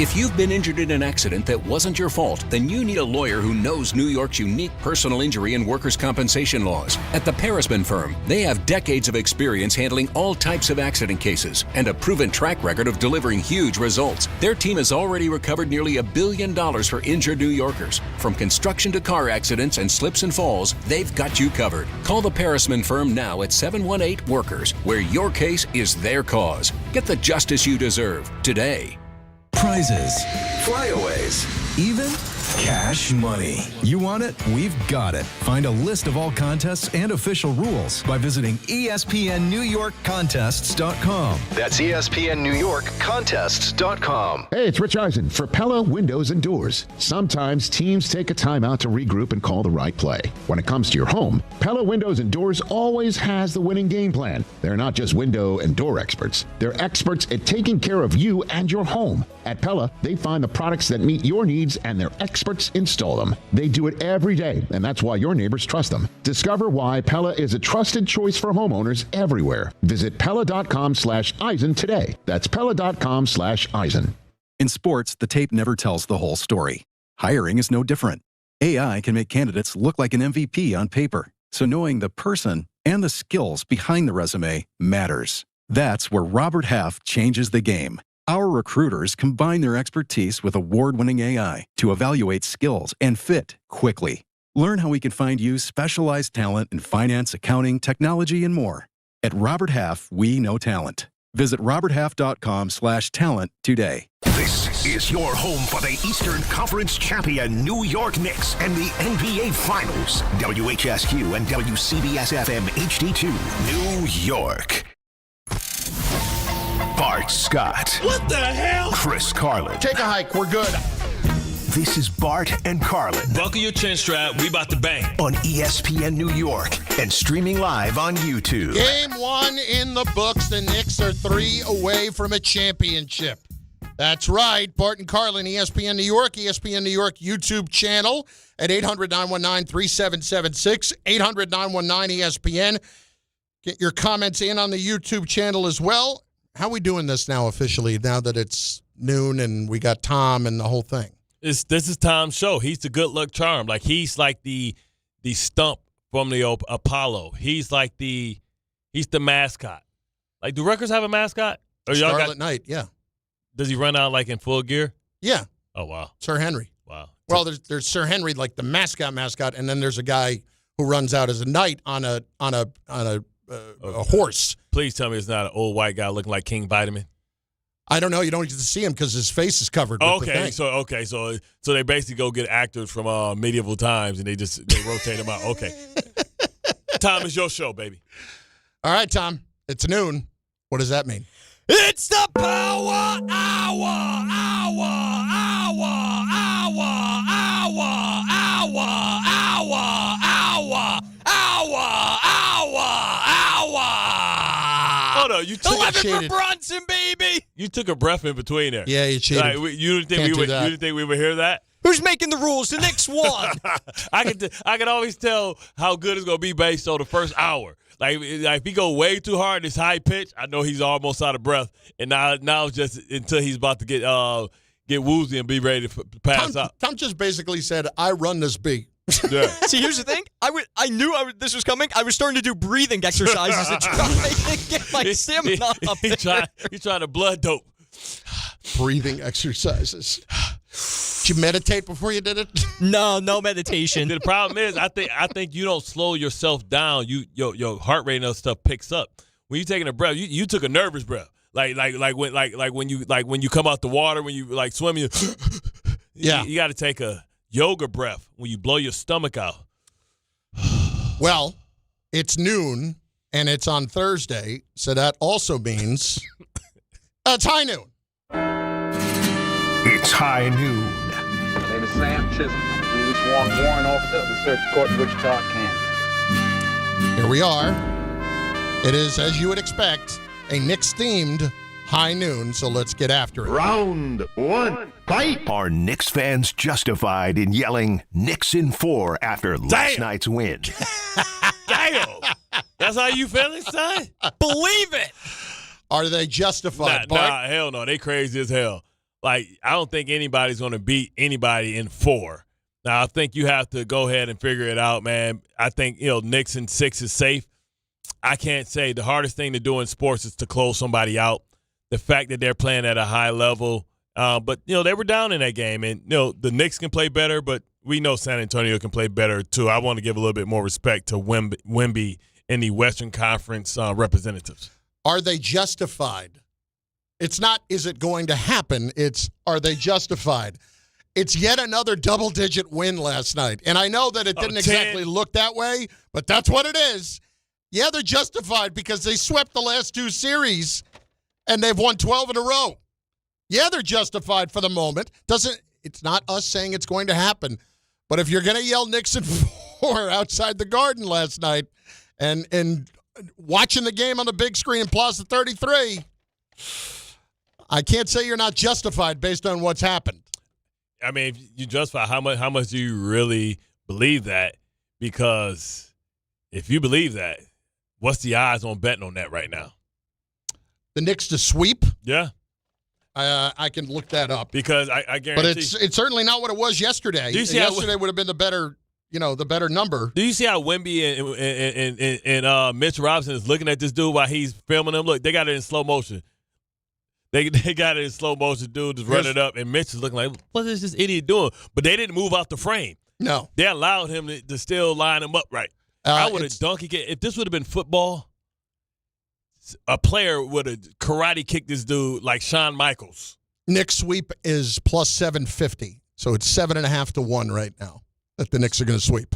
If you've been injured in an accident that wasn't your fault, then you need a lawyer who knows New York's unique personal injury and workers' compensation laws. At the Parisman Firm, they have decades of experience handling all types of accident cases and a proven track record of delivering huge results. Their team has already recovered nearly $1 billion for injured New Yorkers. From construction to car accidents and slips and falls, they've got you covered. Call the Parisman Firm now at 718-WORKERS, where your case is their cause. Get the justice you deserve today. Prizes, flyaways, even cash money. You want it? We've got it. Find a list of all contests and official rules by visiting ESPNNewYorkContests.com. That's ESPNNewYorkContests.com. Hey, it's Rich Eisen for Pella Windows and Doors. Sometimes teams take a timeout to regroup and call the right play. When it comes to your home, Pella Windows and Doors always has the winning game plan. They're not just window and door experts. They're experts at taking care of you and your home. At Pella, they find the products that meet your needs and they're experts install them. They do it every day, and that's why your neighbors trust them. Discover why Pella is a trusted choice for homeowners everywhere. Visit Pella.com/Eisen today. That's Pella.com/Eisen. In sports, the tape never tells the whole story. Hiring is no different. AI can make candidates look like an MVP on paper, so knowing the person and the skills behind the resume matters. That's where Robert Half changes the game. Our recruiters combine their expertise with award-winning AI to evaluate skills and fit quickly. Learn how we can find you specialized talent in finance, accounting, technology, and more. At Robert Half, we know talent. Visit roberthalf.com/talent today. This is your home for the Eastern Conference champion New York Knicks and the NBA Finals. WHSQ and WCBS-FM HD2, New York. Bart Scott. What the hell? Chris Carlin. Take a hike. We're good. This is Bart and Carlin. Buckle your chin strap. We about to bang. On ESPN New York and streaming live on YouTube. Game 1 in the books. The Knicks are 3 away from a championship. That's right. Bart and Carlin, ESPN New York YouTube channel at 800-919-3776, 800-919-ESPN. Get your comments in on the YouTube channel as well. How are we doing this now officially, now that it's noon and we got Tom and the whole thing? This is Tom's show. He's the good luck charm. Like, he's like the stump from the Apollo. He's like he's the mascot. Like, do Rutgers have a mascot? Or Scarlet Knight, yeah. Does he run out like in full gear? Yeah. Oh, wow. Sir Henry. Wow. Well, there's Sir Henry, like the mascot, and then there's a guy who runs out as a knight on a horse. Please tell me it's not an old white guy looking like King Vitamin. I don't know. You don't get to see him because his face is covered. With the thing. So they basically go get actors from medieval times and they rotate them out. Okay. Tom, it's your show, baby. All right, Tom. It's noon. What does that mean? It's the Power Hold on, you took 11 for Brunson, baby. You took a breath in between there. Yeah, you cheated. You didn't think we would hear that? Who's making the rules? The Knicks won. I can always tell how good it's gonna be based on the first hour. Like if he go way too hard, this high pitch, I know he's almost out of breath. And now it's just until he's about to get woozy and be ready to pass out. Tom just basically said, "I run this beat." Yeah. See, here's the thing. I knew this was coming. I was starting to do breathing exercises to try to get my stamina up there. He's trying to blood dope. Breathing exercises. Did you meditate before you did it? No meditation. The problem is, I think you don't slow yourself down. Your heart rate and other stuff picks up when you're taking a breath. You took a nervous breath, like when you come out the water when you like swimming. Yeah, you got to take a yoga breath when you blow your stomach out. Well, it's noon and it's on Thursday, so that also means it's high noon. It's high noon. My name is Sam Chisholm. I'm a duly sworn warrant officer of the Circuit Court in Wichita, Kansas. Here we are. It is, as you would expect, a Knicks-themed high noon, so let's get after it. Round one, fight! Are Knicks fans justified in yelling Knicks in 4 after last night's win? Damn! That's how you feeling, son? Believe it! Are they justified, Bart? Nah, hell no. They crazy as hell. Like, I don't think anybody's going to beat anybody in 4. Now, I think you have to go ahead and figure it out, man. I think, Knicks in 6 is safe. I can't say the hardest thing to do in sports is to close somebody out. The fact that they're playing at a high level. But, they were down in that game. And, the Knicks can play better, but we know San Antonio can play better, too. I want to give a little bit more respect to Wemby and the Western Conference representatives. Are they justified? It's not, is it going to happen? It's, are they justified? It's yet another double-digit win last night. And I know that it didn't exactly look that way, but that's what it is. Yeah, they're justified because they swept the last 2 series, and they've won 12 in a row. Yeah, they're justified for the moment. It's not us saying it's going to happen. But if you're going to yell Knicks in 4 outside the Garden last night and watching the game on the big screen in Plaza 33, I can't say you're not justified based on what's happened. I mean, if you justify how much do you really believe that? Because if you believe that, what's the odds on betting on that right now? The Knicks to sweep? Yeah. I can look that up. Because I guarantee. But it's certainly not what it was yesterday. Yesterday would have been the better number. Do you see how Wemby and Mitch Robinson is looking at this dude while he's filming him? Look, they got it in slow motion. They got it in slow motion. Dude just running up, and Mitch is looking like, what is this idiot doing? But they didn't move out the frame. No. They allowed him to still line him up right. I would have donkey kicked. If this would have been football, a player would have karate kicked this dude like Shawn Michaels. Knicks sweep is plus 750. So it's 7.5 to 1 right now that the Knicks are going to sweep.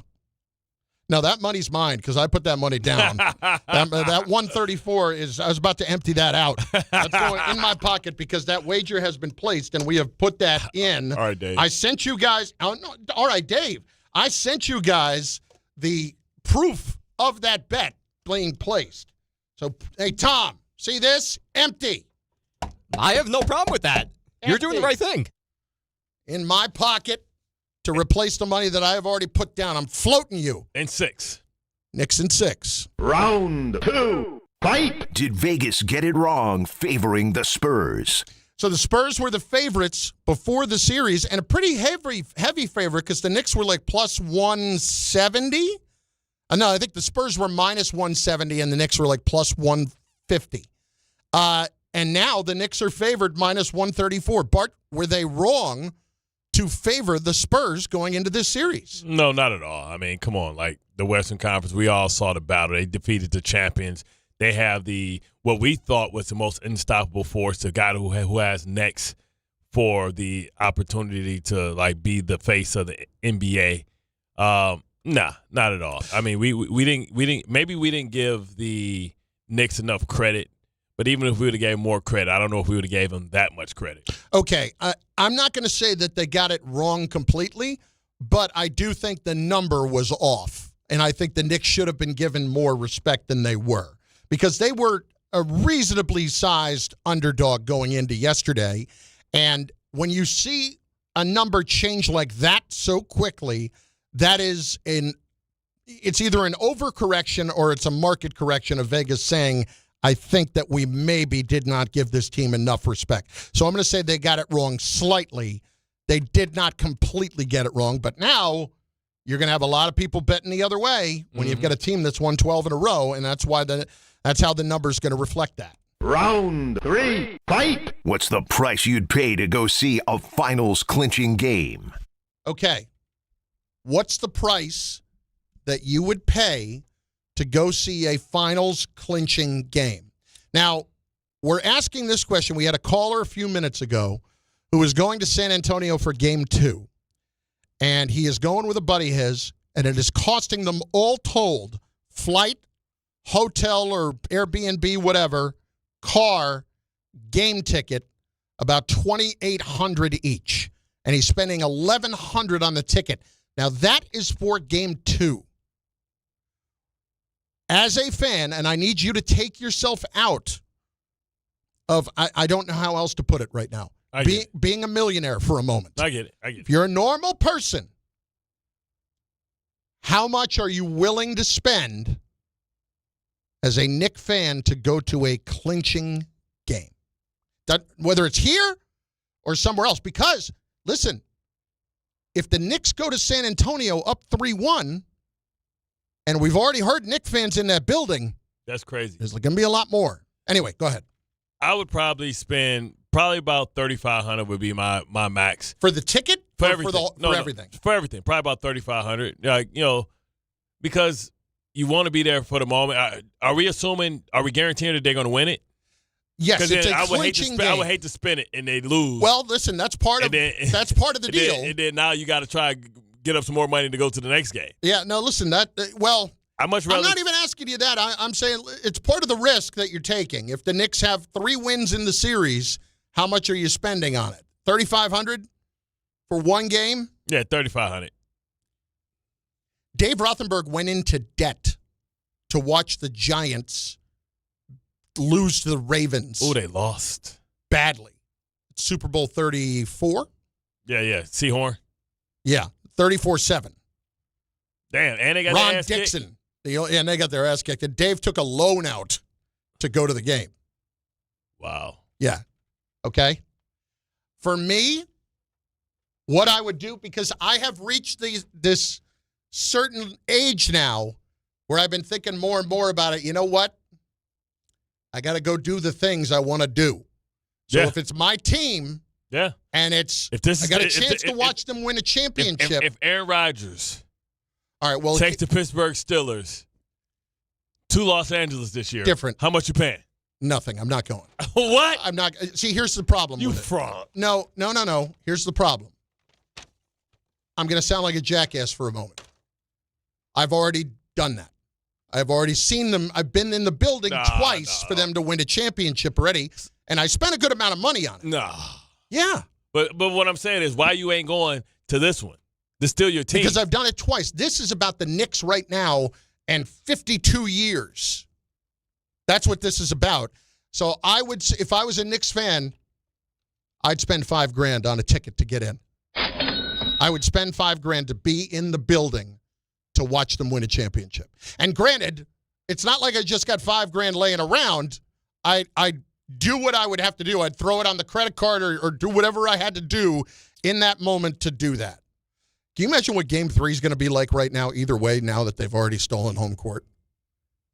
Now, that money's mine because I put that money down. that 134 is, I was about to empty that out. That's going in my pocket because that wager has been placed and we have put that in. All right, Dave. I sent you guys, all right, Dave. I sent you guys the proof of that bet being placed. So, hey, Tom, see this? Empty. I have no problem with that. You're doing the right thing. In my pocket. To replace the money that I have already put down. I'm floating you. In 6. Knicks in 6. Round 2, fight! Did Vegas get it wrong favoring the Spurs? So the Spurs were the favorites before the series, and a pretty heavy favorite because the Knicks were like plus 170. No, I think the Spurs were minus 170, and the Knicks were like plus 150. And now the Knicks are favored minus 134. Bart, were they wrong to favor the Spurs going into this series? No, not at all. I mean, come on. Like the Western Conference, we all saw the battle. They defeated the champions. They have what we thought was the most unstoppable force, the guy who has next for the opportunity to like be the face of the NBA. Nah, not at all. I mean, we didn't give the Knicks enough credit. But even if we would have gave him more credit, I don't know if we would have gave him that much credit. Okay, I'm not going to say that they got it wrong completely, but I do think the number was off. And I think the Knicks should have been given more respect than they were, because they were a reasonably sized underdog going into yesterday. And when you see a number change like that so quickly, that is it's either an overcorrection or it's a market correction of Vegas saying, I think that we maybe did not give this team enough respect. So I'm going to say they got it wrong slightly. They did not completely get it wrong, but now you're going to have a lot of people betting the other way when you've got a team that's won 12 in a row, and that's how the number's going to reflect that. Round 3, fight! What's the price you'd pay to go see a finals clinching game? Okay. What's the price that you would pay to go see a finals clinching game? Now, we're asking this question. We had a caller a few minutes ago who was going to San Antonio for game 2, and he is going with a buddy of his, and it is costing them all told, flight, hotel or Airbnb, whatever, car, game ticket, about $2,800 each. And he's spending $1,100 on the ticket. Now, that is for game 2. As a fan, and I need you to take yourself out of, I don't know how else to put it right now, being a millionaire for a moment. I get it. If you're a normal person, how much are you willing to spend as a Knicks fan to go to a clinching game? Whether it's here or somewhere else. Because, listen, if the Knicks go to San Antonio up 3-1, and we've already heard Knicks fans in that building, that's crazy. There's going to be a lot more. Anyway, go ahead. I would probably spend about $3,500 would be my max. For the ticket? For or everything. For everything? For everything. Probably about $3,500. Because you want to be there for the moment. Are we guaranteeing that they're going to win it? Yes, it's a clinching game. I would hate to spin it and they lose. Well, listen, that's part of the deal. And then now you got to try to get up some more money to go to the next game. Yeah, no, listen, I'm not even asking you that. I'm saying it's part of the risk that you're taking. If the Knicks have 3 wins in the series, how much are you spending on it? $3,500 for one game? Yeah, $3,500. Dave Rothenberg went into debt to watch the Giants lose to the Ravens. Oh, they lost. Badly. Super Bowl 34? Yeah. Seahorn? Yeah, 34-7. Damn, and they got Ron their ass Dixon. And they got their ass kicked. And Dave took a loan out to go to the game. Wow. Yeah. Okay? For me, what I would do, because I have reached this certain age now where I've been thinking more and more about it. You know what? I got to go do the things I want to do. So if it's my team, and I got a chance to watch them win a championship. If Aaron Rodgers takes the Pittsburgh Steelers to Los Angeles this year, different. How much you paying? Nothing. I'm not going. What? I'm not. See, here's the problem. You with it. fraud. No. Here's the problem. I'm going to sound like a jackass for a moment. I've already done that. I've already seen them. I've been in the building twice for them to win a championship already, and I spent a good amount of money on it. No. Yeah. But what I'm saying is, why you ain't going to this one? This still your team. Because I've done it twice. This is about the Knicks right now and 52 years. That's what this is about. So I would, if I was a Knicks fan, I'd spend $5,000 on a ticket to get in. I would spend $5,000 to be in the building to watch them win a championship. And granted, it's not like I just got $5,000 laying around. I'd do what I would have to do. I'd throw it on the credit card or do whatever I had to do in that moment to do that. Can you imagine what Game 3 is going to be like right now, either way, now that they've already stolen home court?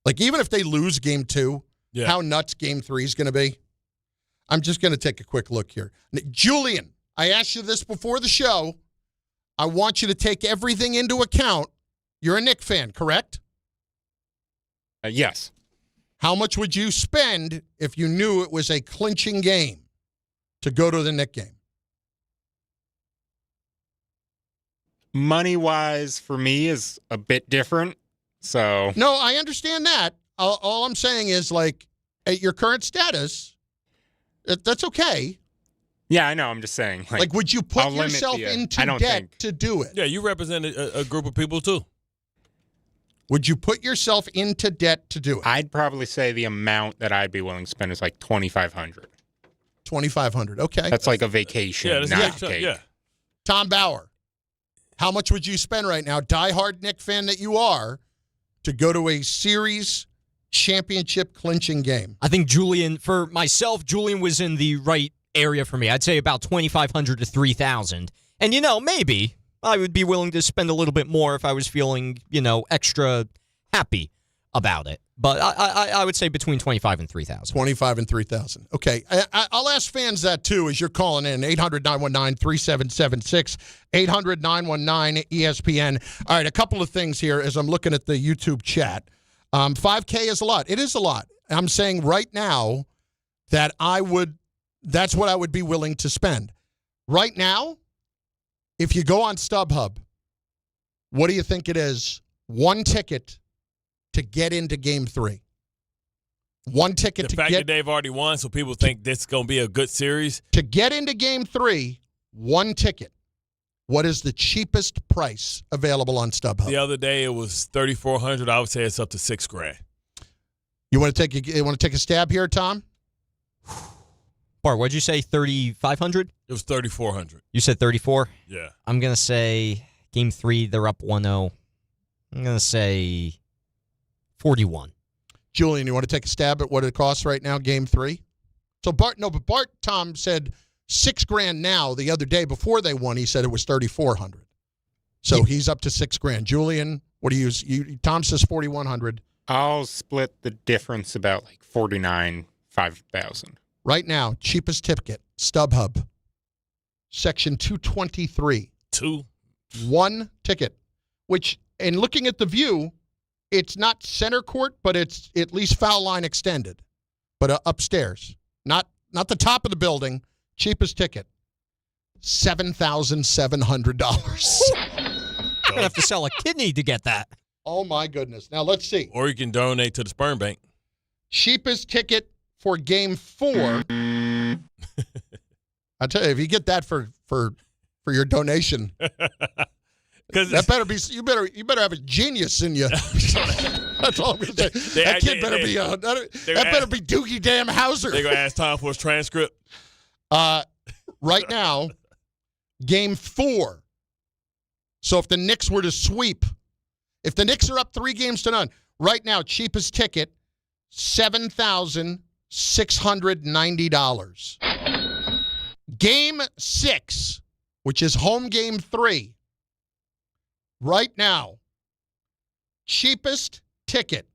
Like, even if they lose Game 2, how nuts Game 3 is going to be? I'm just going to take a quick look here. Julian, I asked you this before the show. I want you to take everything into account. You're a Knicks fan, correct? Yes. How much would you spend if you knew it was a clinching game to go to the Knicks game? Money-wise, for me, is a bit different. So no, I understand that. All I'm saying is, like, at your current status, that's okay. Yeah, I know. I'm just saying. Like would you put yourself into debt to do it? Yeah, you represent a group of people, too. Would you put yourself into debt to do it? I'd probably say the amount that I'd be willing to spend is like $2,500. $2,500. Okay. That's like a vacation. Yeah. Tom Bauer, how much would you spend right now, diehard Knick fan that you are, to go to a series championship clinching game? I think Julian was in the right area for me. I'd say about $2,500 to $3,000. And, maybe I would be willing to spend a little bit more if I was feeling, extra happy about it. But I would say between $25,000 and $3,000. $25,000 and $3,000. Okay. I'll ask fans that, too, as you're calling in. 800-919-3776. 800-919-ESPN. All right, a couple of things here as I'm looking at the YouTube chat. $5K is a lot. It is a lot. I'm saying right now that that's what I would be willing to spend. Right now, if you go on StubHub, what do you think it is? One ticket to get into Game 3. One ticket the fact that they've already won, so people think this is going to be a good series. To get into Game 3, one ticket. What is the cheapest price available on StubHub? The other day it was $3,400. I would say it's up to $6,000. You want to take a stab here, Tom? Bart, what'd you say? 3,500? It was 3,400. You said 34? Yeah. I'm gonna say Game 3. They're up 1-0. I'm gonna say 41. Julian, you want to take a stab at what it costs right now, Game 3? So Tom said $6,000 now. The other day before they won, he said it was 3,400. So he's up to $6,000. Julian, what do you use? Tom says 4,100. I'll split the difference about like 5,000. Right now, cheapest ticket, StubHub, section 223. One ticket, which, and looking at the view, it's not center court, but it's at least foul line extended. But upstairs, not the top of the building, cheapest ticket, $7,700. I'm going to have to sell a kidney to get that. Oh, my goodness. Now, let's see. Or you can donate to the sperm bank. Cheapest ticket for Game 4. I tell you, if you get that for your donation, that better be you better have a genius in you. That's all I'm gonna say. That kid better be Doogie Damn Hauser. They're gonna ask Tom for his transcript. Right now, Game 4. So if the Knicks were to sweep, if the Knicks are up 3-0, right now, cheapest ticket, $7,690. Game 6, which is home Game 3, right now, cheapest ticket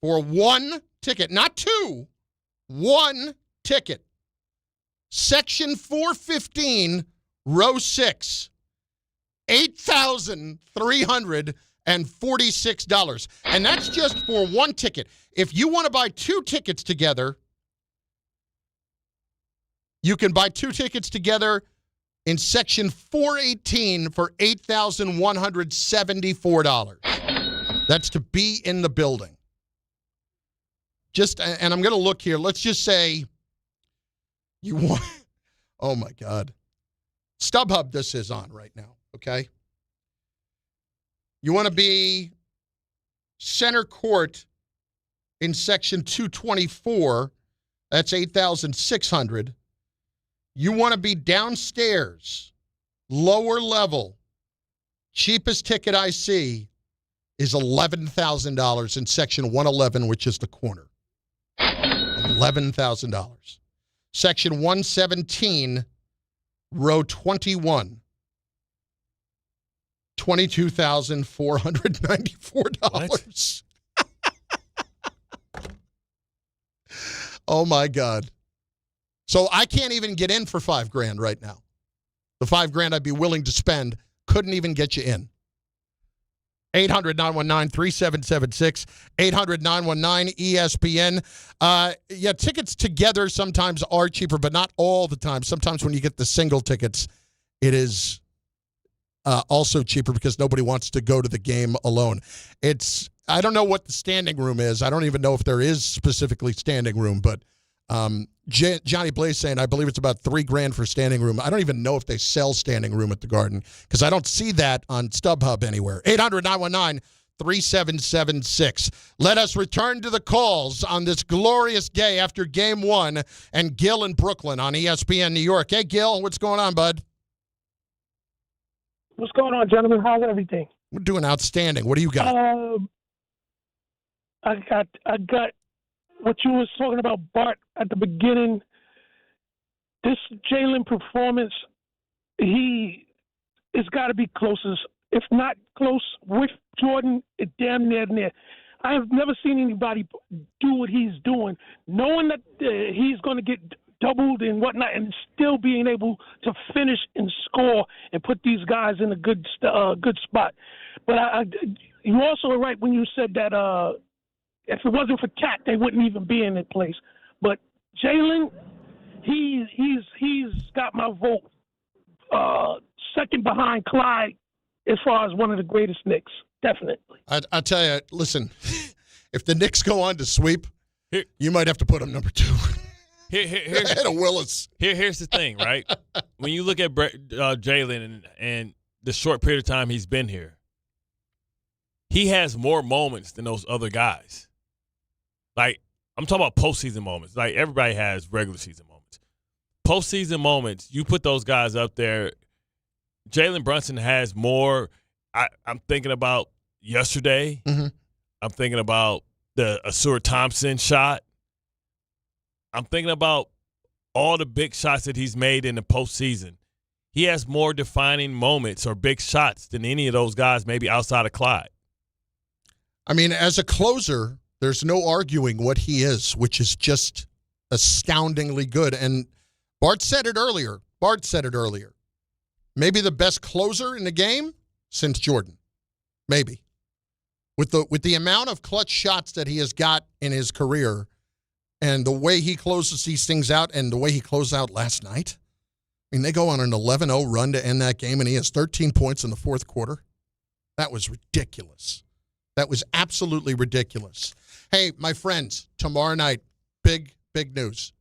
for one ticket, not two, one ticket. Section 415, row 6, $8,346. And that's just for one ticket. If you want to buy 2 tickets together, you can buy 2 tickets together in section 418 for $8,174. That's to be in the building. And I'm going to look here. Let's just say you want, oh my God. StubHub, this is on right now, okay? You want to be center court in section 224, that's $8,600. You want to be downstairs, lower level, cheapest ticket I see is $11,000 in section 111, which is the corner. $11,000. Section 117, row 21, $22,494. Oh my God. So I can't even get in for $5,000 right now. The $5,000 I'd be willing to spend couldn't even get you in. 800-919-3776, 800-919-ESPN. Yeah, tickets together sometimes are cheaper, but not all the time. Sometimes when you get the single tickets, it is also cheaper because nobody wants to go to the game alone. I don't know what the standing room is. I don't even know if there is specifically standing room, but Johnny Blaze saying I believe it's about $3,000 for standing room. I don't even know if they sell standing room at the Garden because I don't see that on StubHub anywhere. 800-919-3776. Let us return to the calls on this glorious day after Game 1 and Gil in Brooklyn on ESPN New York. Hey, Gil, what's going on, bud? What's going on, gentlemen? How's everything? We're doing outstanding. What do you got? I got what you was talking about, Bart, at the beginning. This Jalen performance, it's got to be closest. If not close with Jordan, it's damn near. I have never seen anybody do what he's doing, knowing that he's going to get doubled and whatnot, and still being able to finish and score and put these guys in a good spot. But you also are right when you said that if it wasn't for Cat, they wouldn't even be in that place. But Jalen, he's got my vote second behind Clyde as far as one of the greatest Knicks, definitely. I tell you, listen, if the Knicks go on to sweep, you might have to put him number 2. Here's ahead of Willis. Here's the thing, right? When you look at Jalen and the short period of time he's been here, he has more moments than those other guys. Like, I'm talking about postseason moments. Like, everybody has regular season moments. Postseason moments, you put those guys up there. Jalen Brunson has more. I'm thinking about yesterday. Mm-hmm. I'm thinking about the Asur Thompson shot. I'm thinking about all the big shots that he's made in the postseason. He has more defining moments or big shots than any of those guys, maybe outside of Clyde. I mean, as a closer, there's no arguing what he is, which is just astoundingly good. And Bart said it earlier. Maybe the best closer in the game since Jordan. Maybe. With the amount of clutch shots that he has got in his career and the way he closes these things out and the way he closed out last night. I mean, they go on an 11-0 run to end that game, and he has 13 points in the fourth quarter. That was ridiculous. That was absolutely ridiculous. Hey, my friends, tomorrow night, big news.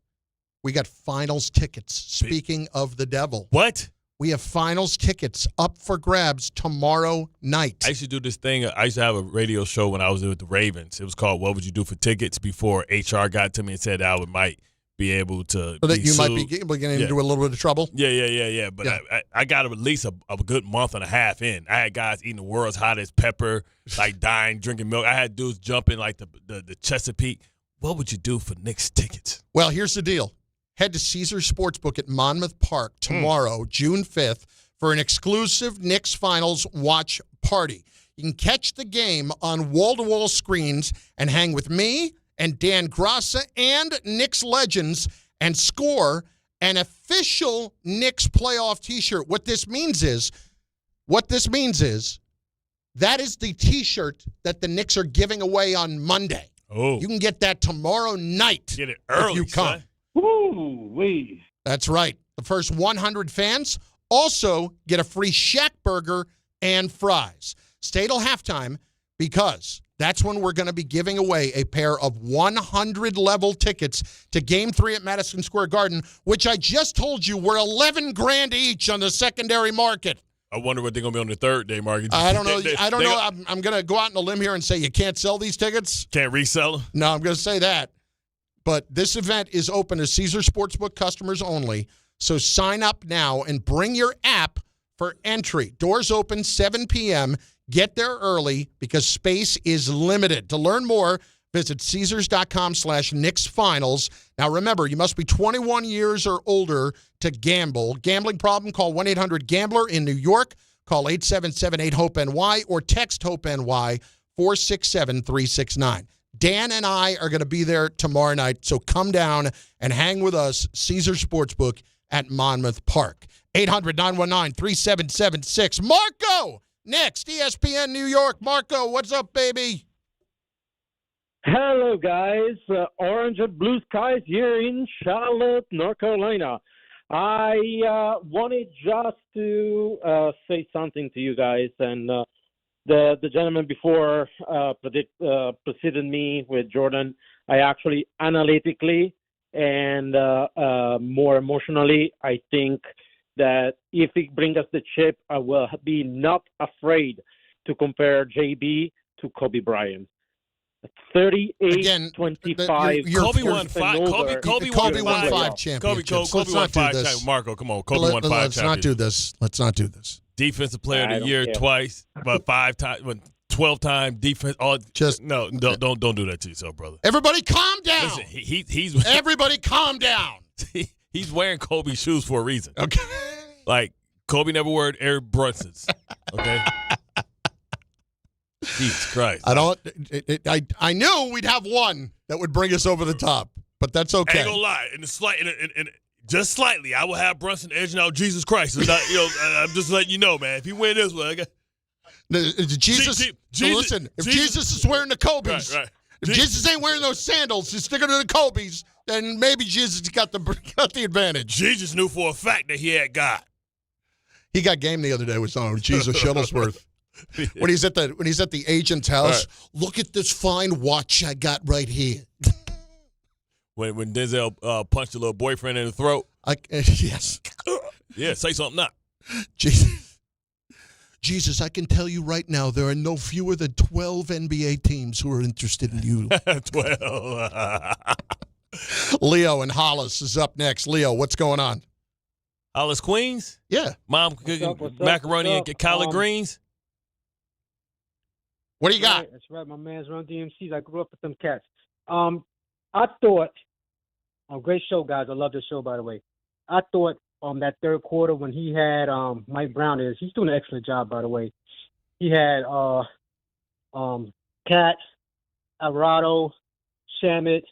We got finals tickets. Speaking of the devil. What? We have finals tickets up for grabs tomorrow night. I used to do this thing. I used to have a radio show when I was with the Ravens. It was called What Would You Do for Tickets before HR got to me and said I might be able to so that you sued. Might be getting into a little bit of trouble? Yeah. But I got at least a good month and a half in. I had guys eating the world's hottest pepper, like dying, drinking milk. I had dudes jumping like the Chesapeake. What would you do for Knicks tickets? Well, here's the deal. Head to Caesars Sportsbook at Monmouth Park tomorrow, June 5th, for an exclusive Knicks Finals watch party. You can catch the game on wall-to-wall screens and hang with me and Dan Grassa and Knicks legends and score an official Knicks playoff T-shirt. What this means is that is the T-shirt that the Knicks are giving away on Monday. Oh. You can get that tomorrow night. Get it early, if you come. son. Woo-wee. That's right. The first 100 fans also get a free Shack burger and fries. Stay till halftime because that's when we're going to be giving away a pair of 100-level tickets to Game 3 at Madison Square Garden, which I just told you were $11,000 each on the secondary market. I wonder what they're going to be on the third day market. I don't know. I'm going to go out on a limb here and say you can't sell these tickets. Can't resell them? No, I'm going to say that. But this event is open to Caesars Sportsbook customers only. So sign up now and bring your app for entry. Doors open 7 p.m. Get there early because space is limited. To learn more, visit Caesars.com/KnicksFinals. Now remember, you must be 21 years or older to gamble. Gambling problem? Call 1-800-GAMBLER in New York. Call 877-8-HOPE-NY or text HOPE-NY 467-369. Dan and I are going to be there tomorrow night, so come down and hang with us, Caesars Sportsbook at Monmouth Park. 800-919-3776. Marco, next, ESPN New York. Marco, what's up, baby? Hello, guys. Orange and blue skies here in Charlotte, North Carolina. I wanted just to say something to you guys, and the gentleman before preceded me with Jordan. I actually analytically and more emotionally, I think that if it brings us the chip, I will be not afraid to compare JB to Kobe Bryant. 38-25. Kobe won five. Kobe won five championships. Kobe won five championships. Marco, come on. Kobe won 5 championships. Let's not do this. Defensive Player of the Year twice, but 5 times, 12-time defense. Don't do that to yourself, brother. Everybody, calm down. Listen, he's everybody, calm down. He's wearing Kobe's shoes for a reason. Okay. Like Kobe never wore Air Brunsons. Okay. Jesus Christ. I knew we'd have one that would bring us over the top, but that's okay. I ain't gonna lie. Just slightly, I will have Brunson edging out Jesus Christ. I'm just letting you know, man. If he win this one, Jesus. Listen, if Jesus is wearing the Kobe's, right. If Jesus ain't wearing those sandals, he's sticking to the Kobe's, then maybe Jesus got the advantage. Jesus knew for a fact that he had God. He got game the other day with Jesus Shuttlesworth. When he's at the agent's house, look at this fine watch I got right here. When Denzel punched a little boyfriend in the throat. Yes. Yeah, say something now. Jesus, I can tell you right now, there are no fewer than 12 NBA teams who are interested in you. 12. Leo and Hollis is up next. Leo, what's going on? Hollis, Queens? Yeah. Mom cooking macaroni and collard greens? What do you got? That's right. My man's Run DMCs. I grew up with them cats. I thought, great show, guys. I love this show, by the way. I thought that third quarter when he had Mike Brown he's doing an excellent job, by the way. He had Katz, Alvarado, Shamet,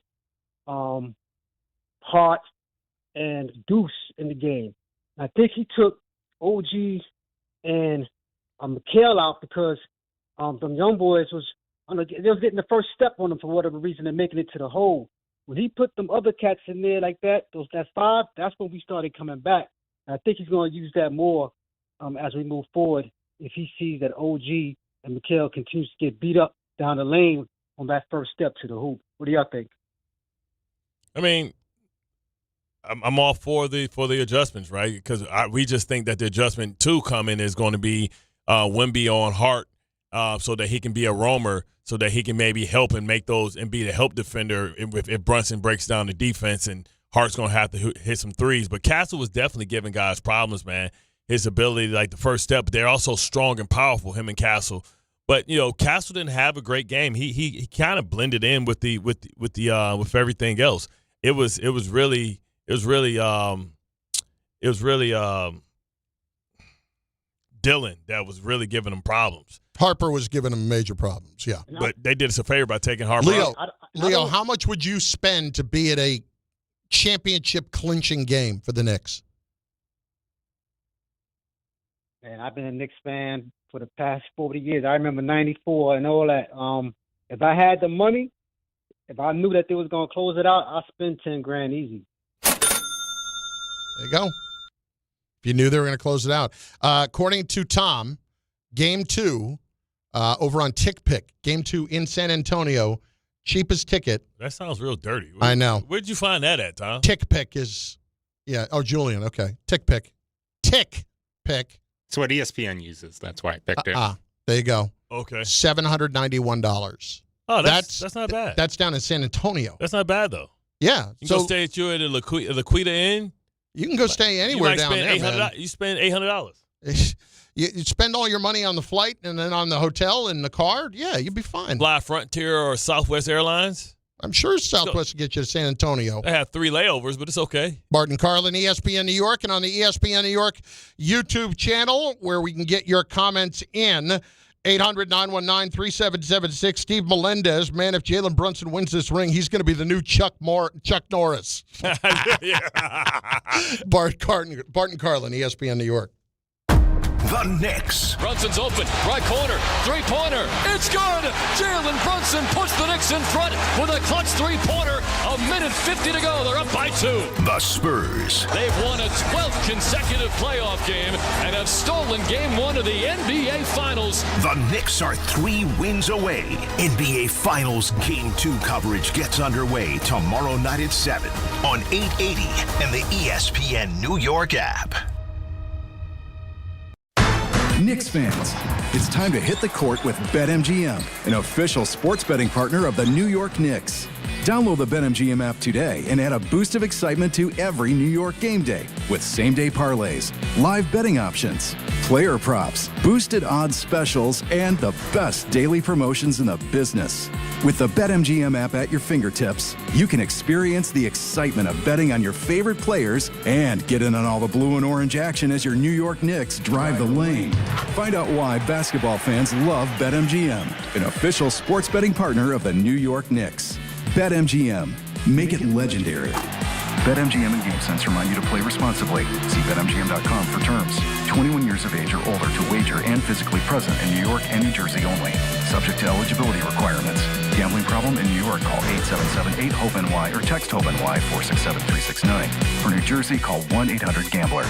Hart, and Deuce in the game. I think he took OG and McHale out because them young boys they was getting the first step on them for whatever reason and making it to the hole. When he put them other cats in there like that, that 5, that's when we started coming back. And I think he's going to use that more as we move forward if he sees that OG and McHale continues to get beat up down the lane on that first step to the hoop. What do y'all think? I mean, I'm all for the adjustments, right? Because we just think that the adjustment to coming is going to be Wemby on Hart so that he can be a roamer, so that he can maybe help and make those and be the help defender if Brunson breaks down the defense and Hart's going to have to hit some threes. But Castle was definitely giving guys problems, man. His ability, like the first step, but they're also strong and powerful, him and Castle. But Castle didn't have a great game. He kind of blended in with everything else. It was really Dillon that was really giving him problems. Harper was giving him major problems, yeah. But they did us a favor by taking Harper out. Leo, how much would you spend to be at a championship clinching game for the Knicks? Man, I've been a Knicks fan for the past 40 years. I remember 94 and all that. If I had the money, if I knew that they was going to close it out, I'd spend $10,000 easy. There you go. If you knew they were going to close it out. According to Tom, Game 2 over on TickPick, Game 2 in San Antonio, cheapest ticket. That sounds real dirty. I know. Where'd you find that at, Tom? TickPick is, Julian, okay. TickPick. TickPick. It's what ESPN uses. That's why I picked it. There you go. Okay. $791. Oh, that's not bad. That's down in San Antonio. That's not bad, though. Yeah. You can go stay at the Laquita Inn. You can go stay anywhere down there, man. You spend $800. You spend all your money on the flight and then on the hotel and the car. Yeah, you'd be fine. Fly Frontier or Southwest Airlines. I'm sure Southwest will get you to San Antonio. They have 3 layovers, but it's okay. Bart Carlin, ESPN New York, and on the ESPN New York YouTube channel where we can get your comments in. 800-919-3776. Steve Melendez, man, if Jalen Brunson wins this ring, he's going to be the new Chuck Norris. Bart Carlin, ESPN New York. the Knicks. Brunson's open, right corner, three-pointer. It's good! Jalen Brunson puts the Knicks in front with a clutch three-pointer. A minute 50 to go. They're up by 2. The Spurs. They've won a 12th consecutive playoff game and have stolen Game 1 of the NBA Finals. The Knicks are 3 wins away. NBA Finals Game 2 coverage gets underway tomorrow night at 7 on 880 and the ESPN New York app. Knicks fans, it's time to hit the court with BetMGM, an official sports betting partner of the New York Knicks. Download the BetMGM app today and add a boost of excitement to every New York game day with same-day parlays, live betting options, player props, boosted odds specials, and the best daily promotions in the business. With the BetMGM app at your fingertips, you can experience the excitement of betting on your favorite players and get in on all the blue and orange action as your New York Knicks drive the lane. Find out why basketball fans love BetMGM, an official sports betting partner of the New York Knicks. BetMGM. Make it legendary. BetMGM and GameSense remind you to play responsibly. See BetMGM.com for terms. 21 years of age or older to wager and physically present in New York and New Jersey only. Subject to eligibility requirements. Gambling problem in New York? Call 877-8-HOPE-NY or text HOPE-NY 467-369. For New Jersey, call 1-800-GAMBLER.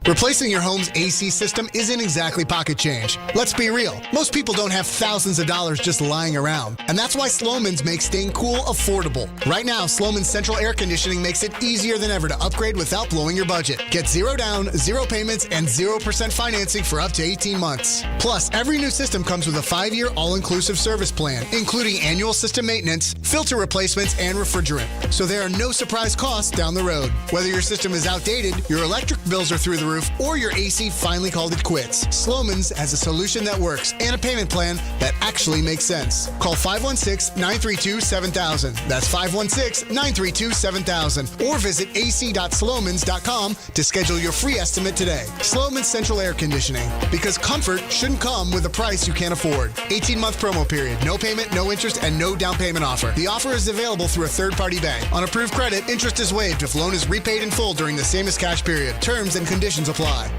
Replacing your home's AC system isn't exactly pocket change. Let's be real. Most people don't have thousands of dollars just lying around. And that's why Slomin's makes staying cool affordable. Right now, Slomin's central air conditioning makes it easier than ever to upgrade without blowing your budget. Get 0 down, 0 payments, and 0% financing for up to 18 months. Plus, every new system comes with a 5-year all-inclusive service plan, including annual system maintenance, filter replacements, and refrigerant. So there are no surprise costs down the road. Whether your system is outdated, your electric bills are through the roof, or your AC finally called it quits, Slomin's has a solution that works and a payment plan that actually makes sense. Call 516-932-7000. That's 516-932-7000. Or visit ac.slomans.com to schedule your free estimate today. Slomin's Central Air Conditioning. Because comfort shouldn't come with a price you can't afford. 18-month promo period. No payment, no interest, and no down payment offer. The offer is available through a third-party bank. On approved credit, interest is waived if loan is repaid in full during the same as cash period. Terms and conditions apply.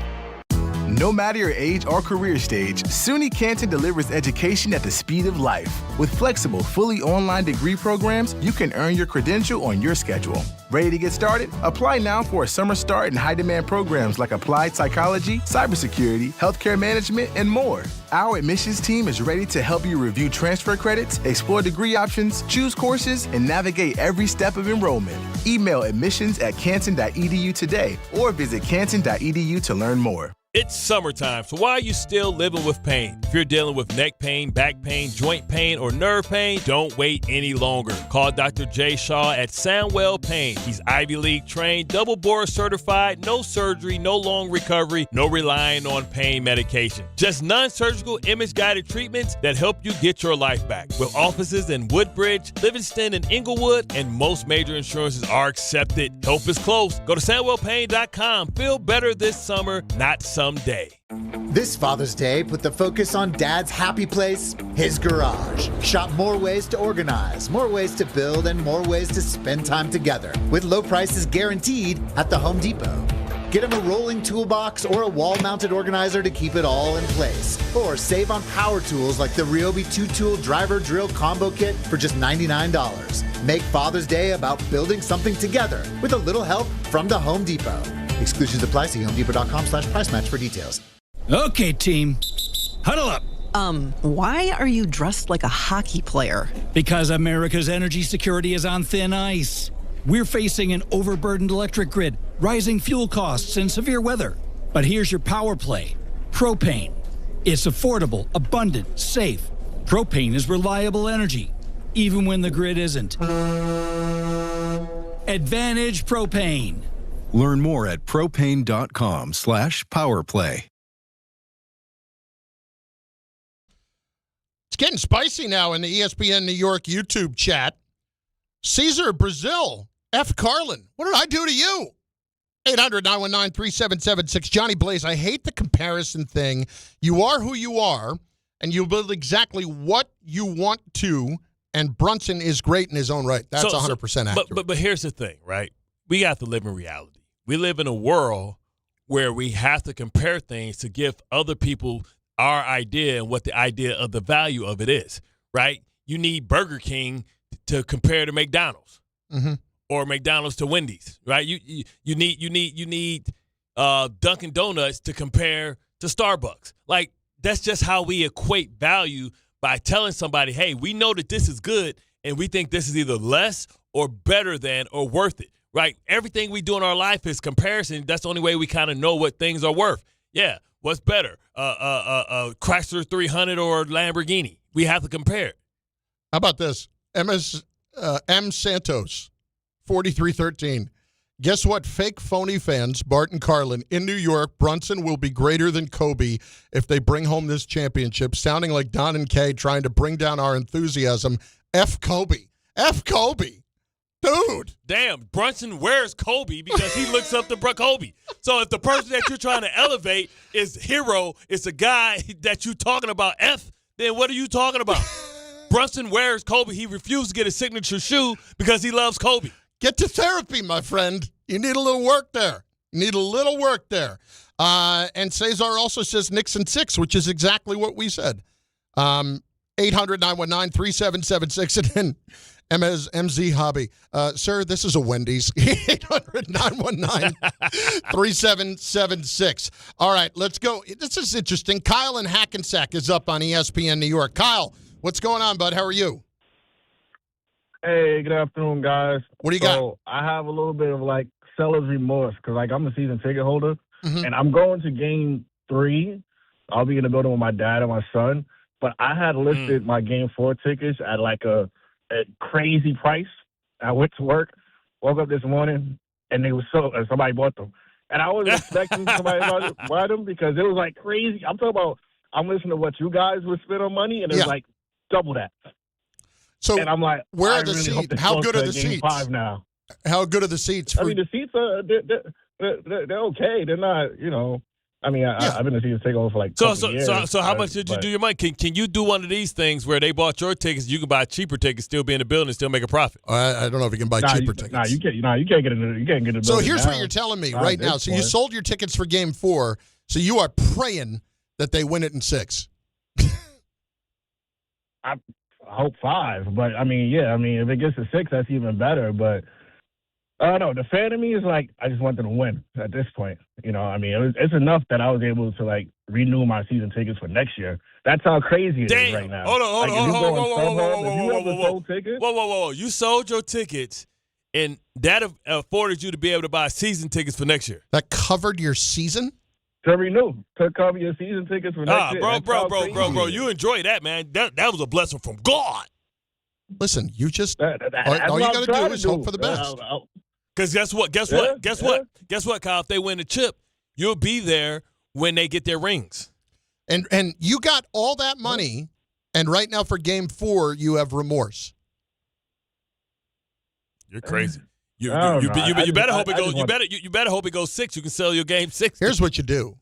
No matter your age or career stage, SUNY Canton delivers education at the speed of life. With flexible, fully online degree programs, you can earn your credential on your schedule. Ready to get started? Apply now for a summer start in high-demand programs like applied psychology, cybersecurity, healthcare management, and more. Our admissions team is ready to help you review transfer credits, explore degree options, choose courses, and navigate every step of enrollment. Email admissions@canton.edu today or visit canton.edu to learn more. It's summertime, so why are you still living with pain? If you're dealing with neck pain, back pain, joint pain, or nerve pain, don't wait any longer. Call Dr. Jay Shaw at Sandwell Pain. He's Ivy League trained, double board certified, no surgery, no long recovery, no relying on pain medication. Just non-surgical image-guided treatments that help you get your life back. With offices in Woodbridge, Livingston, and Inglewood, and most major insurances are accepted. Help is close. Go to SandwellPain.com. Feel better this summer, not someday. This Father's Day, put the focus on Dad's happy place, his garage. Shop more ways to organize, more ways to build, and more ways to spend time together. With low prices guaranteed at the Home Depot. Get him a rolling toolbox or a wall-mounted organizer to keep it all in place. Or save on power tools like the Ryobi 2-tool driver drill combo kit for just $99. Make Father's Day about building something together with a little help from the Home Depot. Exclusions apply. See homedepot.com/price match for details. Okay, team. Huddle up. Why are you dressed like a hockey player? Because America's energy security is on thin ice. We're facing an overburdened electric grid, rising fuel costs, and severe weather. But here's your power play. Propane. It's affordable, abundant, safe. Propane is reliable energy, even when the grid isn't. Advantage Propane. Learn more at propane.com/powerplay. It's getting spicy now in the ESPN New York YouTube chat. Caesar Brazil, F. Carlin, what did I do to you? 800-919-3776. Johnny Blaze, I hate the comparison thing. You are who you are, and you build exactly what you want to, and Brunson is great in his own right. That's 100% accurate. But here's the thing, right? We got to live in reality. We live in a world where we have to compare things to give other people our idea and what the idea of the value of it is, right? You need Burger King to compare to McDonald's or McDonald's to Wendy's, right? You need Dunkin' Donuts to compare to Starbucks. Like, that's just how we equate value by telling somebody, hey, we know that this is good and we think this is either less or better than or worth it, right? Everything we do in our life is comparison. That's the only way we kind of know what things are worth. Yeah, what's better, Chrysler 300 or Lamborghini? We have to compare. How about this? M. Santos, 4313. Guess what? Fake phony fans, Bart and Carlin, in New York, Brunson will be greater than Kobe if they bring home this championship. Sounding like Don and Kay trying to bring down our enthusiasm. F. Kobe. F. Kobe. Dude. Damn, Brunson wears Kobe because he looks up to Kobe. So if the person that you're trying to elevate is hero, it's a guy that you're talking about F, then what are you talking about? Brunson wears Kobe. He refused to get a signature shoe because he loves Kobe. Get to therapy, my friend. You need a little work there. And Cesar also says Knicks and 6, which is exactly what we said. 800-919-3776 and then MZ Hobby. Sir, this is a Wendy's. 800-919-3776. All right, let's go. This is interesting. Kyle in Hackensack is up on ESPN New York. Kyle, what's going on, bud? How are you? Hey, good afternoon, guys. What do you got? I have a little bit of, seller's remorse because, I'm a season ticket holder, and I'm going to Game 3. I'll be in the building with my dad and my son, but I had listed my Game 4 tickets at, a crazy price. I went to work, woke up this morning, and they were somebody bought them. And I wasn't expecting somebody to buy them because it was, crazy. I'm talking about I'm listening to what you guys would spend on money, and it was, double that. So, and I'm like, where are the seats? How good are the seats? 5 now. How good are the seats? I mean, the seats are they're okay. They're not, I've been a season ticket holder for a couple years. So how much did you do your money? Can you do one of these things where they bought your tickets, you can buy cheaper tickets, still be in the building, and still make a profit? I don't know if you can buy cheaper tickets. You can't get in. You can't get in. So here's what you're telling me right now. So you sold your tickets for Game 4. So you are praying that they win it in 6. I hope 5, but if it gets to 6, that's even better. But I don't know. The fan of me is I just want them to win at this point. It's enough that I was able to renew my season tickets for next year. That's how crazy it is right now. Hold on. Whoa. You sold your tickets, and that afforded you to be able to buy season tickets for next year. That covered your season? To renew, to cover your season tickets for next year. Bro, you enjoy that, man. That was a blessing from God. Listen, you just all you got to do is hope for the best. Because guess what, Kyle? If they win the chip, you'll be there when they get their rings. And you got all that money, and right now for Game 4, you have remorse. You're crazy. You better hope it goes. You better hope it goes 6. You can sell your Game 6. Here's what you do.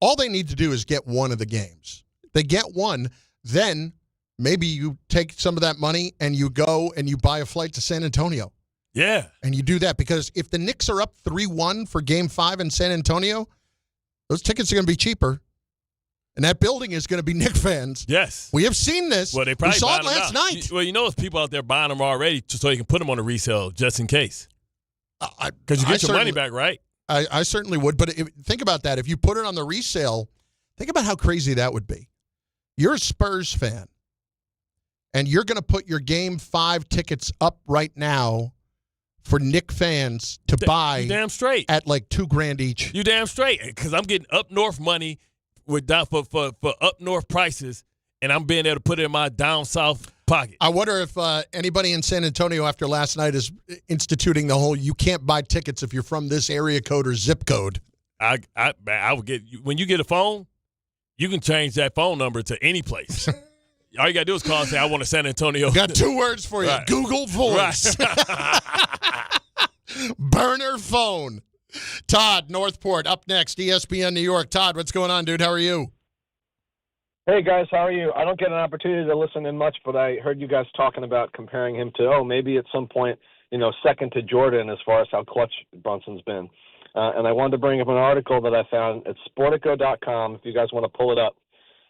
All they need to do is get one of the games. They get one, then maybe you take some of that money and you go and you buy a flight to San Antonio. Yeah. And you do that because if the Knicks are up 3-1 for Game 5 in San Antonio, those tickets are going to be cheaper. And that building is going to be Knicks fans. Yes. We have seen this. Well, we saw it last night. There's people out there buying them already so you can put them on a resale just in case. Because you get your money back, right? I certainly would. But think about that. If you put it on the resale, think about how crazy that would be. You're a Spurs fan, and you're going to put your Game 5 tickets up right now for Knicks fans to buy. You damn straight. At $2,000 each. You damn straight. Because I'm getting up north money for up north prices, and I'm being able to put it in my down south pocket. I wonder if anybody in San Antonio after last night is instituting the whole you can't buy tickets if you're from this area code or zip code. I would get when you get a phone, you can change that phone number to any place. All you got to do is call and say, I want a San Antonio. Got 2 words for you. Right. Google Voice. Right. Burner phone. Todd, Northport, up next, ESPN New York. Todd, what's going on, dude? How are you? Hey, guys, how are you? I don't get an opportunity to listen in much, but I heard you guys talking about comparing him to, maybe at some point, second to Jordan as far as how clutch Brunson's been. And I wanted to bring up an article that I found at Sportico.com. If you guys want to pull it up,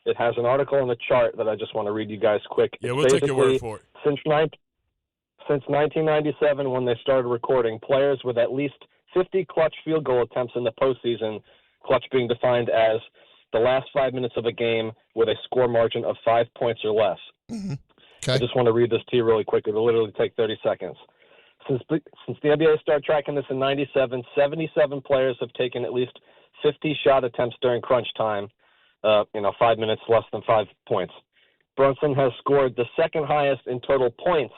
it has an article and a chart that I just want to read you guys quick. Yeah, we'll take your word for it. Since 1997, when they started recording, players with at least 50 clutch field goal attempts in the postseason, clutch being defined as the last 5 minutes of a game with a score margin of 5 points or less. Mm-hmm. Okay. I just want to read this to you really quick. It'll literally take 30 seconds. Since the NBA started tracking this in 97, 77 players have taken at least 50 shot attempts during crunch time, 5 minutes, less than 5 points. Brunson has scored the second highest in total points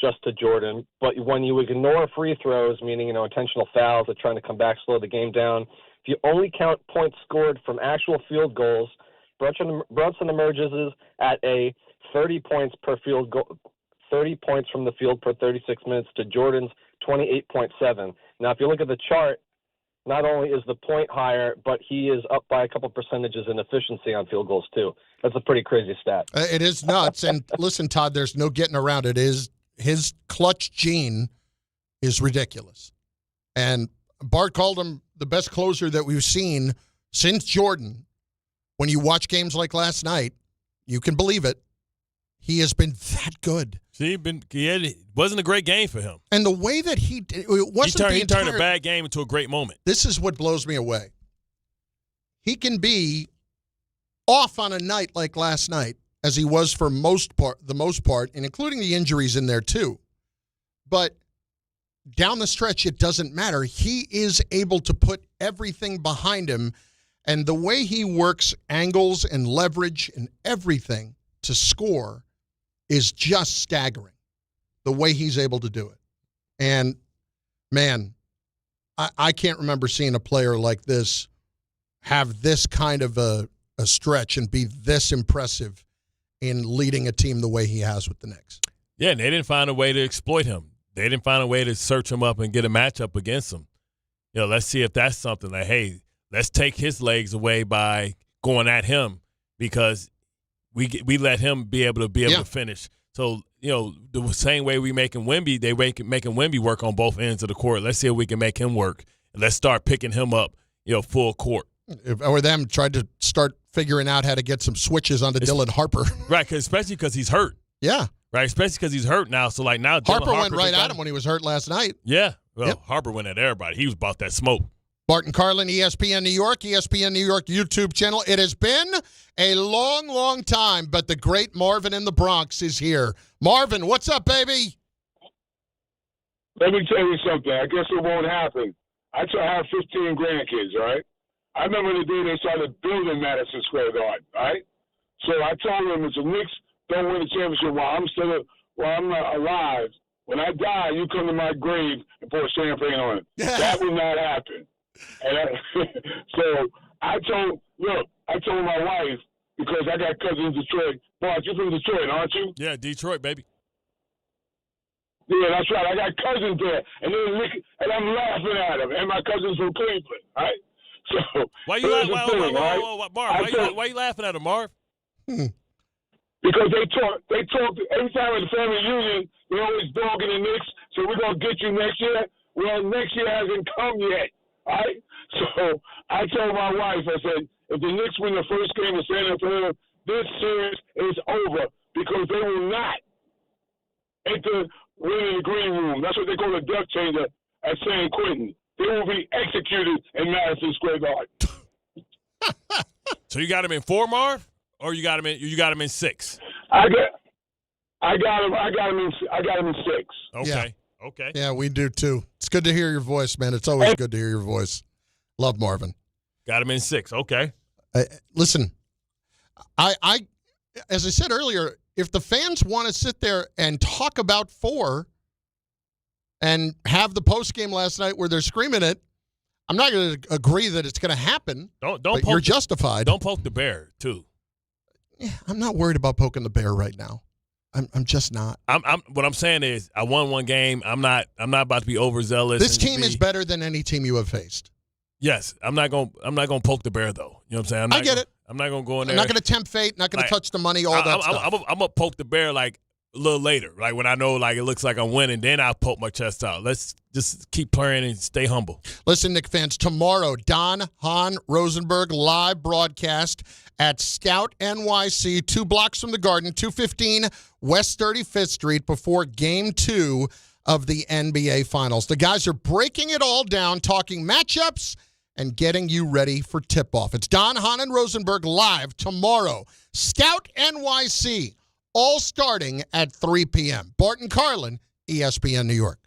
just to Jordan. But when you ignore free throws, meaning, intentional fouls that trying to come back, slow the game down, if you only count points scored from actual field goals, Brunson emerges at a 30 points per field goal. 30 points from the field per 36 minutes to Jordan's 28.7. Now, if you look at the chart, not only is the point higher, but he is up by a couple percentages in efficiency on field goals, too. That's a pretty crazy stat. It is nuts. And listen, Todd, there's no getting around it. His clutch gene is ridiculous. And Bart called him the best closer that we've seen since Jordan. When you watch games like last night, you can believe it. He has been that good. See, it wasn't a great game for him. And the way that he turned a bad game into a great moment. This is what blows me away. He can be off on a night like last night, as he was for the most part, and including the injuries in there too. But down the stretch, it doesn't matter. He is able to put everything behind him, and the way he works angles and leverage and everything to score is just staggering, the way he's able to do it. And, man, I can't remember seeing a player like this have this kind of a stretch and be this impressive in leading a team the way he has with the Knicks. Yeah, and they didn't find a way to exploit him. They didn't find a way to search him up and get a matchup against him. Let's see if that's something that, hey, let's take his legs away by going at him because we let him be able to finish. So, the same way we making Wemby, making Wemby work on both ends of the court. Let's see if we can make him work. And let's start picking him up, full court. If I were them, tried to start figuring out how to get some switches onto Dylan Harper. Right, especially because he's hurt. Yeah. Right, especially because he's hurt now. So, now Harper went right at him when he was hurt last night. Yeah. Well, Harper went at everybody. He was about that smoke. Bart Carlin, ESPN New York YouTube channel. It has been a long, long time, but the great Marvin in the Bronx is here. Marvin, what's up, baby? Let me tell you something. I guess it won't happen. I have 15 grandkids, all right? I remember the day they started building Madison Square Garden, all right? So I told them, if the Knicks don't win the championship while I'm not alive, when I die, you come to my grave and pour champagne on it. That will not happen. And so I told my wife, because I got cousins in Detroit. Bart, you're from Detroit, aren't you? Yeah, Detroit, baby. Yeah, that's right. I got cousins there, and I'm laughing at them. And my cousins from Cleveland, right? So why you laughing? Marv, why you laughing at them, Marv? Because they talk every time at the family reunion. They're always dogging the Knicks. So we're gonna get you next year. Well, next year hasn't come yet. All right? So I told my wife, I said, if the Knicks win the first game of San Antonio, this series is over because they will not enter winning the green room. That's what they call a duck changer at San Quentin. They will be executed in Madison Square Garden. So you got him in 4, Marv, or you got him in 6? I got him in 6. Okay. Yeah. Okay. Yeah, we do too. It's good to hear your voice, man. It's always good to hear your voice. Love Marvin. Got him in 6. Okay. Listen, I as I said earlier, if the fans want to sit there and talk about 4 and have the post game last night where they're screaming it, I'm not going to agree that it's going to happen. But you're justified. Don't poke the bear too. Yeah, I'm not worried about poking the bear right now. I'm just not. What I'm saying is, I won one game. I'm not about to be overzealous. This team is better than any team you have faced. Yes, I'm not gonna poke the bear though. You know what I'm saying? I get it. I'm not gonna go in there. I'm not gonna tempt fate. Not gonna touch the money. All that stuff. I'm gonna poke the bear like a little later. Like when I know like it looks like I'm winning, then I'll poke my chest out. Let's just keep playing and stay humble. Listen, Knicks fans, tomorrow, Don, Hahn, Rosenberg live broadcast at Scout NYC, 2 blocks from the Garden, 215 West 35th Street before Game 2 of the NBA Finals. The guys are breaking it all down, talking matchups, and getting you ready for tip-off. It's Don, Hahn, and Rosenberg live tomorrow. Scout NYC, all starting at 3 p.m. Bart Carlin, ESPN New York.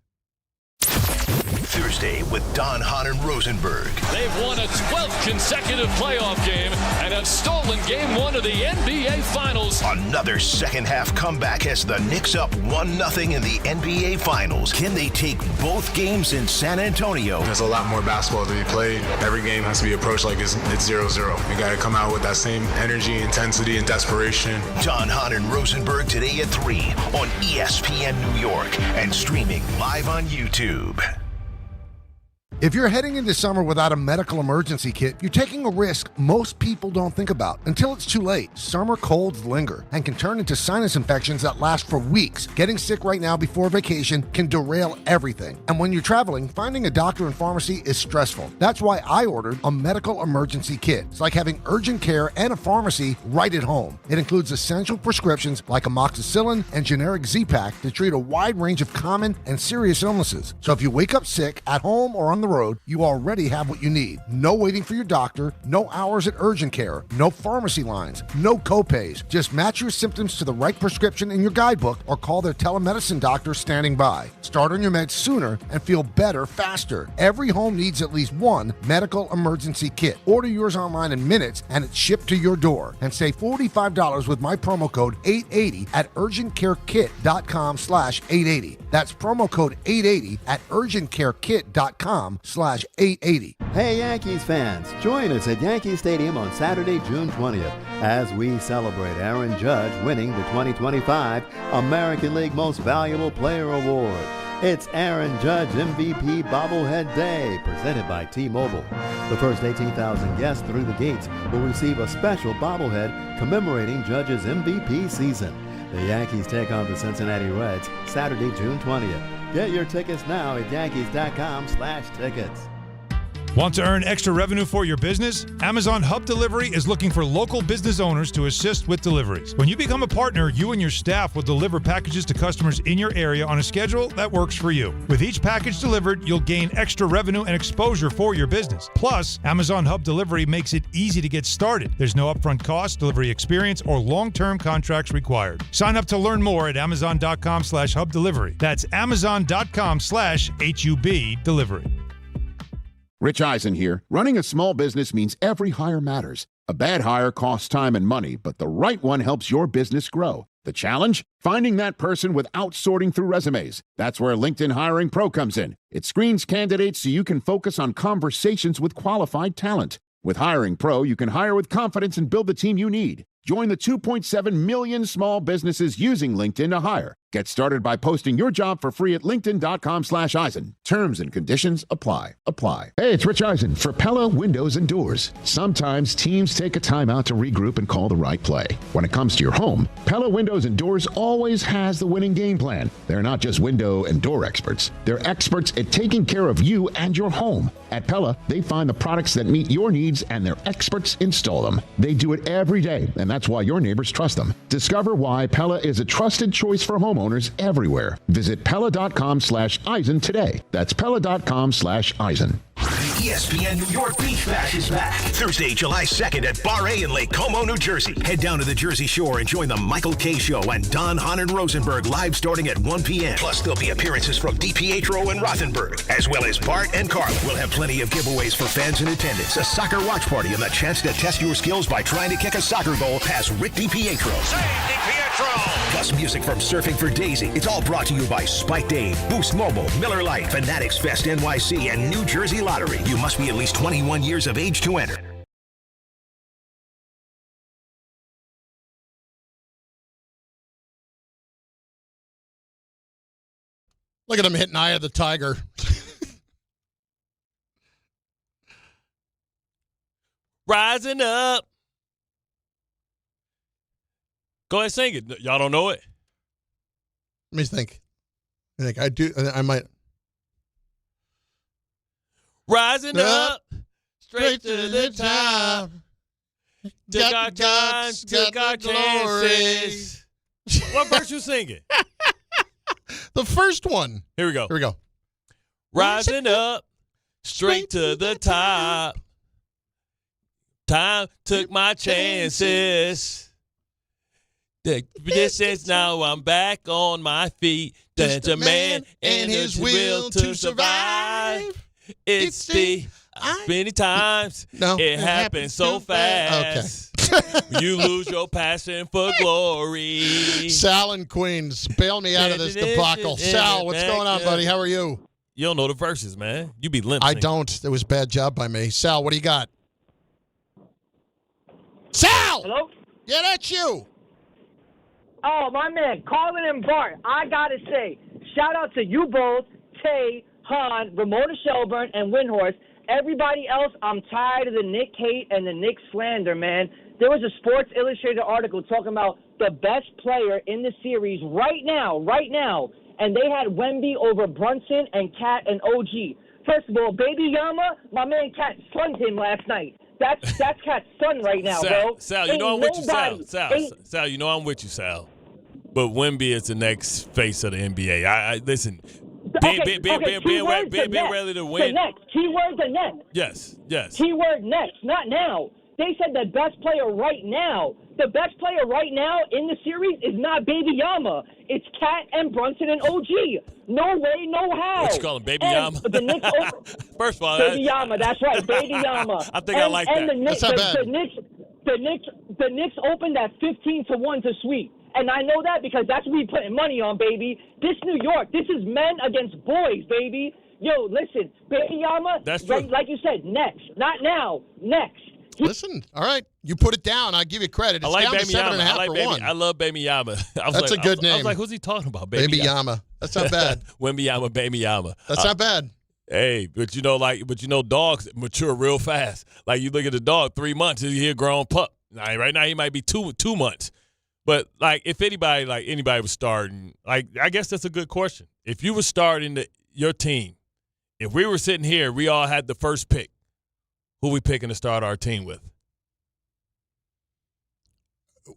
Thursday with Don, Hahn, and Rosenberg. They've won a 12th consecutive playoff game and have stolen Game 1 of the NBA Finals. Another second-half comeback has the Knicks up 1-0 in the NBA Finals. Can they take both games in San Antonio? There's a lot more basketball to be played. Every game has to be approached like it's 0-0. You got to come out with that same energy, intensity, and desperation. Don, Hahn, and Rosenberg today at 3 on ESPN New York and streaming live on YouTube. If you're heading into summer without a medical emergency kit, you're taking a risk most people don't think about until it's too late. Summer colds linger and can turn into sinus infections that last for weeks. Getting sick right now before vacation can derail everything. And when you're traveling, finding a doctor and pharmacy is stressful. That's why I ordered a medical emergency kit. It's like having urgent care and a pharmacy right at home. It includes essential prescriptions like amoxicillin and generic Z-Pak to treat a wide range of common and serious illnesses. So if you wake up sick at home or on the road, you already have what you need. No waiting for your doctor, no hours at urgent care, no pharmacy lines, no co-pays. Just match your symptoms to the right prescription in your guidebook or call their telemedicine doctor standing by. Start on your meds sooner and feel better faster. Every home needs at least one medical emergency kit. Order yours online in minutes and it's shipped to your door. And save $45 with my promo code 880 at urgentcarekit.com/880. That's promo code 880 at urgentcarekit.com/880. Hey Yankees fans, join us at Yankee Stadium on Saturday, June 20th as we celebrate Aaron Judge winning the 2025 American League Most Valuable Player Award. It's Aaron Judge MVP Bobblehead Day, presented by T-Mobile. The first 18,000 guests through the gates will receive a special bobblehead commemorating Judge's MVP season. The Yankees take on the Cincinnati Reds Saturday, June 20th. Get your tickets now at yankees.com/tickets. Want to earn extra revenue for your business? Amazon Hub Delivery is looking for local business owners to assist with deliveries. When you become a partner, you and your staff will deliver packages to customers in your area on a schedule that works for you. With each package delivered, you'll gain extra revenue and exposure for your business. Plus, Amazon Hub Delivery makes it easy to get started. There's no upfront cost, delivery experience, or long-term contracts required. Sign up to learn more at amazon.com/hub delivery. That's amazon.com/HUB delivery. Rich Eisen here. Running a small business means every hire matters. A bad hire costs time and money, but the right one helps your business grow. The challenge? Finding that person without sorting through resumes. That's where LinkedIn Hiring Pro comes in. It screens candidates so you can focus on conversations with qualified talent. With Hiring Pro, you can hire with confidence and build the team you need. Join the 2.7 million small businesses using LinkedIn to hire. Get started by posting your job for free at linkedin.com/Eisen. Terms and conditions apply. Hey, it's Rich Eisen for Pella Windows and Doors. Sometimes teams take a timeout to regroup and call the right play. When it comes to your home, Pella Windows and Doors always has the winning game plan. They're not just window and door experts. They're experts at taking care of you and your home. At Pella, they find the products that meet your needs and their experts install them. They do it every day, and that's why your neighbors trust them. Discover why Pella is a trusted choice for homeowners everywhere. Visit Pella.com/Eisen today. That's Pella.com/Eisen. The ESPN New York Beach Bash is back. Thursday, July 2nd at Bar A in Lake Como, New Jersey. Head down to the Jersey Shore and join the Michael K. Show and Don, Hahn, and Rosenberg live starting at 1 p.m. Plus, there'll be appearances from DiPietro and Rothenberg, as well as Bart and Carlin. We'll have plenty of giveaways for fans in attendance, a soccer watch party, and the chance to test your skills by trying to kick a soccer goal past Rick DiPietro. Save DiPietro! Plus, music from Surfing for Daisy. It's all brought to you by Spike Dave, Boost Mobile, Miller Lite, Fanatics Fest NYC, and New Jersey Lottery. You must be at least 21 years of age to enter. Look at him hitting Eye of the Tiger. Rising up. Go ahead, sing it. Y'all don't know it? me think. I might. Rising up, straight to the top. Took our times, took our chances. What verse you singing? The first one. Here we go. Here we go. Rising up, straight to the top. Time took my chances. This is now I'm back on my feet. Just a man and his will to survive. It's the many times it happens so fast. Okay. You lose your passion for glory. Sal in Queens, bail me out of this debacle. Sal, what's going on, buddy? How are you? You don't know the verses, man. You be limping. I don't. It was a bad job by me. Sal, what do you got? Sal! Hello? Yeah, that's you. Oh, my man, Carlin and Bart, I got to say, shout out to you both, Tay, Hahn, Ramona Shelburne, and Windhorst. Everybody else, I'm tired of the Nick hate and the Nick slander, man. There was a Sports Illustrated article talking about the best player in the series right now, and they had Wemby over Brunson and Cat and OG. First of all, Baby Yama, my man Cat sunned him last night. That's Cat's son right now, bro. Sal, you know I'm with you, Sal. Sal, you know I'm with you, Sal. But Wemby is the next face of the NBA. I listen. Being ready to win. The next. Keyword the next. Yes. Keyword next, not now. They said the best player right now. The best player right now in the series is not Baby Yama. It's Cat and Brunson and OG. No way, no how. What you call him, Baby Yama? The Knicks First of all, Baby Yama, that's right, Baby Yama. I think I like that. That's not bad. The Knicks opened at 15-1 to sweep. And I know that because that's what we putting money on, baby. This New York, this is men against boys, baby. Yo, listen, Baby Yama, that's true. Like you said, next. Not now, next. Listen, all right, you put it down. I give you credit. It's I like down Baby to 7.5 Yama. for one. I love Baby Yama. That's a good name. I was like, who's he talking about? Baby Yama. That's not bad. Wemby Yama, Baby Yama. That's not bad. Hey, but dogs mature real fast. Like you look at the dog, 3 months, he's a grown pup. Right now, he might be 2 months. But like, if anybody was starting, like, I guess that's a good question. If you were starting your team, if we were sitting here, we all had the first pick, who we picking to start our team with?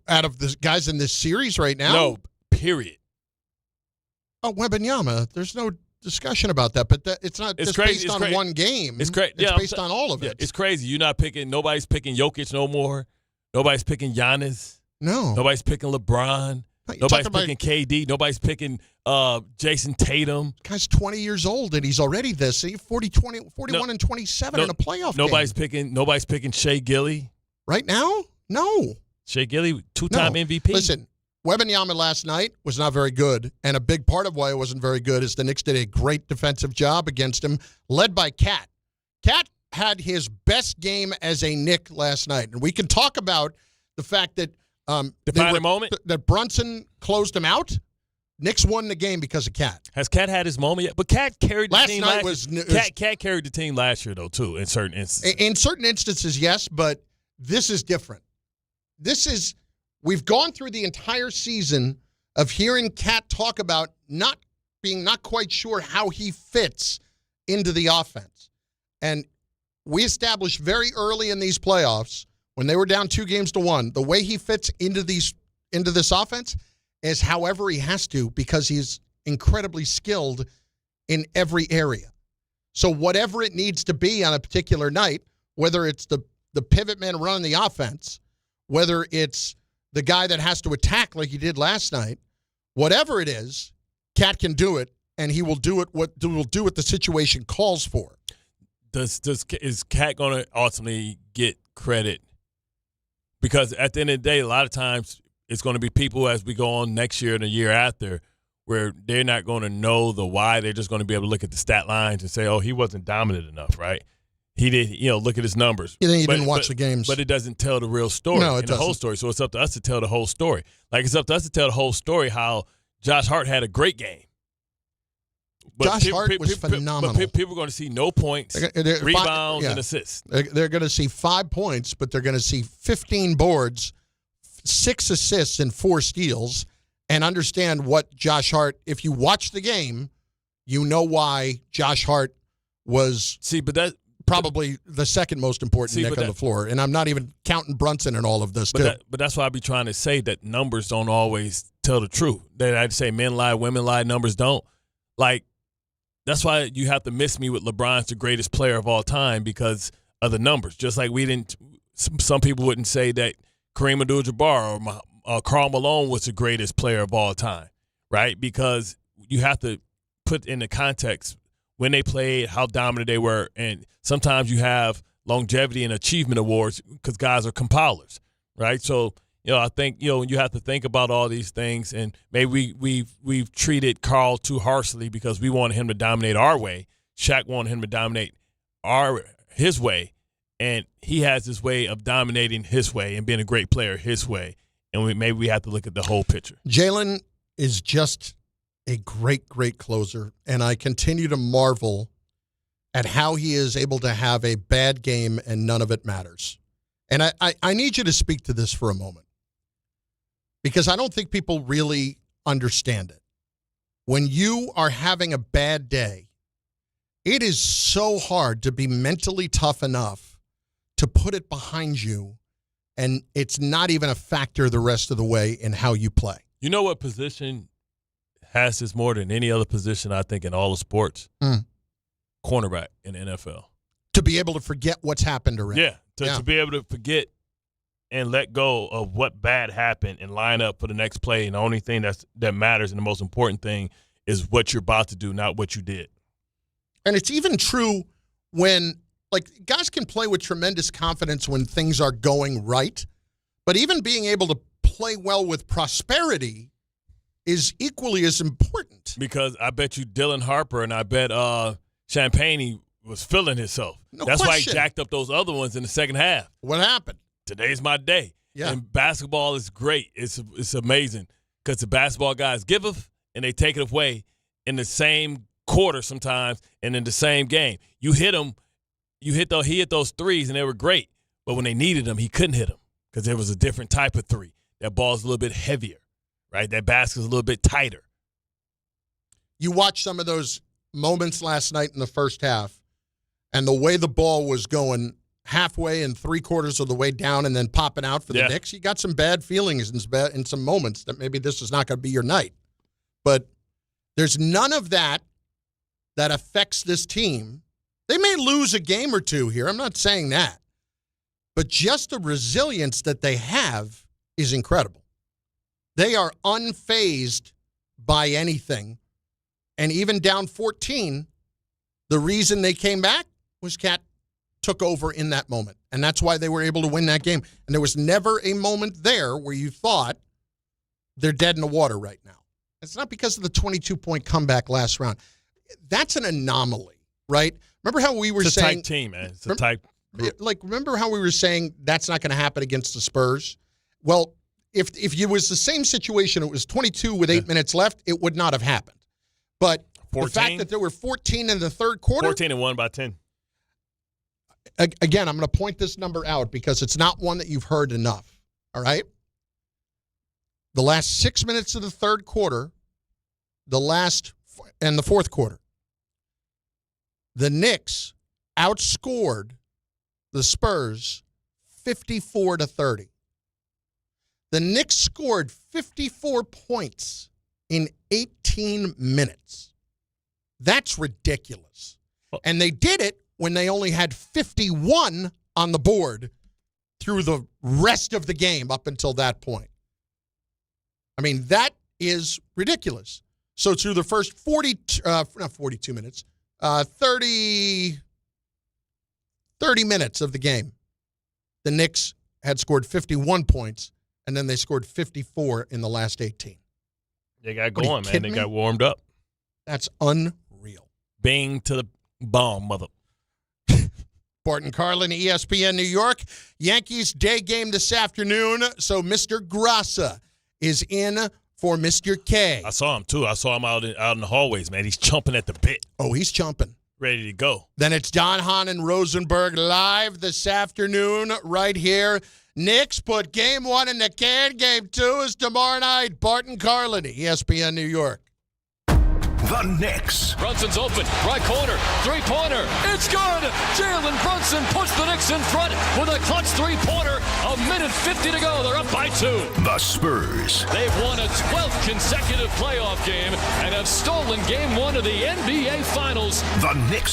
Out of the guys in this series right now? No, period. Oh, Wembanyama. There's no discussion about that, but it's not just based on one game. It's crazy. It's based on all of it. Yeah, it's crazy. Nobody's picking Jokic no more. Nobody's picking Giannis. No. Nobody's picking LeBron. Nobody's picking KD. Nobody's picking Jason Tatum. Guy's 20 years old, and he's already this. 41 and 27 in a playoff game. Nobody's picking Shea Gilly. Right now? No. Shea Gilly, 2-time MVP. Listen, Wembanyama last night was not very good, and a big part of why it wasn't very good is the Knicks did a great defensive job against him, led by Cat. Cat had his best game as a Knick last night, and we can talk about the fact that that Brunson closed him out. Knicks won the game because of Cat. Has Cat had his moment yet? But Cat carried the team last year. Cat carried the team last year, though, too, in certain instances. In certain instances, yes, but this is different. We've gone through the entire season of hearing Cat talk about not quite sure how he fits into the offense. And we established very early in these playoffs, when they were down 2-1, the way he fits into this offense is however he has to, because he's incredibly skilled in every area. So whatever it needs to be on a particular night, whether it's the pivot man running the offense, whether it's the guy that has to attack like he did last night, whatever it is, Cat can do it, and he will do it what the situation calls for. Is Cat going to ultimately get credit? Because at the end of the day, a lot of times it's going to be people as we go on next year and the year after where they're not going to know the why. They're just going to be able to look at the stat lines and say, oh, he wasn't dominant enough, right? He did, look at his numbers. He didn't watch the games. But it doesn't tell the real story. No, it doesn't. The whole story. So it's up to us to tell the whole story. Like, it's up to us to tell the whole story how Josh Hart had a great game. But Josh Hart was phenomenal. But people are going to see no points, rebounds, and assists. They're going to see 5 points, but they're going to see 15 boards, 6 assists, and 4 steals. and understand what Josh Hart, if you watch the game, you know why Josh Hart was probably the second most important Nick on the floor. And I'm not even counting Brunson and all of this, too. But that's why I be trying to say that numbers don't always tell the truth. That I'd say men lie, women lie, numbers don't. Like, that's why you have to miss me with LeBron's the greatest player of all time because of the numbers. Just like some people wouldn't say that Kareem Abdul-Jabbar or Karl Malone was the greatest player of all time, right? Because you have to put in the context when they played, how dominant they were, and sometimes you have longevity and achievement awards because guys are compilers, right? So, I think, you have to think about all these things, and maybe we've treated Karl too harshly because we wanted him to dominate our way. Shaq wanted him to dominate his way, and he has this way of dominating his way and being a great player his way, and maybe we have to look at the whole picture. Jalen is just a great, great closer, and I continue to marvel at how he is able to have a bad game and none of it matters. And I need you to speak to this for a moment because I don't think people really understand it. When you are having a bad day, it is so hard to be mentally tough enough to put it behind you, and it's not even a factor the rest of the way in how you play. You know what position has this more than any other position, I think, in all of sports? Cornerback in the NFL. To be able to forget what's happened already. Yeah, to be able to forget and let go of what bad happened and line up for the next play. And the only thing that matters and the most important thing is what you're about to do, not what you did. And it's even true when, guys can play with tremendous confidence when things are going right. But even being able to play well with prosperity is equally as important. Because I bet you Dylan Harper and I bet Champagne was feeling himself. That's why he jacked up those other ones in the second half. What happened? Today's my day. Yeah. And basketball is great. It's amazing because the basketball guys giveth and they take it away in the same quarter sometimes and in the same game. You hit him. He hit those threes and they were great. But when they needed them, he couldn't hit them because there was a different type of three. That ball's a little bit heavier, right? That basket's a little bit tighter. You watch some of those moments last night in the first half, and the way the ball was going halfway and three-quarters of the way down and then popping out for the Knicks, you got some bad feelings in some moments that maybe this is not going to be your night. But there's none of that affects this team. They may lose a game or two here. I'm not saying that. But just the resilience that they have is incredible. They are unfazed by anything. And even down 14, the reason they came back was Cat took over in that moment. And that's why they were able to win that game. And there was never a moment there where you thought they're dead in the water right now. It's not because of the 22-point comeback last round. That's an anomaly, right? Remember how we were saying... It's a tight team, man. It's a tight group. Remember how we were saying that's not going to happen against the Spurs? Well, if it was the same situation, it was 22 with 8 minutes left, it would not have happened. But 14? The fact that there were 14 in the third quarter... 14 and won by 10. Again, I'm going to point this number out because it's not one that you've heard enough, all right? The last 6 minutes of the third quarter, and the fourth quarter, the Knicks outscored the Spurs 54-30. The Knicks scored 54 points in 18 minutes. That's ridiculous. And they did it when they only had 51 on the board through the rest of the game up until that point. I mean, that is ridiculous. So through the first 30 minutes of the game, the Knicks had scored 51 points, and then they scored 54 in the last 18. They got going, man. They got warmed up. That's unreal. Bang to the bomb, mother. Bart Carlin, ESPN New York. Yankees day game this afternoon, so Mr. Grassa is in for Mr. K. I saw him, too. I saw him out in the hallways, man. He's chomping at the bit. Oh, he's chomping. Ready to go. Then it's Hahn and Rosenberg live this afternoon right here. Knicks put game 1 in the can. Game 2 is tomorrow night. Bart Carlin, ESPN New York. The Knicks. Brunson's open. Right corner. Three-pointer. It's good. Jalen Brunson puts the Knicks in front with a clutch three-pointer. 1:50 to go. They're up by 2. The Spurs. They've won a 12th consecutive playoff game and have stolen game 1 of the NBA Finals. The Knicks